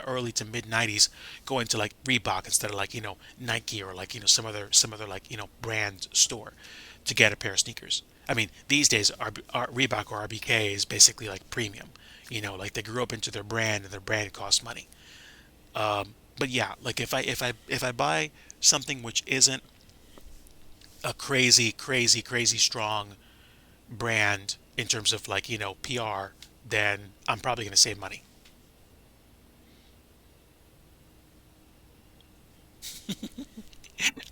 early to mid 90s, going to like Reebok instead of like, Nike, or like, some other like, brand store to get a pair of sneakers. I mean, these days Reebok or RBK is basically like premium. Like they grew up into their brand and their brand costs money. But yeah, like if I buy something which isn't a crazy, crazy, crazy strong brand in terms of like, PR, then I'm probably going to save money.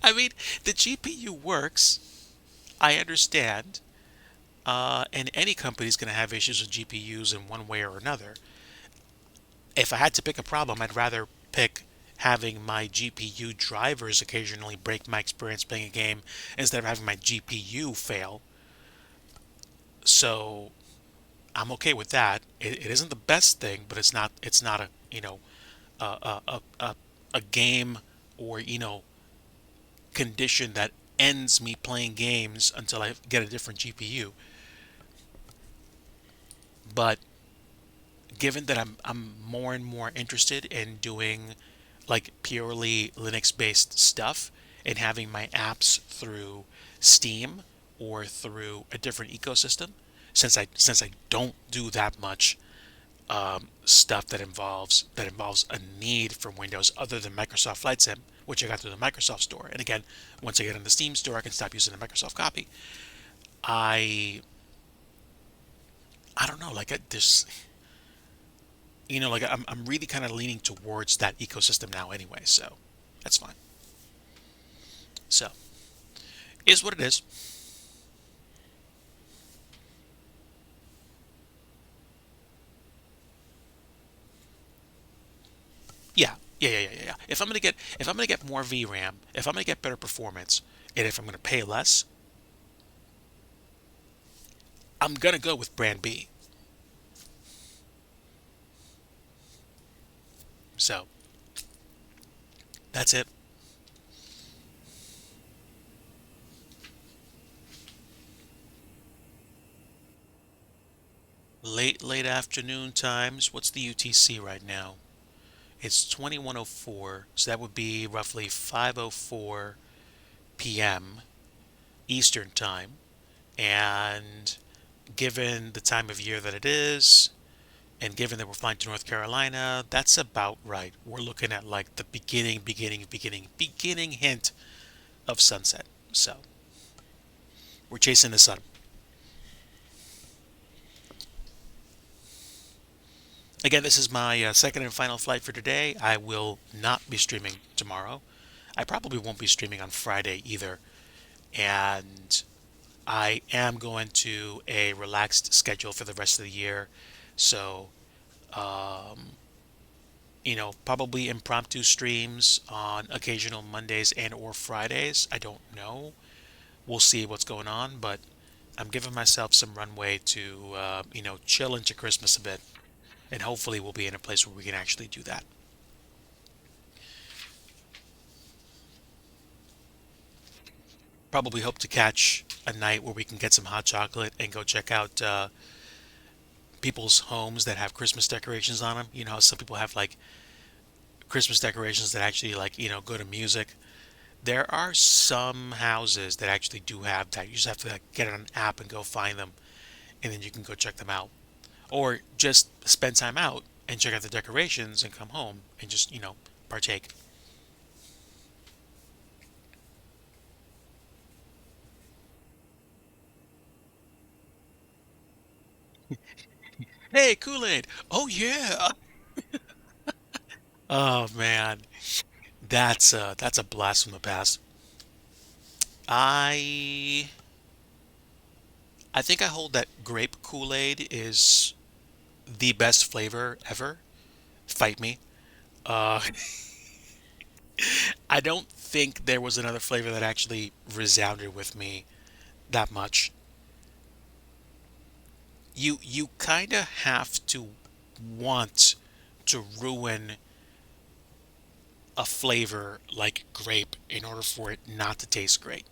I mean, the GPU works. I understand. And any company's going to have issues with GPUs in one way or another. If I had to pick a problem, I'd rather pick having my GPU drivers occasionally break my experience playing a game instead of having my GPU fail. So I'm okay with that. It isn't the best thing, but it's not a a game or condition that ends me playing games until I get a different GPU. But given that I'm more and more interested in doing like purely Linux based stuff and having my apps through Steam or through a different ecosystem, since I don't do that much stuff that involves a need from Windows other than Microsoft Flight Sim, which I got through the Microsoft Store. And again, once I get in the Steam Store, I can stop using the Microsoft copy. I I don't know, like this, like I'm really kind of leaning towards that ecosystem now anyway, so that's fine. So is what it is. Yeah. If I'm gonna get more VRAM, if I'm gonna get better performance, and if I'm gonna pay less, I'm gonna go with brand B. So that's it. Late afternoon times. What's the UTC right now? It's 21:04, so that would be roughly 5:04 p.m. Eastern time. And given the time of year that it is, and given that we're flying to North Carolina, that's about right. We're looking at like the beginning hint of sunset. So we're chasing the sun. Again, this is my second and final flight for today. I will not be streaming tomorrow. I probably won't be streaming on Friday either. And I am going to a relaxed schedule for the rest of the year. So, um, probably impromptu streams on occasional Mondays and or Fridays. I don't know. We'll see what's going on, but I'm giving myself some runway to, chill into Christmas a bit. And hopefully we'll be in a place where we can actually do that. Probably hope to catch a night where we can get some hot chocolate and go check out people's homes that have Christmas decorations on them. You know how some people have like Christmas decorations that actually like, go to music. There are some houses that actually do have that. You just have to like, get on an app and go find them, and then you can go check them out. Or just spend time out and check out the decorations and come home and just, partake. Hey, Kool-Aid. Oh yeah. Oh man. That's a blast from the past. I I think I hold that grape Kool-Aid is the best flavor ever. Fight me. Uh, I don't think there was another flavor that actually resounded with me that much. You kind of have to want to ruin a flavor like grape in order for it not to taste great.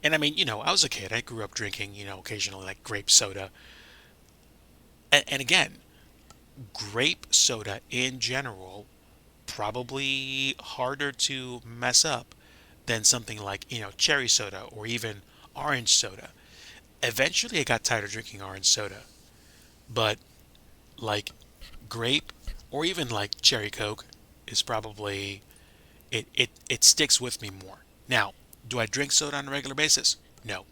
And I mean, I was a kid. I grew up drinking, occasionally like grape soda. And again, grape soda in general probably harder to mess up than something like, cherry soda or even orange soda. Eventually, I got tired of drinking orange soda, but like grape or even like cherry Coke is probably it sticks with me more. Now, do I drink soda on a regular basis? No.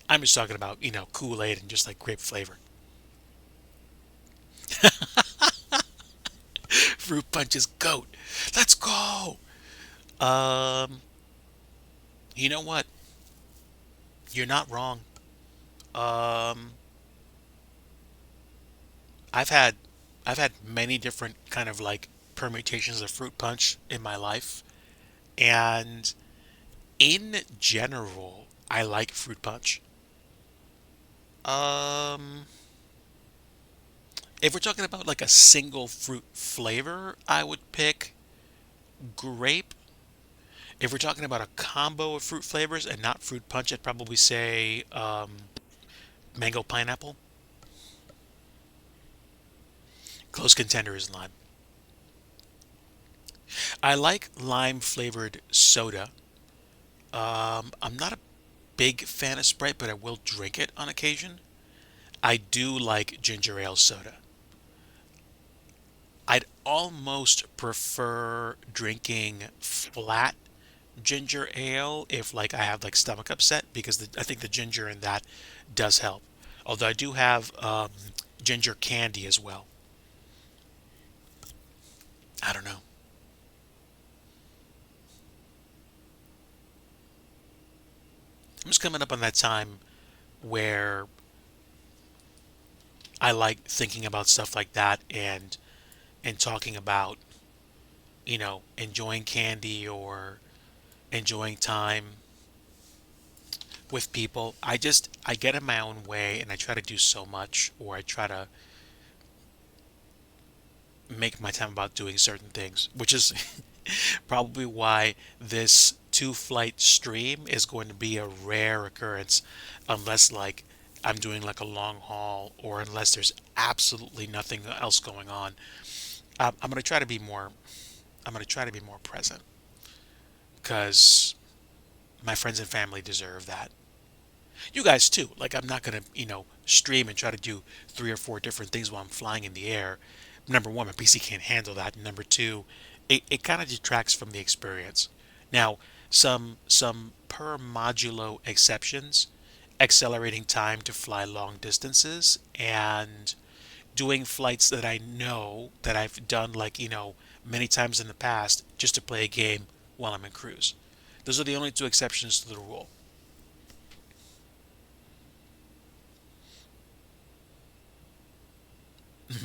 I'm just talking about, Kool-Aid and just like grape flavor. Fruit punches goat. Let's go. Um, you know what? You're not wrong. Um, I've had I've had many different kind of like permutations of fruit punch in my life, and in general, I like fruit punch. Um, if we're talking about like a single fruit flavor, I would pick grape. If we're talking about a combo of fruit flavors and not fruit punch, I'd probably say mango pineapple. Close contender is lime. I like lime flavored soda. I'm not a big fan of Sprite, but I will drink it on occasion. I do like ginger ale soda. I'd almost prefer drinking flat ginger ale if like I have like stomach upset because I think the ginger in that does help. Although I do have ginger candy as well. I don't know. I'm just coming up on that time where I like thinking about stuff like that and talking about, enjoying candy or enjoying time with people. I get in my own way and I try to do so much, or I try to make my time about doing certain things, which is probably why this two flight stream is going to be a rare occurrence unless like I'm doing like a long haul or unless there's absolutely nothing else going on. I'm going to try to be more I'm going to try to be more present because my friends and family deserve that. You guys too. Like I'm not gonna, stream and try to do three or four different things while I'm flying in the air. Number one, my PC can't handle that. Number two, it kind of detracts from the experience. Now, some per modulo exceptions, accelerating time to fly long distances and doing flights that I know that I've done like, many times in the past just to play a game while I'm in cruise. Those are the only two exceptions to the rule.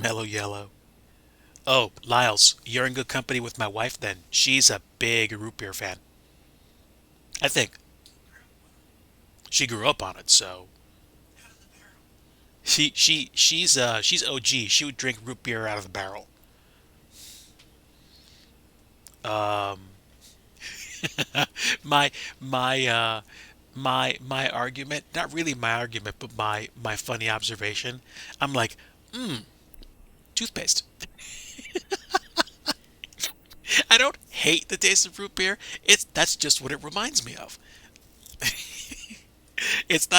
Mellow yellow. Oh, Lyles, you're in good company with my wife then. She's a big root beer fan. I think she grew up on it, so she's OG. She would drink root beer out of the barrel. Um, my my my argument, not really my argument, but my funny observation. I'm like, toothpaste. I don't hate the taste of root beer. That's just what it reminds me of. It's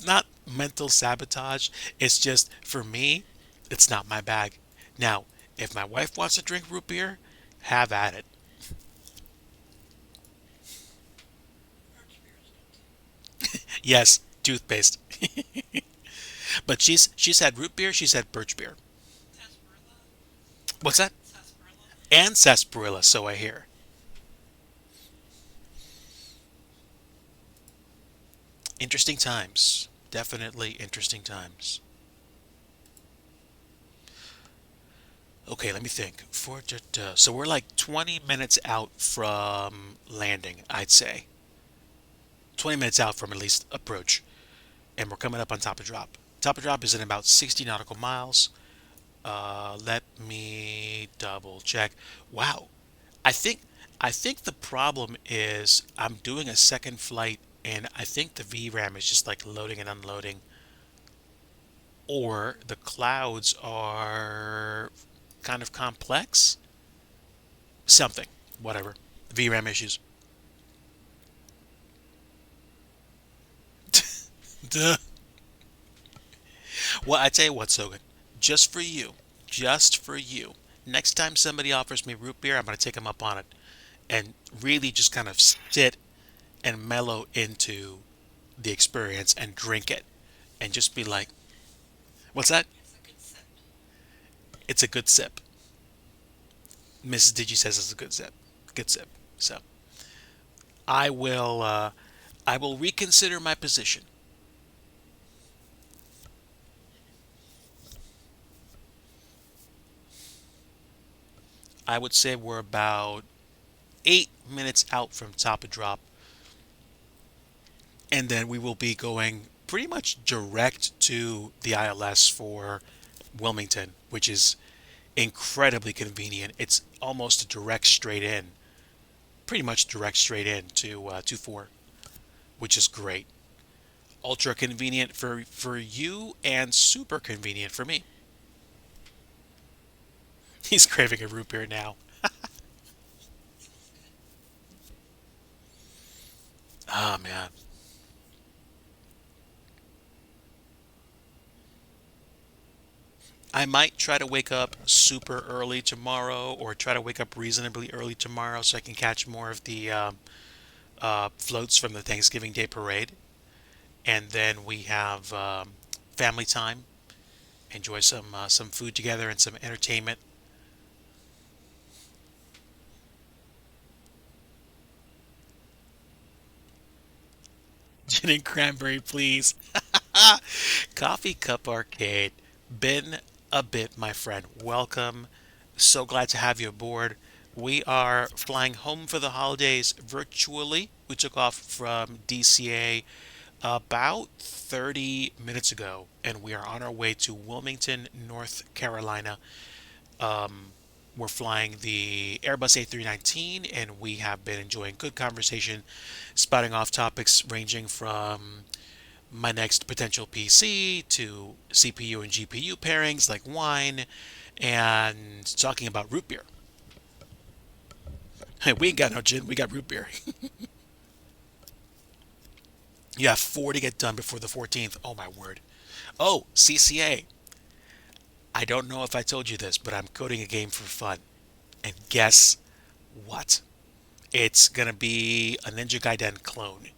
not mental sabotage. It's just for me, it's not my bag. Now, if my wife wants to drink root beer, have at it. Yes, toothpaste. But she's had root beer, she's had birch beer. What's that? And sarsaparilla, so I hear. Interesting times. Definitely interesting times. Okay, let me think. So we're like 20 minutes out from landing, I'd say. 20 minutes out from at least approach. And we're coming up on top of drop. Top of drop is in about 60 nautical miles. Let me double check. Wow. I think I think the problem is I'm doing a second flight and I think the VRAM is just like loading and unloading, or the clouds are kind of complex. Something. Whatever. VRAM issues. Duh. Well, I tell you what, Sogan. Just for you. Just for you. Next time somebody offers me root beer, I'm going to take them up on it and really just kind of sit and mellow into the experience and drink it and just be like, what's that? It's a good sip. Mrs. Digi says it's a good sip. Good sip. So I will I will reconsider my position. I would say we're about 8 minutes out from top of drop, and then we will be going pretty much direct to the ILS for Wilmington, which is incredibly convenient. It's almost a direct straight in, pretty much direct straight in to 4, which is great. Ultra convenient for you and super convenient for me. He's craving a root beer now. Oh man. I might try to wake up super early tomorrow or try to wake up reasonably early tomorrow so I can catch more of the floats from the Thanksgiving Day parade. And then we have family time, enjoy some food together and some entertainment. Gin and cranberry, please. Coffee Cup Arcade. Been a bit, my friend. Welcome. So glad to have you aboard. We are flying home for the holidays virtually. We took off from DCA about 30 minutes ago, and we are on our way to Wilmington, North Carolina. We're flying the Airbus A319, and we have been enjoying good conversation, spouting off topics ranging from my next potential PC to CPU and GPU pairings like wine, and talking about root beer. Hey, we ain't got no gin, we got root beer. You have 4 to get done before the 14th. Oh my word. Oh, CCA. I don't know if I told you this, but I'm coding a game for fun. And guess what? It's gonna be a Ninja Gaiden clone.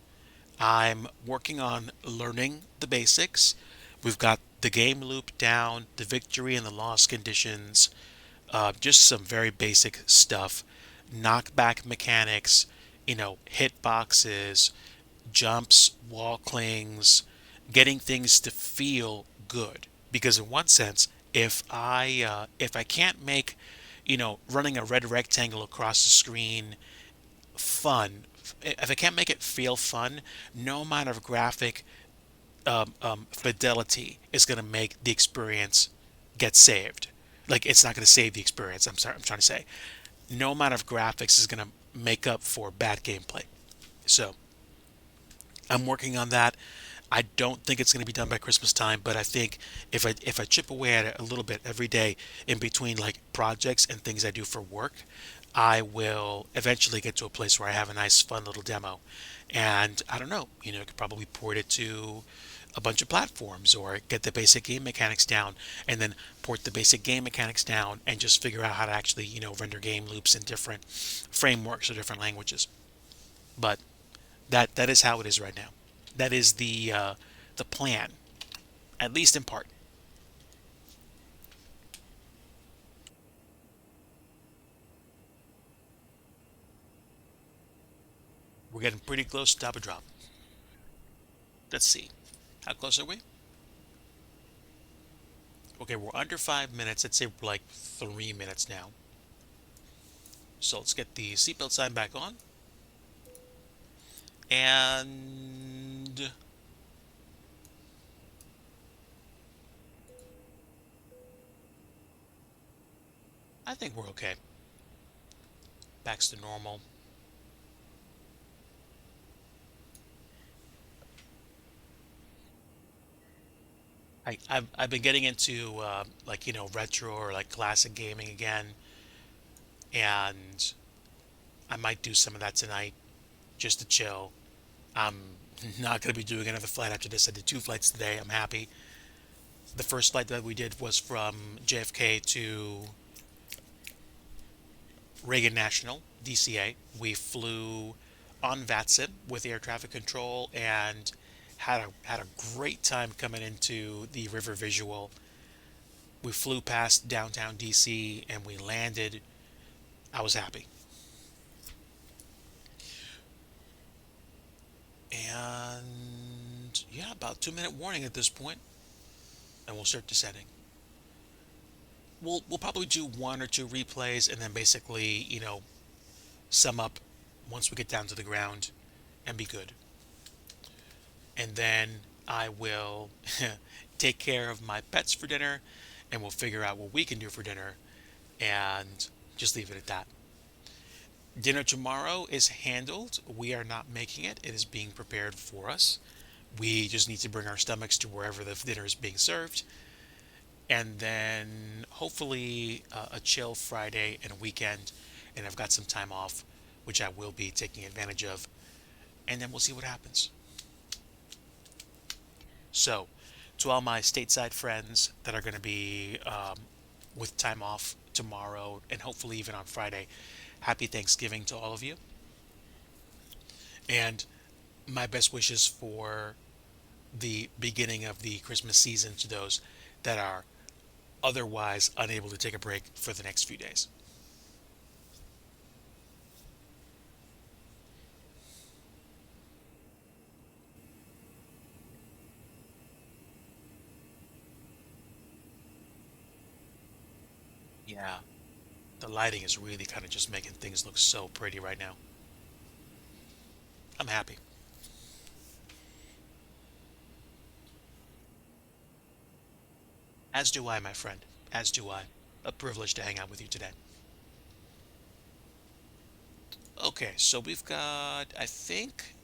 I'm working on learning the basics. We've got the game loop down, the victory and the loss conditions, just some very basic stuff. Knockback mechanics, hit boxes, jumps, wall clings, getting things to feel good. Because in one sense, if I can't make, running a red rectangle across the screen fun, if I can't make it feel fun, no amount of graphic fidelity is going to make the experience get saved. Like it's not going to save the experience. I'm sorry. I'm trying to say, no amount of graphics is going to make up for bad gameplay. So I'm working on that. I don't think it's going to be done by Christmas time, but I think if I chip away at it a little bit every day in between like projects and things I do for work, I will eventually get to a place where I have a nice fun little demo. And I don't know, could probably port it to a bunch of platforms or get the basic game mechanics down and then port the basic game mechanics down and just figure out how to actually, render game loops in different frameworks or different languages. But that is how it is right now. That is the plan, at least in part. We're getting pretty close to top of drop. Let's see. How close are we? Okay, we're under 5 minutes. I'd say we're like 3 minutes now. So let's get the seatbelt sign back on. And I think we're okay. Back's to normal. I've been getting into like retro or like classic gaming again, and I might do some of that tonight just to chill. I'm not going to be doing another flight after this. I did 2 flights today. I'm happy. The first flight that we did was from JFK to Reagan National, DCA. We flew on VATSIM with air traffic control and had a great time coming into the river visual. We flew past downtown DC and we landed. I was happy. And yeah, about 2 minute warning at this point, and we'll start descending. we'll probably do one or two replays and then basically, sum up once we get down to the ground and be good. And then I will take care of my pets for dinner and we'll figure out what we can do for dinner and just leave it at that. Dinner tomorrow is handled. We are not making it. It is being prepared for us. We just need to bring our stomachs to wherever the dinner is being served. And then hopefully a chill Friday and a weekend. And I've got some time off, which I will be taking advantage of. And then we'll see what happens. So, to all my stateside friends that are going to be with time off tomorrow and hopefully even on Friday, happy Thanksgiving to all of you. And my best wishes for the beginning of the Christmas season to those that are otherwise unable to take a break for the next few days. Yeah, the lighting is really kind of just making things look so pretty right now. I'm happy. As do I, my friend. As do I. A privilege to hang out with you today. Okay, so we've got, I think,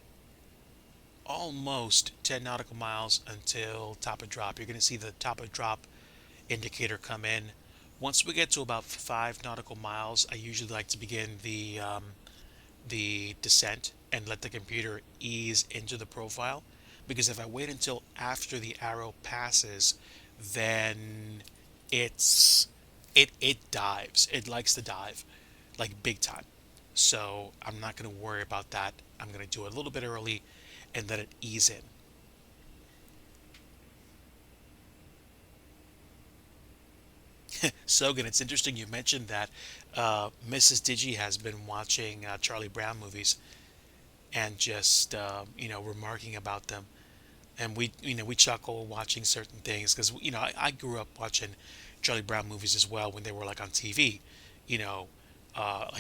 almost 10 nautical miles until top of drop. You're going to see the top of drop indicator come in. Once we get to about 5 nautical miles, I usually like to begin the descent and let the computer ease into the profile. Because if I wait until after the arrow passes, then it dives. It likes to dive, like big time. So I'm not going to worry about that. I'm going to do it a little bit early and let it ease in. Sogan, it's interesting you mentioned that Mrs. Digi has been watching Charlie Brown movies and just remarking about them. And we chuckle watching certain things because I grew up watching Charlie Brown movies as well when they were like on TV, you know, a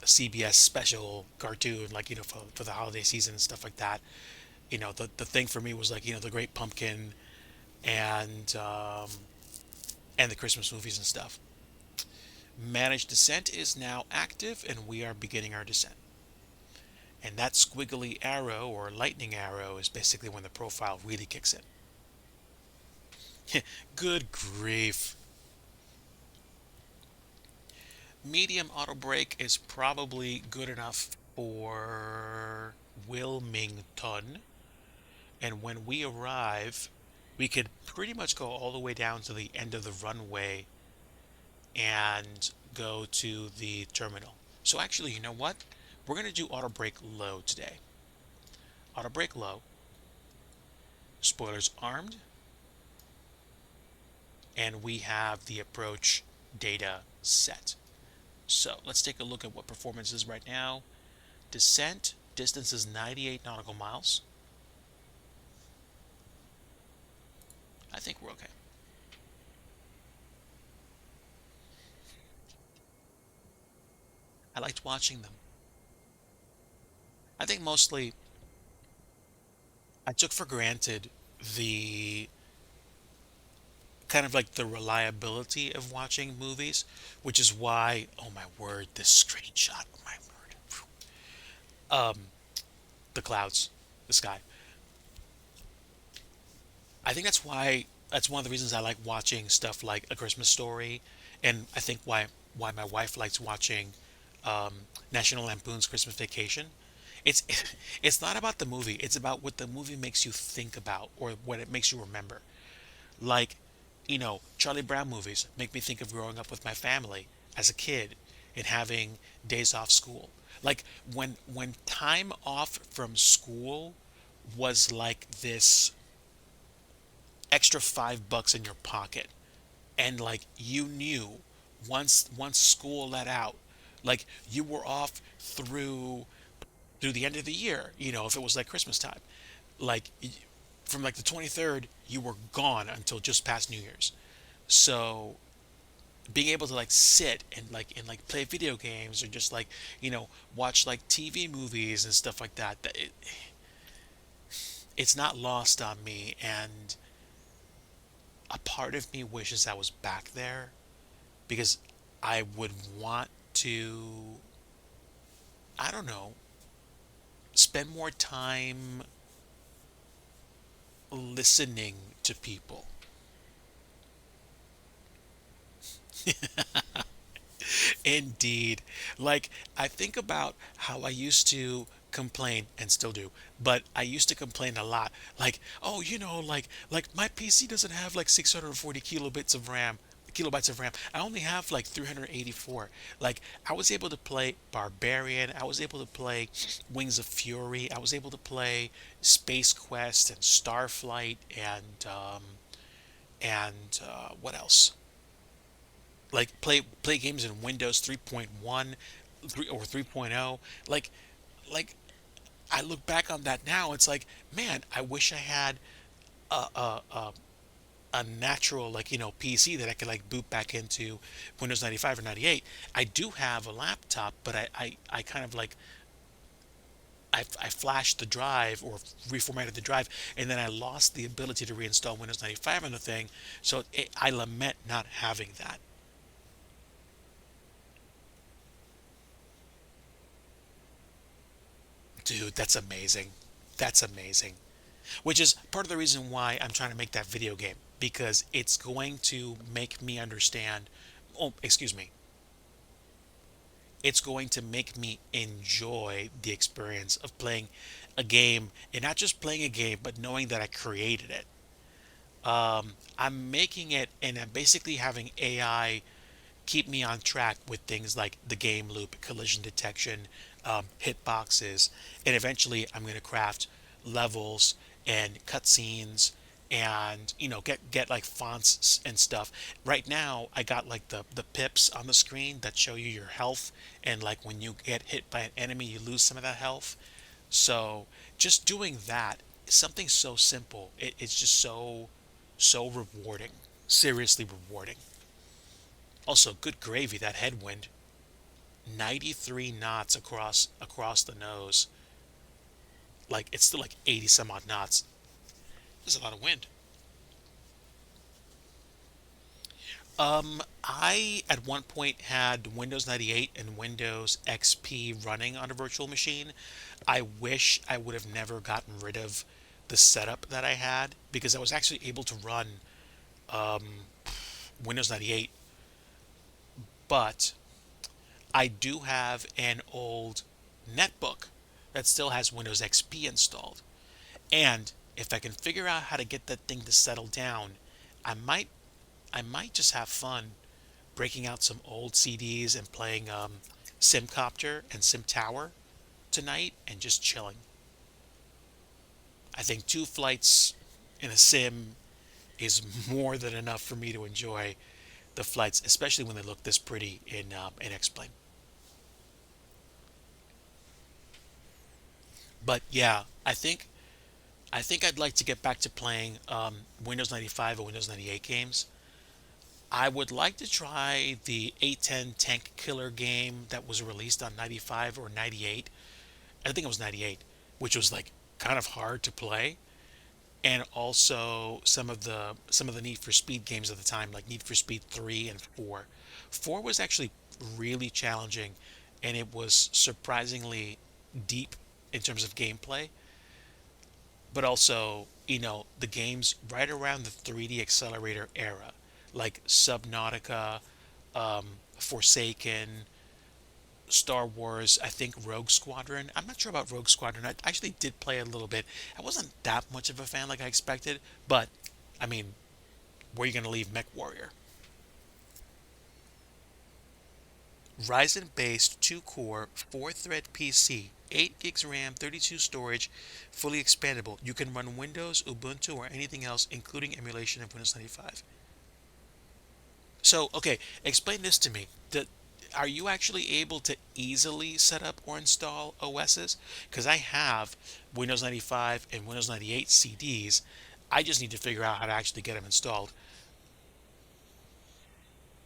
CBS special cartoon like for the holiday season and stuff like that. The thing for me was like the Great Pumpkin and and the Christmas movies and stuff. Managed descent is now active and we are beginning our descent. And that squiggly arrow or lightning arrow is basically when the profile really kicks in. Good grief. Medium auto brake is probably good enough for Wilmington. And when we arrive, we could pretty much go all the way down to the end of the runway and go to the terminal. So actually, you know what? We're going to do auto brake low today. Auto brake low. Spoilers armed. And we have the approach data set. So let's take a look at what performance is right now. Descent distance is 98 nautical miles. I think we're okay. I liked watching them. I think mostly I took for granted the kind of like the reliability of watching movies, which is why, oh my word, this screenshot, oh my word. The clouds, the sky. I think that's one of the reasons I like watching stuff like A Christmas Story, and I think why my wife likes watching National Lampoon's Christmas Vacation. It's it's not about the movie. It's about what the movie makes you think about or what it makes you remember. Like, Charlie Brown movies make me think of growing up with my family as a kid and having days off school. Like when time off from school was like this extra $5 in your pocket, and like you knew once school let out, like you were off through the end of the year. If it was like Christmas time, like from like the 23rd, you were gone until just past New Year's. So being able to like sit and play video games or just like watch like TV movies and stuff like that, it's not lost on me, and a part of me wishes I was back there because I would want to, I don't know, spend more time listening to people. Indeed. Like, I think about how I used to complain and still do, but I used to complain a lot. Like, oh, like my PC doesn't have like 640 kilobytes of RAM. I only have like 384. Like, I was able to play Barbarian. I was able to play Wings of Fury. I was able to play Space Quest and Starflight and what else? Like play games in Windows 3.1 or 3.0. Like I look back on that now, it's like, man, I wish I had a a natural PC that I could like boot back into Windows 95 or 98. I do have a laptop, but I kind of like I flashed the drive or reformatted the drive, and then I lost the ability to reinstall Windows 95 on the thing. So I lament not having that. Dude, that's amazing. That's amazing. Which is part of the reason why I'm trying to make that video game, because it's going to make me understand. Oh, excuse me. It's going to make me enjoy the experience of playing a game, and not just playing a game, but knowing that I created it. I'm making it, and I'm basically having AI keep me on track with things like the game loop, collision detection, hitboxes, and eventually I'm going to craft levels and cutscenes and get like fonts and stuff. Right now, I got like the pips on the screen that show you your health, and like when you get hit by an enemy, you lose some of that health. So just doing that, something so simple, it's just so rewarding. Seriously rewarding. Also, good gravy, that headwind. 93 knots across the nose. Like it's still like 80 some odd knots. There's a lot of wind. I at one point had Windows 98 and Windows XP running on a virtual machine. I wish I would have never gotten rid of the setup that I had, because I was actually able to run Windows 98, but I do have an old netbook that still has Windows XP installed. And if I can figure out how to get that thing to settle down, I might I might just have fun breaking out some old CDs and playing Simcopter and Sim Tower tonight and just chilling. I think two flights in a sim is more than enough for me to enjoy the flights, especially when they look this pretty in X-Plane. But yeah, I think I'd like to get back to playing Windows 95 or Windows 98 games. I would like to try the A10 Tank Killer game that was released on 95 or 98. I think it was 98, which was like kind of hard to play. And also some of the Need for Speed games at the time, like Need for Speed 3 and 4. 4 was actually really challenging, and it was surprisingly deep in terms of gameplay, but also, the games right around the 3D accelerator era, like Subnautica, Forsaken, Star Wars, I think Rogue Squadron. I'm not sure about Rogue Squadron. I actually did play a little bit. I wasn't that much of a fan like I expected, but I mean, where are you going to leave Mech Warrior? Ryzen based 2 core, 4 thread PC, 8 gigs RAM, 32 storage, fully expandable. You can run Windows, Ubuntu, or anything else, including emulation of Windows 95. So, okay, explain this to me. Are you actually able to easily set up or install OSs? Because I have Windows 95 and Windows 98 CDs. I just need to figure out how to actually get them installed.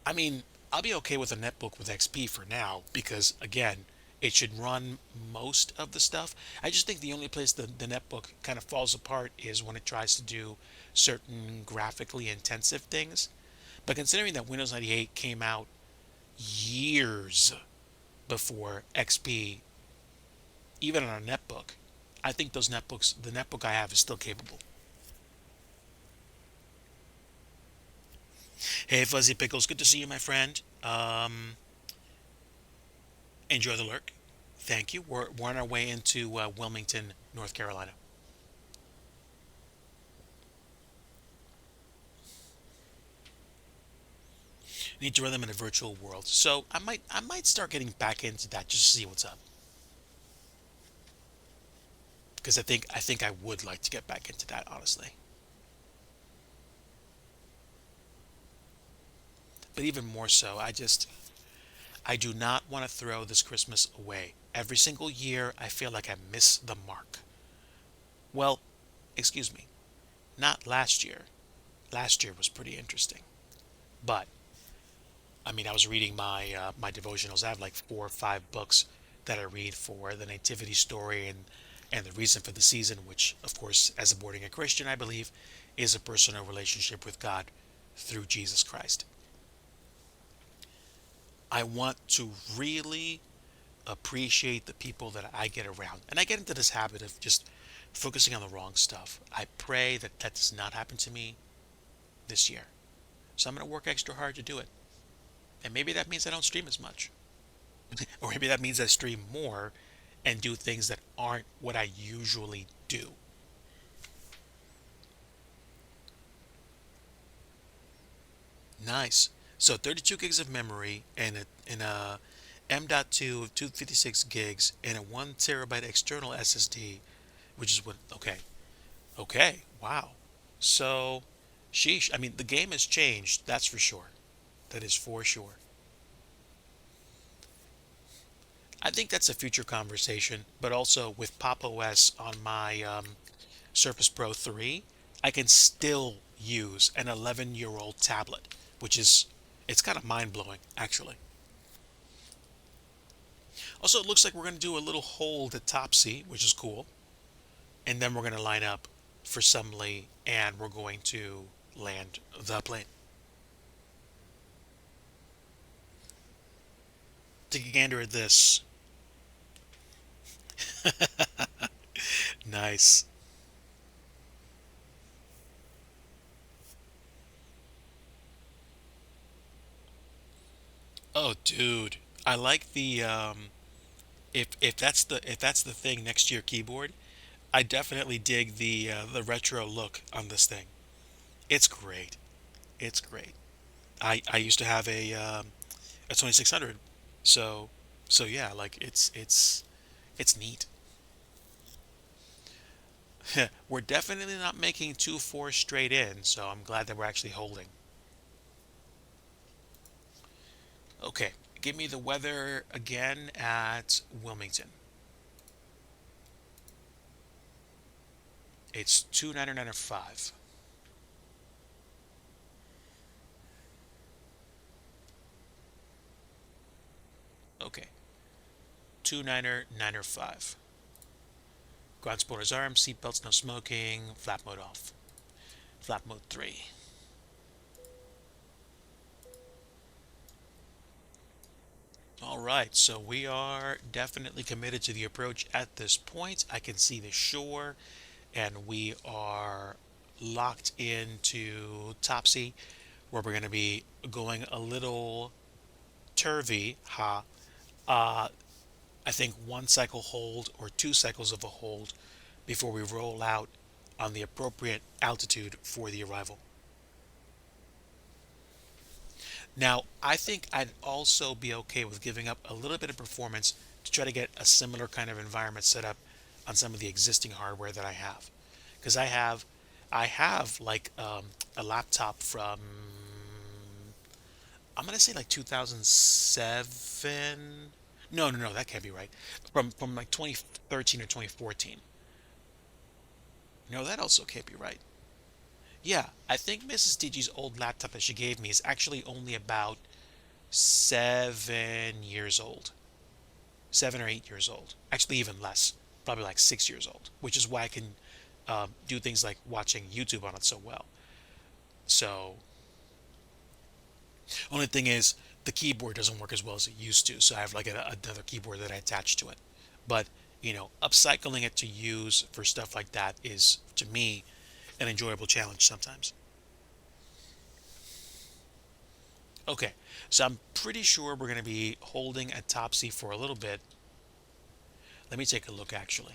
I mean, I'll be okay with a netbook with XP for now because, again, it should run most of the stuff. I just think the only place the netbook kind of falls apart is when it tries to do certain graphically intensive things. But considering that Windows 98 came out years before XP, even on a netbook, I think those netbooks, the netbook I have is still capable. Hey, Fuzzy Pickles, good to see you, my friend. Enjoy the lurk. Thank you. We're on our way into Wilmington, North Carolina. Need to run them in a virtual world, so I might start getting back into that just to see what's up. Because I think I would like to get back into that, honestly. But even more so, I do not want to throw this Christmas away. Every single year, I feel like I miss the mark. Well, excuse me, not last year. Last year was pretty interesting. But I mean, I was reading my devotionals. I have like 4 or 5 books that I read for the nativity story and the reason for the season, which, of course, as a born again Christian, I believe, is a personal relationship with God through Jesus Christ. I want to really appreciate the people that I get around, and I get into this habit of just focusing on the wrong stuff. I pray that that does not happen to me this year. So I'm going to work extra hard to do it. And maybe that means I don't stream as much. Or maybe that means I stream more and do things that aren't what I usually do. Nice. So 32 gigs of memory and a M.2 of 256 gigs and a 1 terabyte external SSD, which is what, okay. Okay. Wow. So, sheesh. I mean, the game has changed. That's for sure. That is for sure. I think that's a future conversation, but also with Pop OS on my Surface Pro 3, I can still use an 11-year-old tablet, which is, it's kind of mind-blowing, actually. Also, it looks like we're going to do a little hold at Topsy, which is cool, and then we're going to line up for Sumley, and we're going to land the plane. Take a gander at this. Nice. Oh, dude. I like the if that's the thing next to your keyboard, I definitely dig the retro look on this thing. It's great. It's great. I used to have a 2600. So yeah, like it's neat. We're definitely not making 2-4 straight in, so I'm glad that we're actually holding. Okay, give me the weather again at Wilmington. It's 29905. Okay, 29905. Ground spoilers armed, seatbelts no smoking, flap mode off. Flap mode 3. All right, so we are definitely committed to the approach at this point. I can see the shore, and we are locked into Topsy, where we're going to be going a little turvy, ha. Uh, I think 1 cycle hold or 2 cycles of a hold before we roll out on the appropriate altitude for the arrival. Now, I think I'd also be okay with giving up a little bit of performance to try to get a similar kind of environment set up on some of the existing hardware that I have. Because I have like a laptop from, I'm gonna say like 2007. No, no, no, that can't be right. From like 2013 or 2014. No, that also can't be right. Yeah, I think Mrs. DG's old laptop that she gave me is actually only about 7 years old, 7 or 8 years old. Actually, even less, probably like 6 years old, which is why I can do things like watching YouTube on it so well. So, only thing is, the keyboard doesn't work as well as it used to. So I have like another keyboard that I attach to it. But, upcycling it to use for stuff like that is, to me, an enjoyable challenge sometimes. Okay, so I'm pretty sure we're going to be holding at Topsy for a little bit. Let me take a look actually.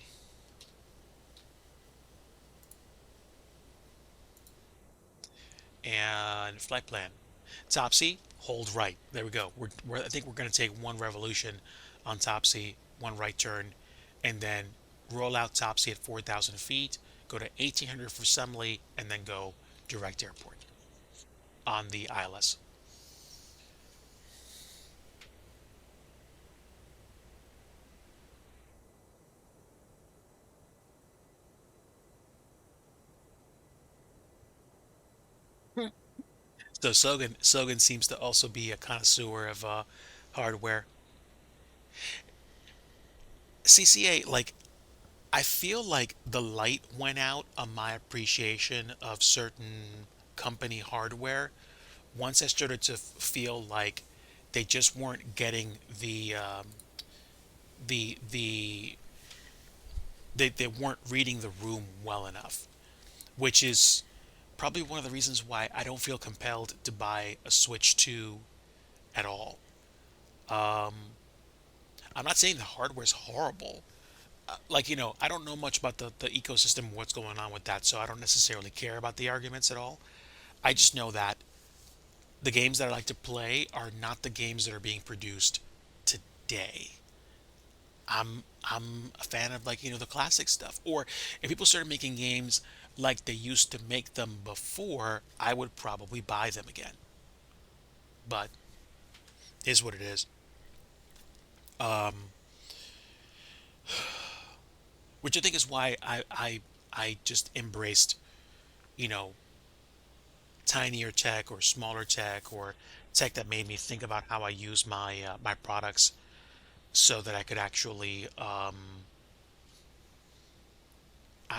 And flight plan. Topsy, hold right. There we go. I think we're going to take one revolution on Topsy, one right turn, and then roll out Topsy at 4,000 feet, go to 1,800 for Sumley, and then go direct airport on the ILS. So Sogan seems to also be a connoisseur of hardware. CCA, like, I feel like the light went out on my appreciation of certain company hardware once I started to feel like they just weren't getting the they weren't reading the room well enough, which is probably one of the reasons why I don't feel compelled to buy a Switch 2 at all. Um, I'm not saying the hardware's horrible. Like, I don't know much about the ecosystem, what's going on with that, so I don't necessarily care about the arguments at all. I just know that the games that I like to play are not the games that are being produced today. I'm a fan of, like, the classic stuff. Or if people started making games like they used to make them before, I would probably buy them again. But is what it is. Um, which I think is why I just embraced, you know, tinier tech or smaller tech or tech that made me think about how I use my products so that I could actually I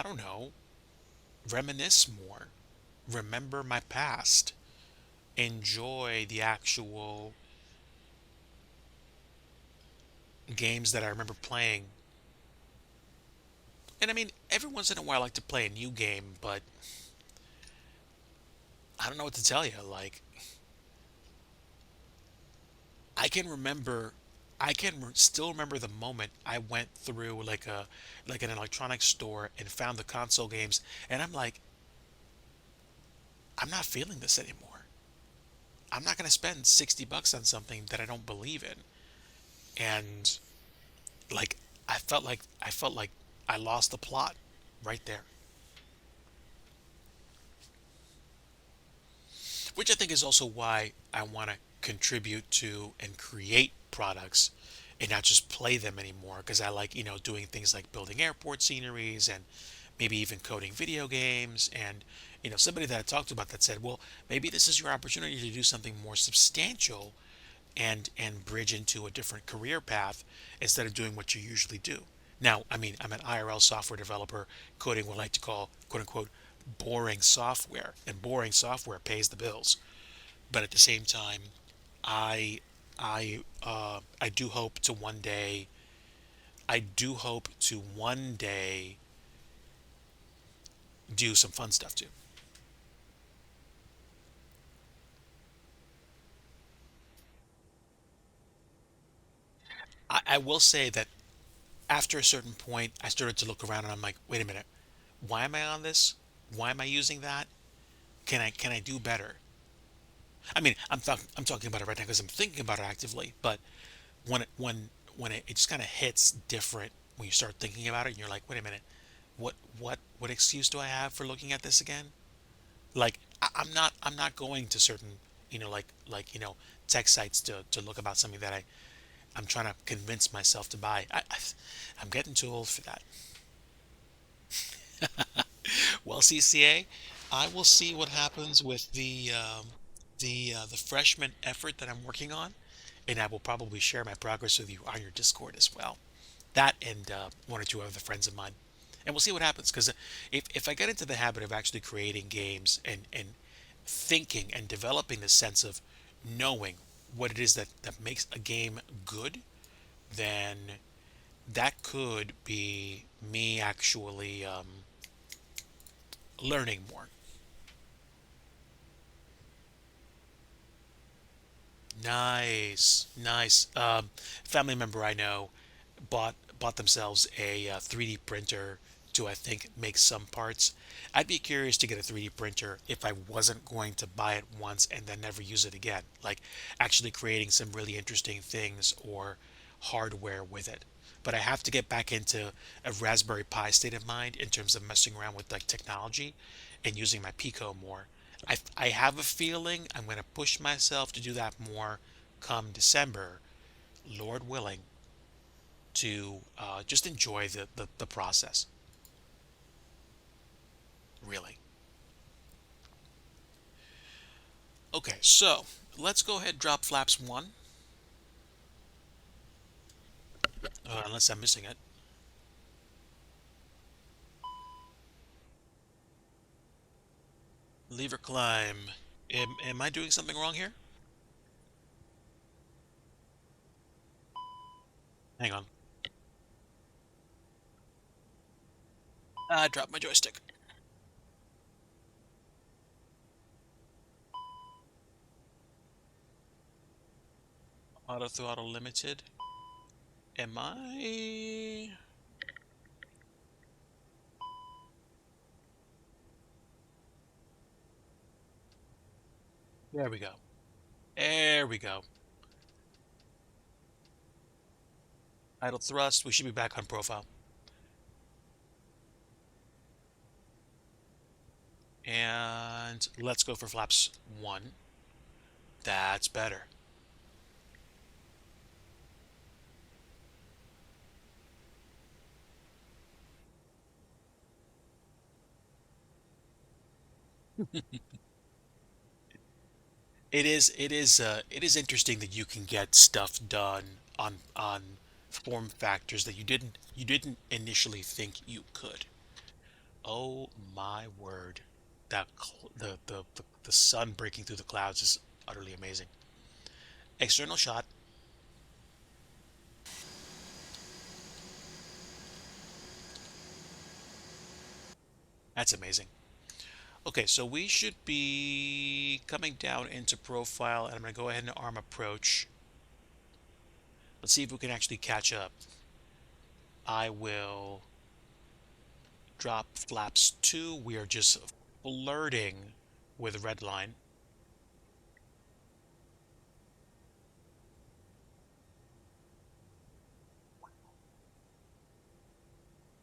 don't know, reminisce more, remember my past, enjoy the actual games that I remember playing. And I mean, every once in a while I like to play a new game, but I don't know what to tell you. Like, I can remember, still remember the moment I went through like an electronics store and found the console games, and I'm like, I'm not feeling this anymore. I'm not going to spend $60 on something that I don't believe in. And like, I felt like I lost the plot right there, which I think is also why I want to contribute to and create products and not just play them anymore, because I like, doing things like building airport sceneries and maybe even coding video games. And somebody that I talked about that said, well, maybe this is your opportunity to do something more substantial and bridge into a different career path instead of doing what you usually do. Now, I mean, I'm an IRL software developer coding what I like to call, quote unquote, boring software, and boring software pays the bills. But at the same time, I I do hope to one day, do some fun stuff too. I will say that after a certain point, I started to look around and I'm like, wait a minute, why am I on this? Why am I using that? Can I do better? I mean, I'm talking about it right now because I'm thinking about it actively. But when it just kind of hits different when you start thinking about it, and you're like, wait a minute, what excuse do I have for looking at this again? Like, I'm not going to certain, tech sites to look about something that I'm trying to convince myself to buy. I'm getting too old for that. Well, CCA, I will see what happens with the freshman effort that I'm working on. and I will probably share my progress with you on your Discord as well. That and one or two other friends of mine, and we'll see what happens. Because if I get into the habit of actually creating games and thinking and developing the sense of knowing what it is that makes a game good, then that could be me actually learning more. Nice, nice. Family member I know bought themselves a 3D printer to, I think, make some parts. I'd be curious to get a 3D printer if I wasn't going to buy it once and then never use it again. Like actually creating some really interesting things or hardware with it. But I have to get back into a Raspberry Pi state of mind in terms of messing around with like technology and using my Pico more. I have a feeling I'm going to push myself to do that more come December, Lord willing, to just enjoy the process, really. Okay, so let's go ahead and drop flaps one, unless I'm missing it. Lever climb. Am I doing something wrong here? Hang on. I dropped my joystick. Auto throttle limited. Am I? There we go. There we go. Idle thrust. We should be back on profile. And let's go for flaps one. That's better. It is interesting that you can get stuff done on form factors that you didn't initially think you could. Oh my word. The sun breaking through the clouds is utterly amazing. External shot. That's amazing. Okay, so we should be coming down into profile, and I'm going to go ahead and arm approach. Let's see if we can actually catch up. I will drop flaps 2. We are just flirting with red line.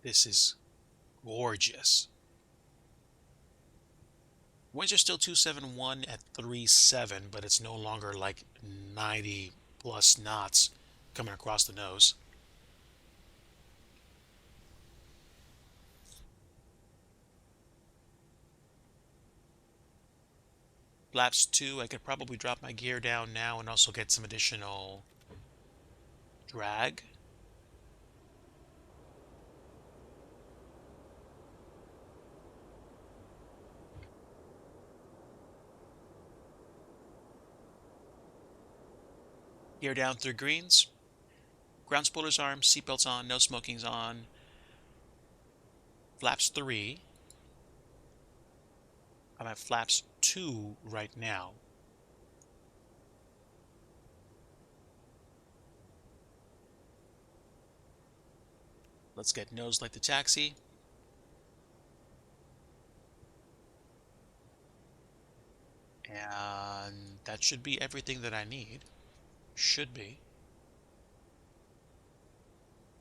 This is gorgeous. Winds are still 271 at 37, but it's no longer like 90 plus knots coming across the nose. Flaps 2, I could probably drop my gear down now and also get some additional drag. Gear down through greens. Ground spoilers armed, seatbelts on, no smoking's on. Flaps 3. I'm at flaps 2 right now. Let's get nose like the taxi. And that should be everything that I need. Should be.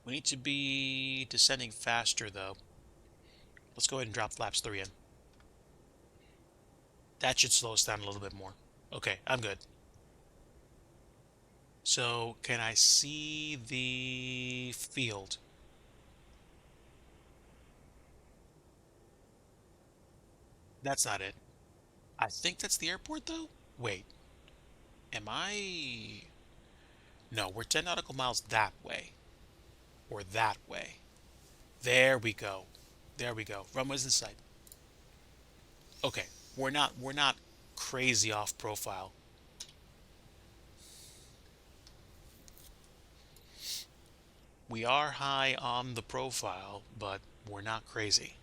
We need to be descending faster though. Let's go ahead and drop flaps 3 in. That should slow us down a little bit more. Okay, I'm good. So, can I see the field? That's not it. I think that's the airport though? Wait, am I... No, we're 10 nautical miles that way. Or that way. There we go. There we go. Runway's in sight. Okay, we're not crazy off profile. We are high on the profile, but we're not crazy.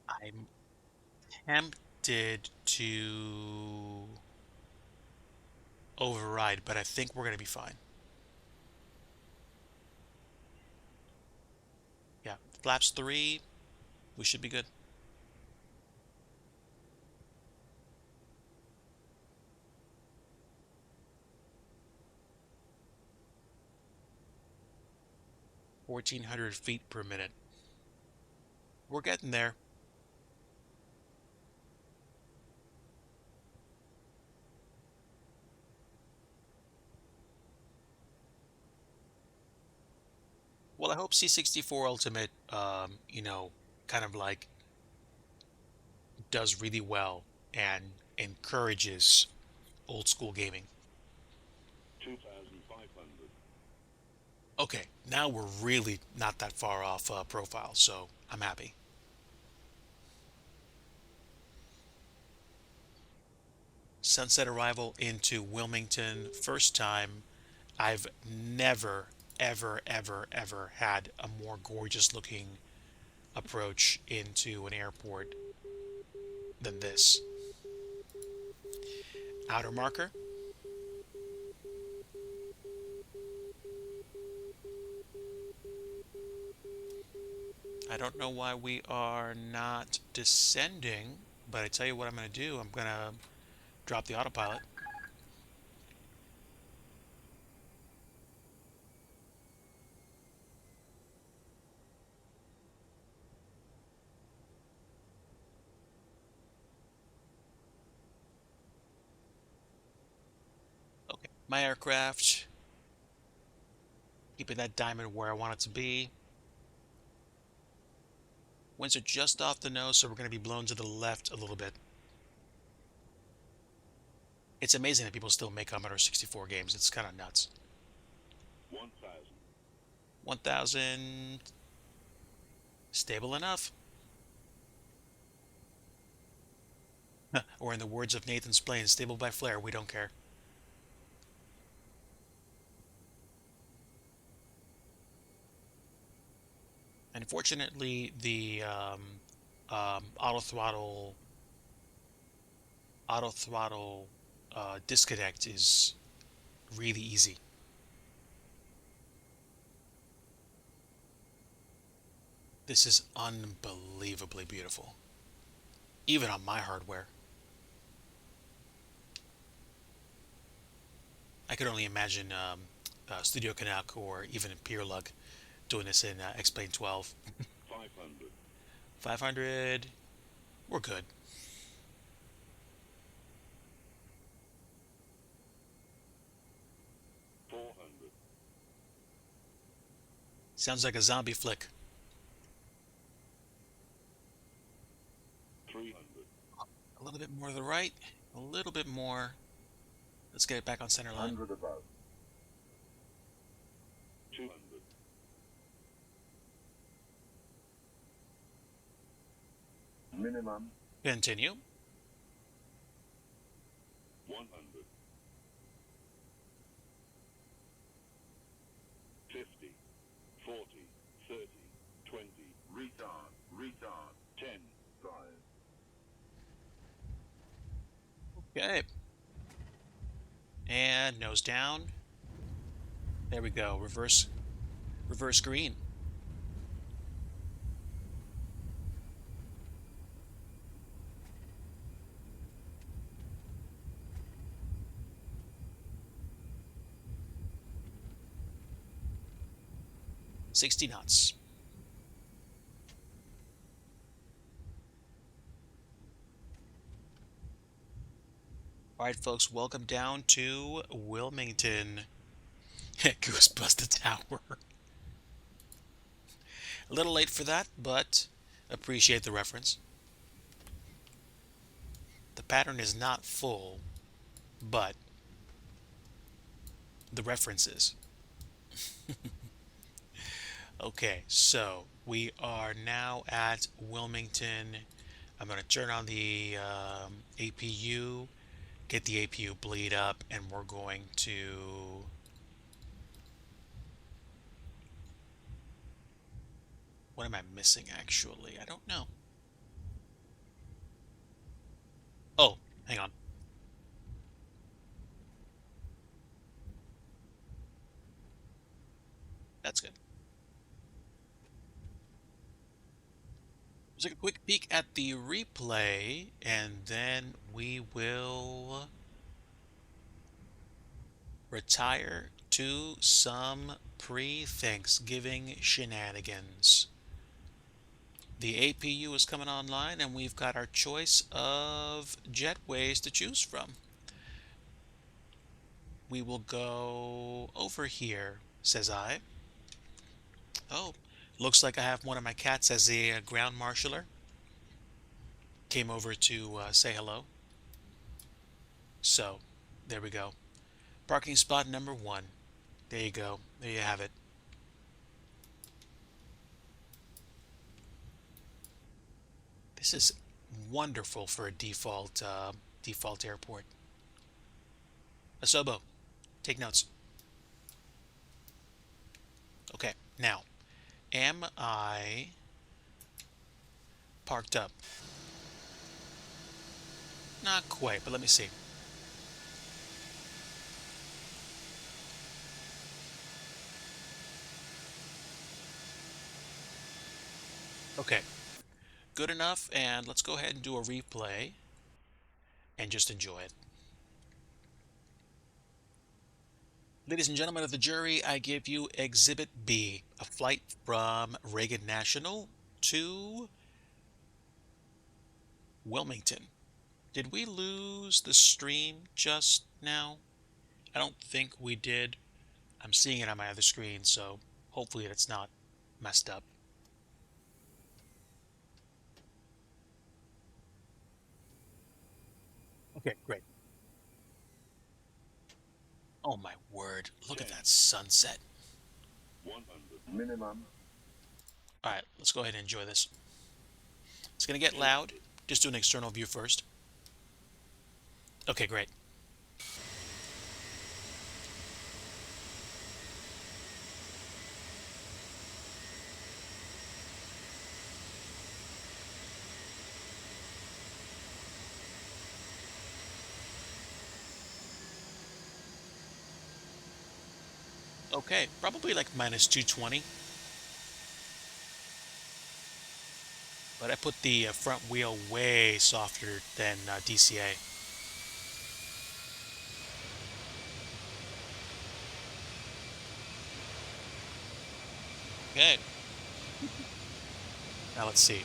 I'm tempted to override, but I think we're going to be fine. Yeah, flaps 3, we should be good. (1,400 feet per minute). We're getting there. Well, I hope C64 Ultimate, kind of like does really well and encourages old school gaming. 2,500. Okay, now we're really not that far off profile, so I'm happy. Sunset arrival into Wilmington. First time. I've never, ever, ever, ever had a more gorgeous looking approach into an airport than this. Outer marker. I don't know why we are not descending, but I tell you what I'm going to do. I'm going to drop the autopilot. Okay, my aircraft. Keeping that diamond where I want it to be. Winds are just off the nose, so we're going to be blown to the left a little bit. It's amazing that people still make Commodore 64 games. It's kind of nuts. 1,000. 1,000. Stable enough. Or in the words of Nathan's Plane, stable by flare, we don't care. Unfortunately, the auto throttle disconnect is really easy. This is unbelievably beautiful, even on my hardware. I could only imagine Studio Canuck or even Peerlug doing this in X-Plane 12. 500. 500, we're good. 400. Sounds like a zombie flick. 300. A little bit more to the right, a little bit more. Let's get it back on center line. 100 above. 200. Minimum. Continue. 100. 50. 40. 30. 20. Retard. 10. 5. Okay. And nose down. There we go. Reverse green. $60 knots. All right, folks, welcome down to Wilmington. Goose busted tower. A little late for that, but appreciate the reference. The pattern is not full, but the reference is. Okay, so we are now at Wilmington. I'm going to turn on the APU, get the APU bleed up, and we're going to... What am I missing, actually? I don't know. Oh, hang on. That's good. Let's take a quick peek at the replay, and then we will retire to some pre-Thanksgiving shenanigans. The APU is coming online, and we've got our choice of jetways to choose from. We will go over here, says I. Oh, looks like I have one of my cats as a ground marshaller. Came over to say hello. So, there we go. Parking spot number 1. There you go. There you have it. This is wonderful for a default airport. Asobo, take notes. Okay, now, am I parked up? Not quite, but let me see. Okay, good enough, and let's go ahead and do a replay and just enjoy it. Ladies and gentlemen of the jury, I give you Exhibit B, a flight from Reagan National to Wilmington. Did we lose the stream just now? I don't think we did. I'm seeing it on my other screen, so hopefully it's not messed up. Okay, great. Oh my word, look at that sunset. 100. Minimum. All right, let's go ahead and enjoy this. It's going to get loud. Just do an external view first. Okay, great. Okay, probably like minus 220. But I put the front wheel way softer than DCA. Okay. Now let's see.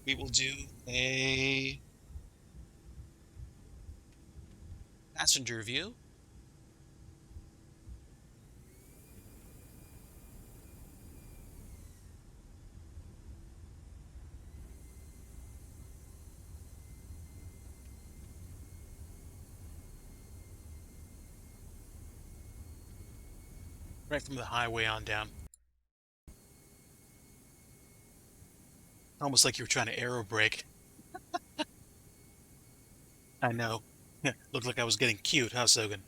We will do a passenger view. Right from the highway on down. Almost like you were trying to aero brake. I know. Looked like I was getting cute, huh, Sogan?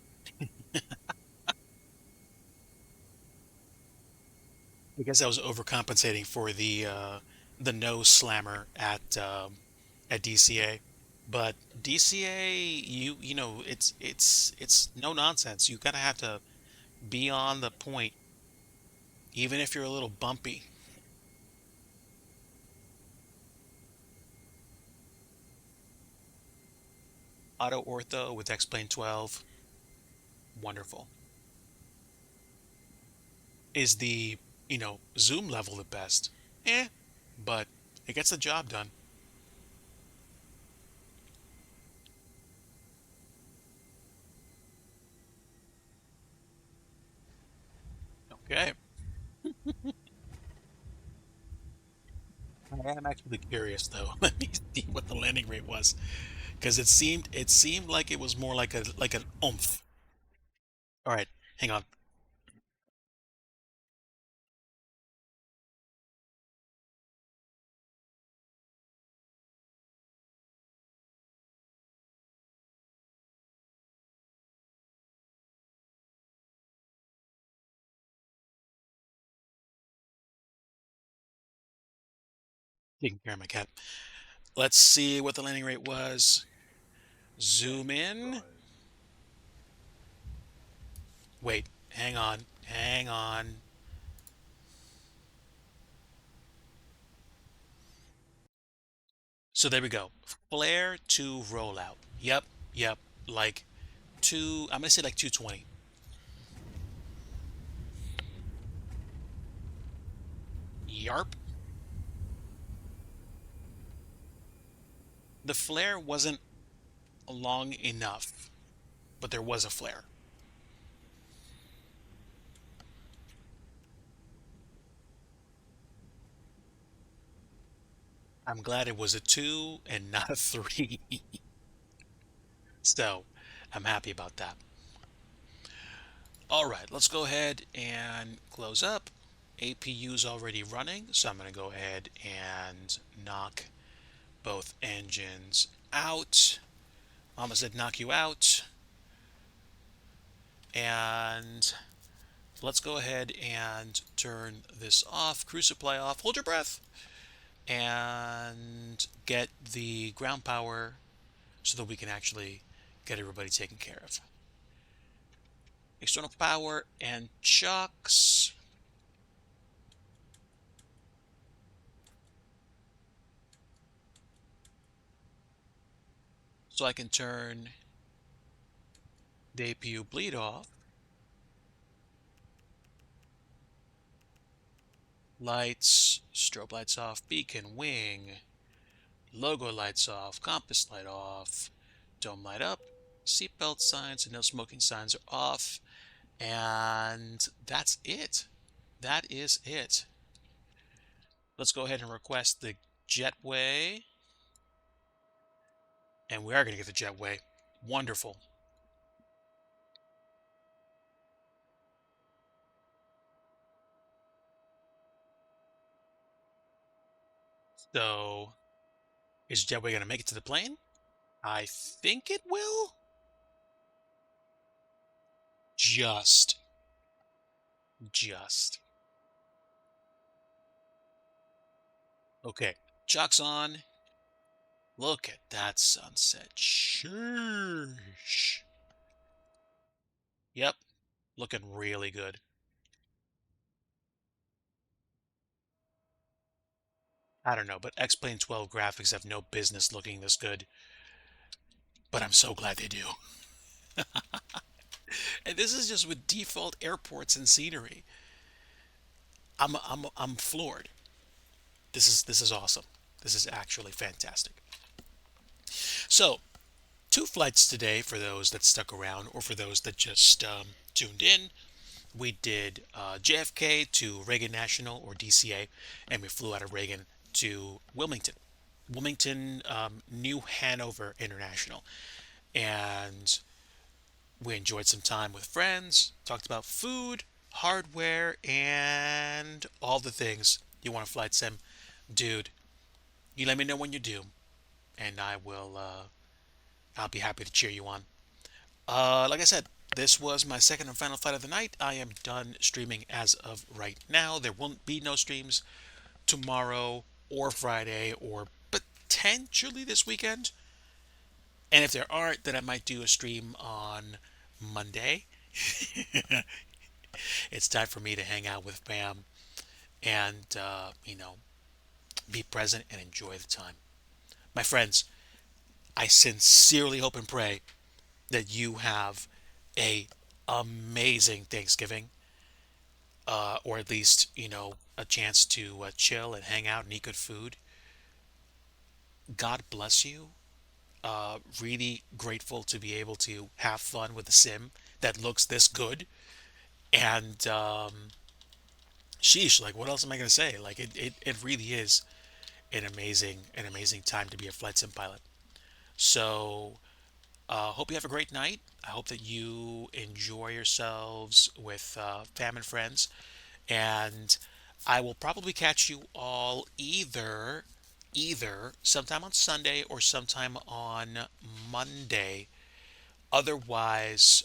I guess I was overcompensating for the nose slammer at DCA. But DCA, you know, it's no nonsense. You gotta have to be on the point, even if you're a little bumpy. Auto ortho with X-Plane 12, wonderful. Is the, zoom level the best? Eh, but it gets the job done. Okay. I am actually curious though. Let me see what the landing rate was, because it seemed like it was more like an oomph. All right, hang on. Taking care of my cat. Let's see what the landing rate was. Zoom in. Wait, hang on, hang on. So there we go. Flare to rollout. Yep, yep. Like I'm gonna say like 220. Yarp. The flare wasn't long enough, but there was a flare. I'm glad it was a 2 and not a 3. So I'm happy about that. All right, let's go ahead and close up. APU's already running, so I'm going to go ahead and knock both engines out. Mama said knock you out. And let's go ahead and turn this off. Crew supply off. Hold your breath. And get the ground power so that we can actually get everybody taken care of. External power and chocks. So I can turn the APU bleed off. Lights, strobe lights off, beacon, wing, logo lights off, compass light off, dome light up, seatbelt signs and no smoking signs are off. And that's it. That is it. Let's go ahead and request the jetway. And we are going to get the jetway. Wonderful. So, is jetway going to make it to the plane? I think it will. Just. Just. Okay. Chocks on. Look at that sunset. Sheesh. Yep. Looking really good. I don't know, but X-Plane 12 graphics have no business looking this good. But I'm so glad they do. And this is just with default airports and scenery. I'm floored. This is awesome. This is actually fantastic. So, two flights today for those that stuck around or for those that just tuned in. We did JFK to Reagan National or DCA, and we flew out of Reagan to Wilmington. Wilmington, New Hanover International. And we enjoyed some time with friends, talked about food, hardware, and all the things you want a flight sim. Dude, you let me know when you do, and I'll be happy to cheer you on. Like I said, this was my second and final flight of the night. I am done streaming as of right now. There won't be no streams tomorrow or Friday or potentially this weekend. And if there aren't, then I might do a stream on Monday. It's time for me to hang out with fam and, be present and enjoy the time. My friends, I sincerely hope and pray that you have a amazing Thanksgiving, or at least, a chance to chill and hang out and eat good food. God bless you. Really grateful to be able to have fun with a sim that looks this good. And sheesh, like what else am I gonna say? Like it really is an amazing time to be a flight sim pilot. So, hope you have a great night. I hope that you enjoy yourselves with fam and friends, and I will probably catch you all either sometime on Sunday or sometime on Monday. Otherwise,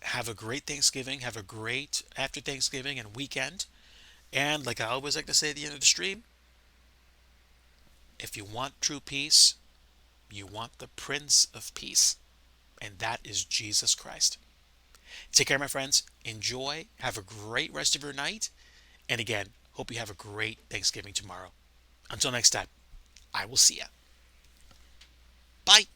have a great Thanksgiving, have a great after Thanksgiving and weekend. And like I always like to say at the end of the stream, if you want true peace, you want the Prince of Peace, and that is Jesus Christ. Take care, my friends. Enjoy. Have a great rest of your night. And again, hope you have a great Thanksgiving tomorrow. Until next time, I will see ya. Bye.